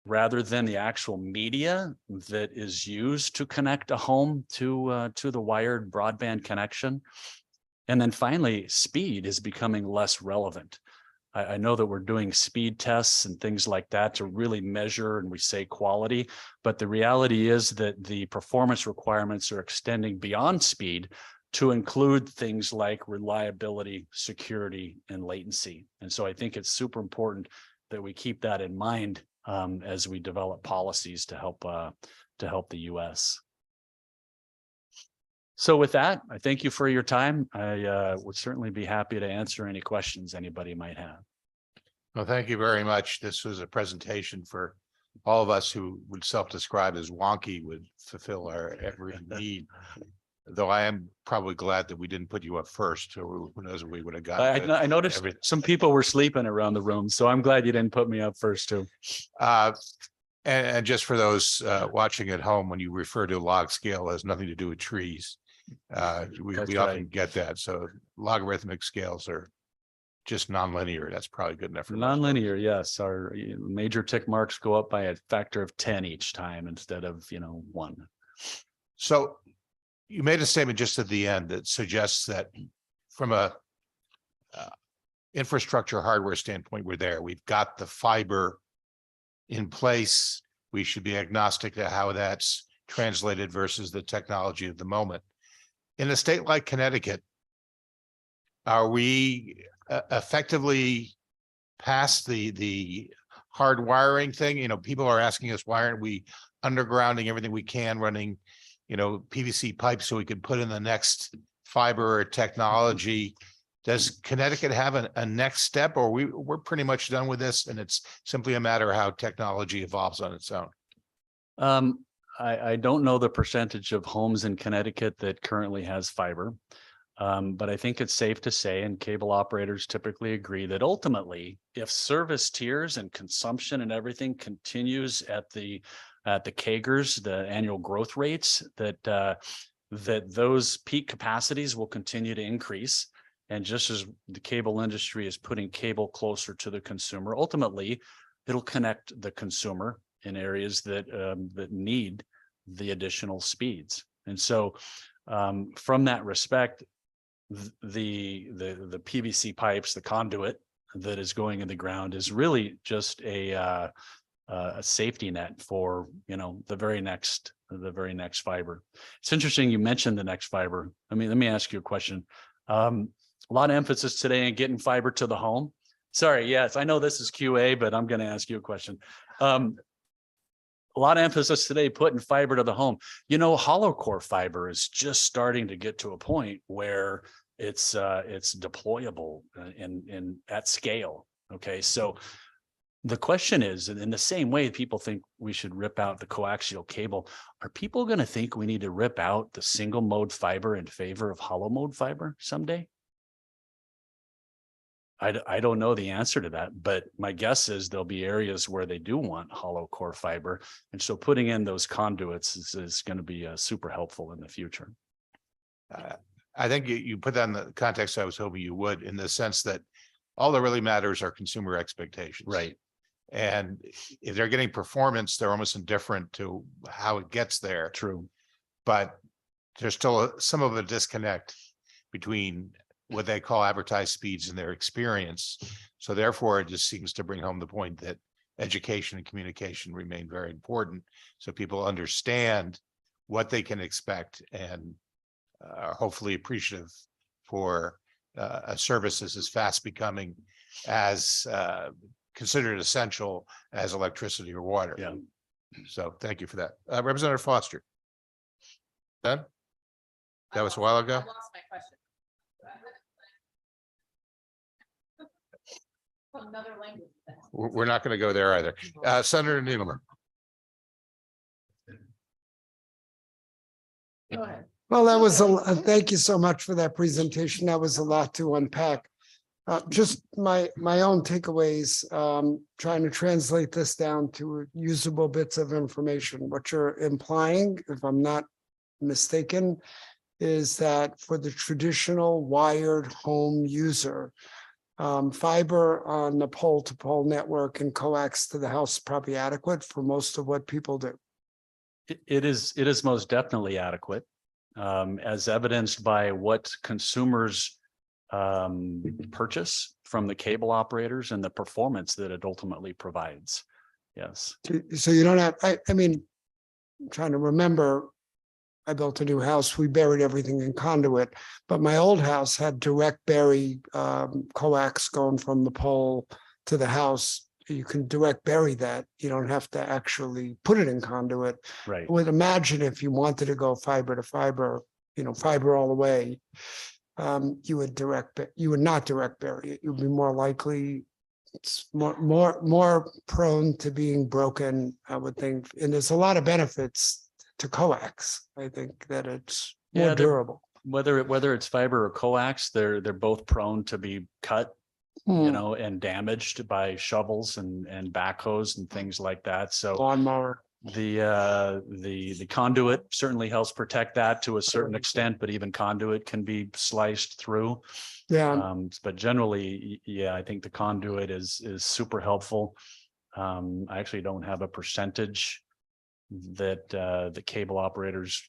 T: rather than the actual media that is used to connect a home to the wired broadband connection. And then finally, speed is becoming less relevant. I know that we're doing speed tests and things like that to really measure, and we say quality, but the reality is that the performance requirements are extending beyond speed to include things like reliability, security, and latency. And so I think it's super important that we keep that in mind as we develop policies to help the U.S. So with that, I thank you for your time. I would certainly be happy to answer any questions anybody might have.
A: Well, thank you very much. This was a presentation for all of us who would self-describe as wonky, would fulfill our every need. Though I am probably glad that we didn't put you up first, or who knows, we would have gotten.
T: I noticed
A: everything.
T: some people were sleeping around the room, so I'm glad you didn't put me up first too.
A: And just for those watching at home, when you refer to log scale, it has nothing to do with trees. We
T: That's
A: often
T: right.
A: get that. So logarithmic scales are just nonlinear. That's probably good enough for most folks.
T: Nonlinear, yes. Our major tick marks go up by a factor of 10 each time instead of 1.
A: So you made a statement just at the end that suggests that from a infrastructure hardware standpoint, we're there. We've got the fiber in place. We should be agnostic to how that's translated versus the technology of the moment. In a state like Connecticut, are we effectively past the hard wiring thing? People are asking us, why aren't we undergrounding everything we can, running PVC pipes so we could put in the next fiber or technology? Does Connecticut have a next step, or we're pretty much done with this and it's simply a matter of how technology evolves on its own?
T: I don't know the percentage of homes in Connecticut that currently has fiber, but I think it's safe to say, and cable operators typically agree, that ultimately, if service tiers and consumption and everything continues at the CAGRs, the annual growth rates, that those peak capacities will continue to increase. And just as the cable industry is putting cable closer to the consumer, ultimately, it'll connect the consumer in areas that need the additional speeds. And so from that respect, the PVC pipes, the conduit that is going in the ground is really just a safety net for the very next fiber. It's interesting you mentioned the next fiber. Let me ask you a question. A lot of emphasis today on getting fiber to the home. Sorry, yes, I know this is QA, but I'm going to ask you a question. A lot of emphasis today putting fiber to the home. Hollow core fiber is just starting to get to a point where it's deployable in at scale. Okay, so the question is, in the same way people think we should rip out the coaxial cable, are people going to think we need to rip out the single mode fiber in favor of hollow mode fiber someday? I don't know the answer to that, but my guess is there'll be areas where they do want hollow core fiber. And so putting in those conduits is going to be super helpful in the future.
A: I think you put that in the context I was hoping you would, in the sense that all that really matters are consumer expectations.
T: Right.
A: And if they're getting performance, they're almost indifferent to how it gets there.
T: True.
A: But there's still some of a disconnect between what they call advertised speeds and their experience. So therefore, it just seems to bring home the point that education and communication remain very important. So people understand what they can expect and are hopefully appreciative for a service that is fast becoming as considered essential as electricity or water.
C: Yeah.
A: So thank you for that. Representative Foster. Done? That was a while ago.
O: I lost my question. Another language.
A: We're not going to go there either. Senator Needleman.
O: Go ahead.
U: Well, that was thank you so much for that presentation. That was a lot to unpack. Just my own takeaways, trying to translate this down to usable bits of information. What you're implying, if I'm not mistaken, is that for the traditional wired home user, fiber on the pole-to-pole network and coax to the house is probably adequate for most of what people do.
T: It is most definitely adequate, as evidenced by what consumers purchase from the cable operators and the performance that it ultimately provides. Yes.
U: So you don't have, I mean, I'm trying to remember, I built a new house, we buried everything in conduit, but my old house had direct bury coax going from the pole to the house. You can direct bury that. You don't have to actually put it in conduit.
T: Right.
U: I would imagine if you wanted to go fiber to fiber, fiber all the way, you would not direct bury it. You'd be more likely, it's more prone to being broken, I would think. And there's a lot of benefits to coax. I think that it's more durable.
T: Whether it's fiber or coax, they're both prone to be cut, and damaged by shovels and backhoes and things like that. So
U: lawnmower.
T: The conduit certainly helps protect that to a certain extent, but even conduit can be sliced through.
U: Yeah.
T: But generally, yeah, I think the conduit is super helpful. I actually don't have a percentage that the cable operators,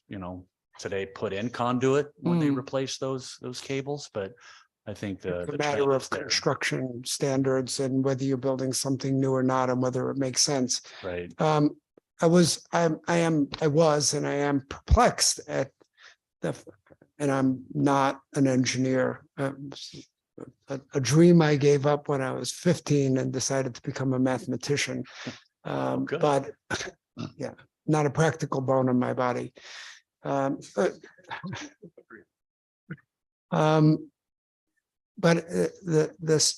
T: today put in conduit when they replace those cables, but I think the
U: matter of construction standards and whether you're building something new or not, and whether it makes sense.
T: Right.
U: I was, and I am perplexed at and I'm not an engineer. A dream I gave up when I was 15 and decided to become a mathematician. But yeah, not a practical bone in my body. But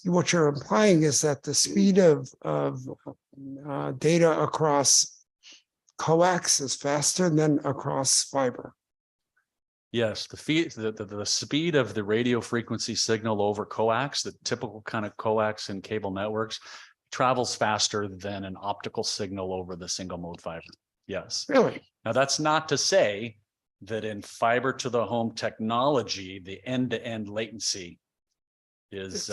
U: what you're implying is that the speed of data across coax is faster than across fiber.
T: Yes, the speed of the radio frequency signal over coax, the typical kind of coax and cable networks, travels faster than an optical signal over the single mode fiber. Yes.
U: Really?
T: Now, that's not to say that in fiber to the home technology, the end-to-end latency is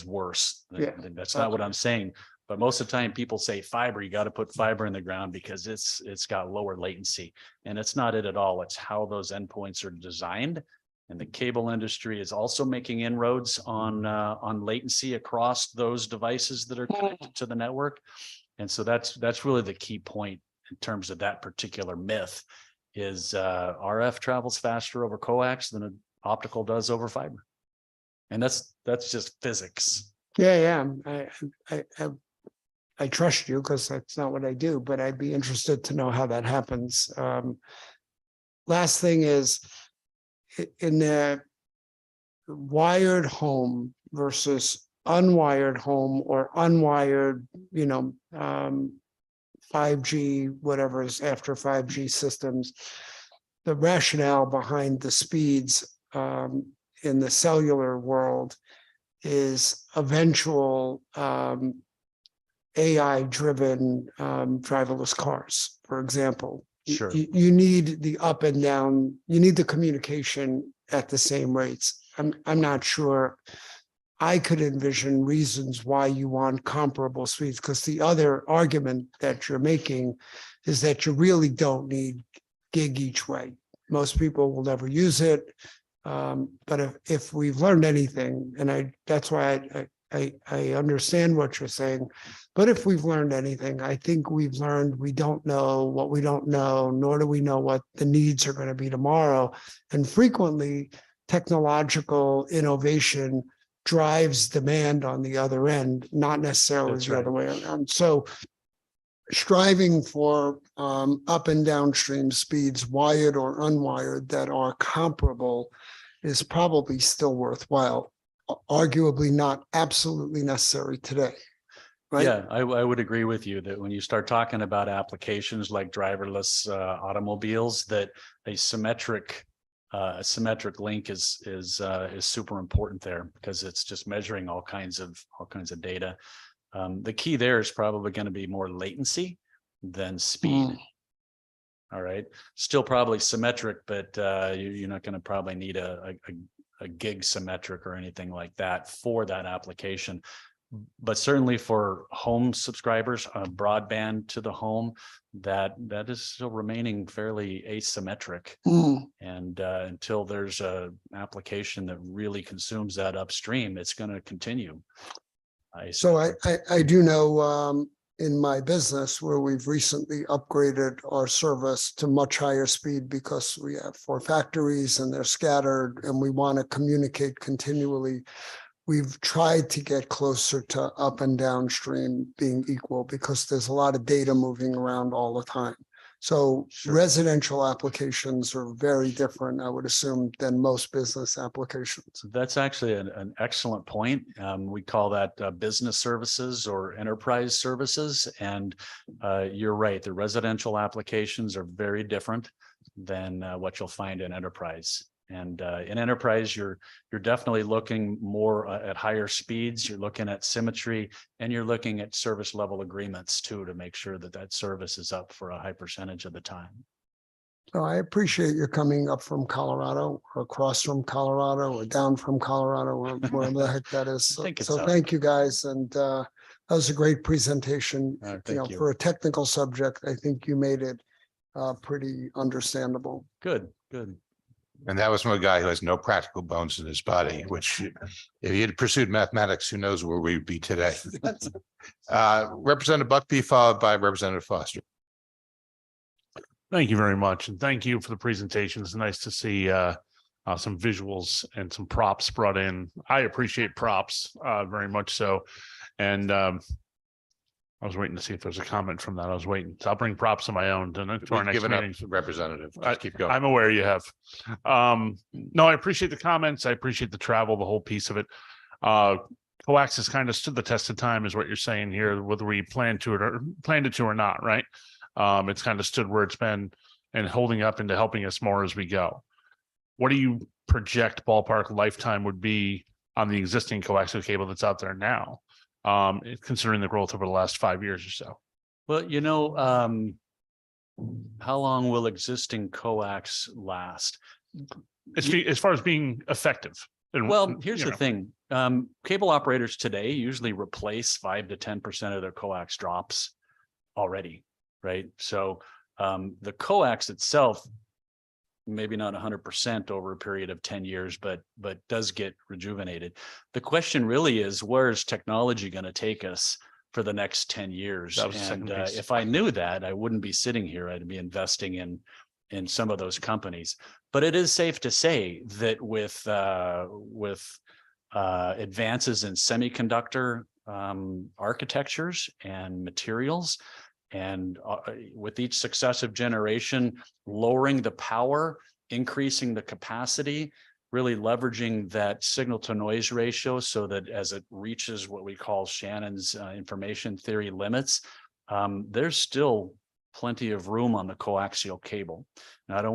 T: worse.
U: Yeah.
T: That's not what I'm saying. But most of the time people say fiber, you got to put fiber in the ground because it's got lower latency, and it's not it at all. It's how those endpoints are designed. And the cable industry is also making inroads on latency across those devices that are connected to the network. And so that's really the key point in terms of that particular myth is RF travels faster over coax than an optical does over fiber. And that's just physics.
U: Yeah. I trust you because that's not what I do, but I'd be interested to know how that happens. Last thing is in the wired home versus unwired home or unwired, 5G, whatever is after 5G systems, the rationale behind the speeds in the cellular world is eventual AI-driven driverless cars, for example.
T: Sure.
U: You need the up and down, you need the communication at the same rates. I'm not sure I could envision reasons why you want comparable speeds, because the other argument that you're making is that you really don't need gig each way. Most people will never use it. But if we've learned anything, and that's why I understand what you're saying, but if we've learned anything, I think we've learned we don't know what we don't know, nor do we know what the needs are going to be tomorrow. And frequently, technological innovation drives demand on the other end, not necessarily
L: That's
U: the other way around. So striving for up and downstream speeds, wired or unwired, that are comparable is probably still worthwhile, arguably not absolutely necessary today. Right?
T: Yeah, I would agree with you that when you start talking about applications like driverless automobiles, that a symmetric link is super important there, because it's just measuring all kinds of data. The key there is probably going to be more latency than speed. All right, still probably symmetric, but you're not going to probably need a gig symmetric or anything like that for that application. But certainly for home subscribers, broadband to the home, that is still remaining fairly asymmetric. And until there's a application that really consumes that upstream, it's going to continue.
U: So I do know in my business where we've recently upgraded our service to much higher speed because we have 4 factories and they're scattered and we want to communicate continually. We've tried to get closer to up and downstream being equal because there's a lot of data moving around all the time. So residential applications are very different, I would assume, than most business applications.
T: That's actually an excellent point. We call that business services or enterprise services. And you're right, the residential applications are very different than what you'll find in enterprise. And in enterprise, you're definitely looking more at higher speeds. You're looking at symmetry, and you're looking at service level agreements too, to make sure that that service is up for a high percentage of the time.
U: So I appreciate your coming up from Colorado, or across from Colorado, or down from Colorado, or wherever the heck that is. So thank you guys, and that was a great presentation.
T: Thank you.
U: For a technical subject, I think you made it pretty understandable.
T: Good.
A: And that was from a guy who has no practical bones in his body, which if he had pursued mathematics, who knows where we'd be today. Representative Buckby, followed by Representative Foster.
C: Thank you very much. And thank you for the presentation. It's nice to see some visuals and some props brought in. I appreciate props very much so. And I was waiting to see if there's a comment from that. I was waiting. So I'll bring props of my own to our next meeting.
A: Representative. Just keep going.
C: I'm aware you have. No, I appreciate the comments. I appreciate the travel, the whole piece of it. Coax has kind of stood the test of time, is what you're saying here, whether we planned it to or not, right? It's kind of stood where it's been and holding up into helping us more as we go. What do you project ballpark lifetime would be on the existing coaxial cable that's out there now? Considering the growth over the last 5 years or so?
T: Well, how long will existing coax last?
C: As far as being effective.
T: Well, here's the thing. Cable operators today usually replace 5 to 10% of their coax drops already, right? So the coax itself, maybe not 100% over a period of 10 years, but does get rejuvenated. The question really is, where is technology going to take us for the next 10 years? And if I knew that, I wouldn't be sitting here. I'd be investing in some of those companies. But it is safe to say that with advances in semiconductor architectures and materials, and with each successive generation, lowering the power, increasing the capacity, really leveraging that signal to noise ratio so that as it reaches what we call Shannon's information theory limits, there's still plenty of room on the coaxial cable. Now, I don't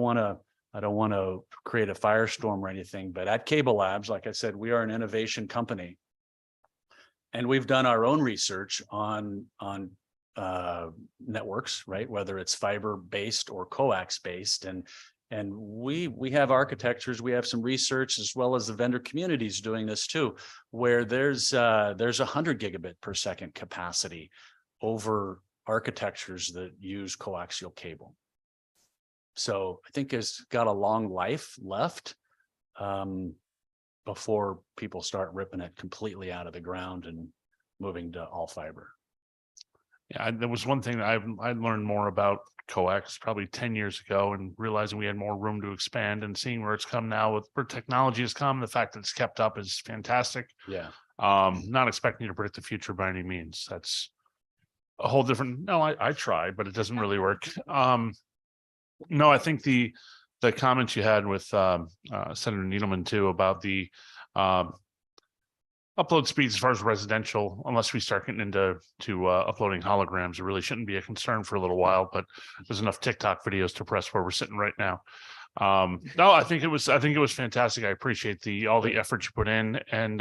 T: want to create a firestorm or anything, but at Cable Labs, like I said, we are an innovation company, and we've done our own research on networks, right? Whether it's fiber based or coax based, and we have architectures, we have some research, as well as the vendor communities doing this too, where there's 100 gigabit per second capacity over architectures that use coaxial cable. So I think it's got a long life left. before people start ripping it completely out of the ground and moving to all fiber.
C: Yeah, there was one thing that I learned more about coax probably 10 years ago, and realizing we had more room to expand, and seeing where it's come now with where technology has come, the fact that it's kept up is fantastic.
T: Yeah.
C: Not expecting you to predict the future by any means. That's a whole different, no, I try, but it doesn't really work. No, I think the comments you had with Senator Needleman too about the upload speeds as far as residential, unless we start getting into uploading holograms, it really shouldn't be a concern for a little while, but there's enough TikTok videos to press where we're sitting right now. No, I think it was fantastic. I appreciate all the effort you put in. And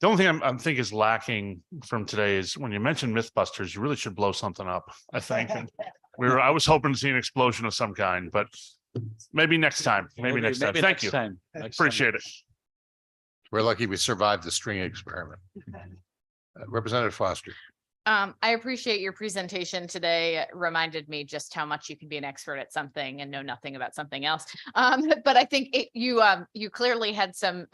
C: the only thing I'm think is lacking from today is when you mentioned Mythbusters, you really should blow something up, I think. And I was hoping to see an explosion of some kind, but maybe next time. Maybe next time. Thank you. Appreciate it.
A: We're lucky we survived the string experiment. Representative Foster.
O: I appreciate your presentation today. It reminded me just how much you can be an expert at something and know nothing about something else. But I think you clearly had some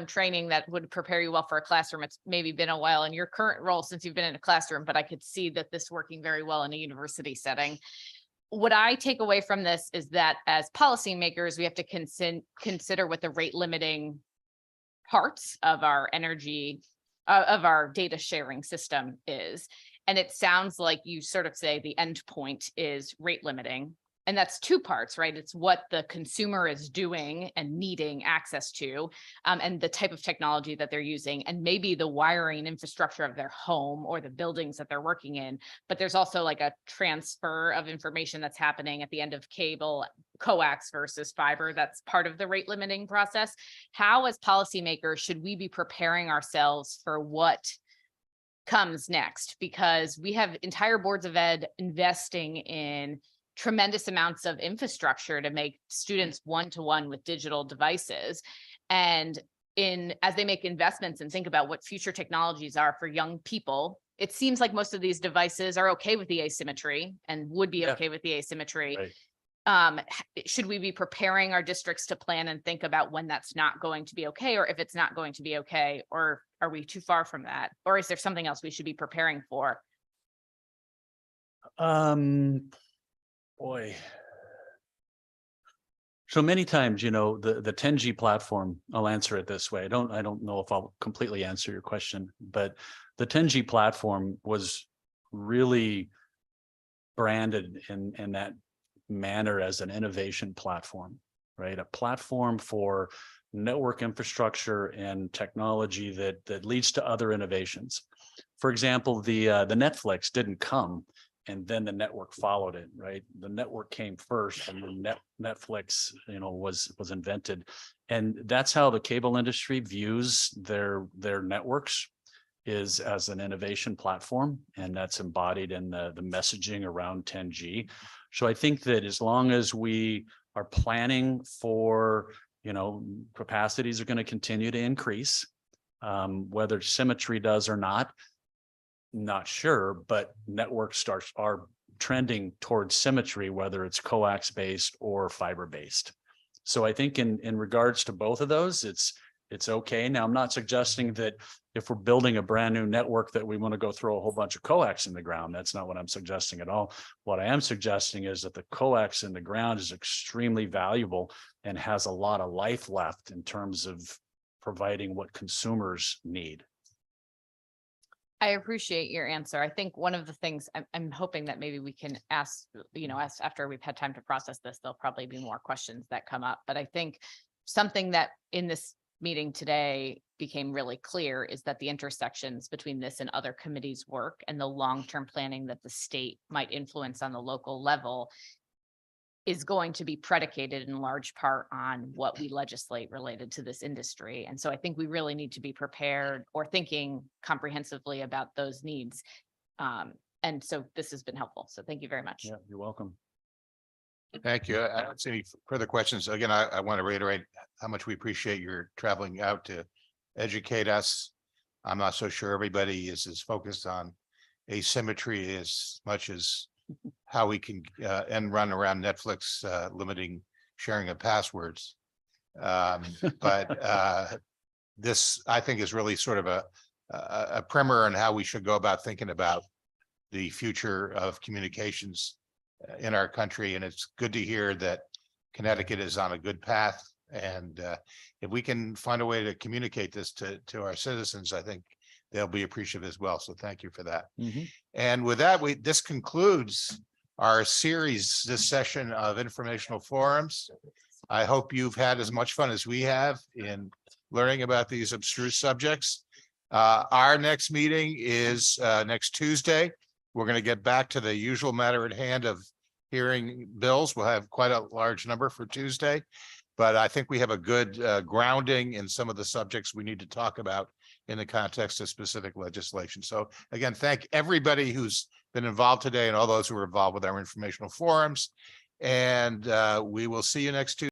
O: training that would prepare you well for a classroom. It's maybe been a while in your current role since you've been in a classroom, but I could see that this working very well in a university setting. What I take away from this is that as policymakers, we have to consider what the rate limiting parts of our energy, of our data sharing system is. And it sounds like you sort of say the end point is rate limiting. And that's two parts, right? It's what the consumer is doing and needing access to, and the type of technology that they're using, and maybe the wiring and infrastructure of their home or the buildings that they're working in. But there's also like a transfer of information that's happening at the end of cable, coax versus fiber. That's part of the rate limiting process. How, as policymakers, should we be preparing ourselves for what comes next? Because we have entire boards of ed investing in tremendous amounts of infrastructure to make students one-to-one with digital devices. And as they make investments and think about what future technologies are for young people, it seems like most of these devices are okay with the asymmetry and would be okay with the asymmetry. Right. Should we be preparing our districts to plan and think about when that's not going to be okay, or if it's not going to be okay, or are we too far from that? Or is there something else we should be preparing for?
T: Boy. So many times, the 10G platform, I'll answer it this way. I don't know if I'll completely answer your question, but the 10G platform was really branded in that manner as an innovation platform, right? A platform for network infrastructure and technology that leads to other innovations. For example, the Netflix didn't come and then the network followed it, right? The network came first, and then Netflix, was invented, and that's how the cable industry views their networks, is as an innovation platform, and that's embodied in the messaging around 10G. So I think that as long as we are planning for, capacities are going to continue to increase, whether symmetry does or not sure, but networks are trending towards symmetry, whether it's coax based or fiber based. So I think in regards to both of those, it's okay. Now, I'm not suggesting that if we're building a brand new network that we want to go throw a whole bunch of coax in the ground. That's not what I'm suggesting at all. What I am suggesting is that the coax in the ground is extremely valuable and has a lot of life left in terms of providing what consumers need.
O: I appreciate your answer. I think one of the things I'm hoping that maybe we can ask after we've had time to process this, there'll probably be more questions that come up. But I think something that in this meeting today became really clear is that the intersections between this and other committees' work and the long-term planning that the state might influence on the local level is going to be predicated in large part on what we legislate related to this industry. And so I think we really need to be prepared or thinking comprehensively about those needs. And so this has been helpful. So thank you very much.
T: Yeah, you're welcome.
A: Thank you. I don't see any further questions. Again, I want to reiterate how much we appreciate your traveling out to educate us. I'm not so sure everybody is as focused on asymmetry as much as how we can end run around Netflix limiting sharing of passwords. But this, I think, is really sort of a primer on how we should go about thinking about the future of communications in our country. And it's good to hear that Connecticut is on a good path. And if we can find a way to communicate this to our citizens, I think they'll be appreciative as well. So thank you for that. And with that, this concludes our series, this session of informational forums. I hope you've had as much fun as we have in learning about these abstruse subjects. Our next meeting is next Tuesday. We're going to get back to the usual matter at hand of hearing bills. We'll have quite a large number for Tuesday, but I think we have a good grounding in some of the subjects we need to talk about in the context of specific legislation. So again, thank everybody who's been involved today and all those who are involved with our informational forums. And we will see you next Tuesday.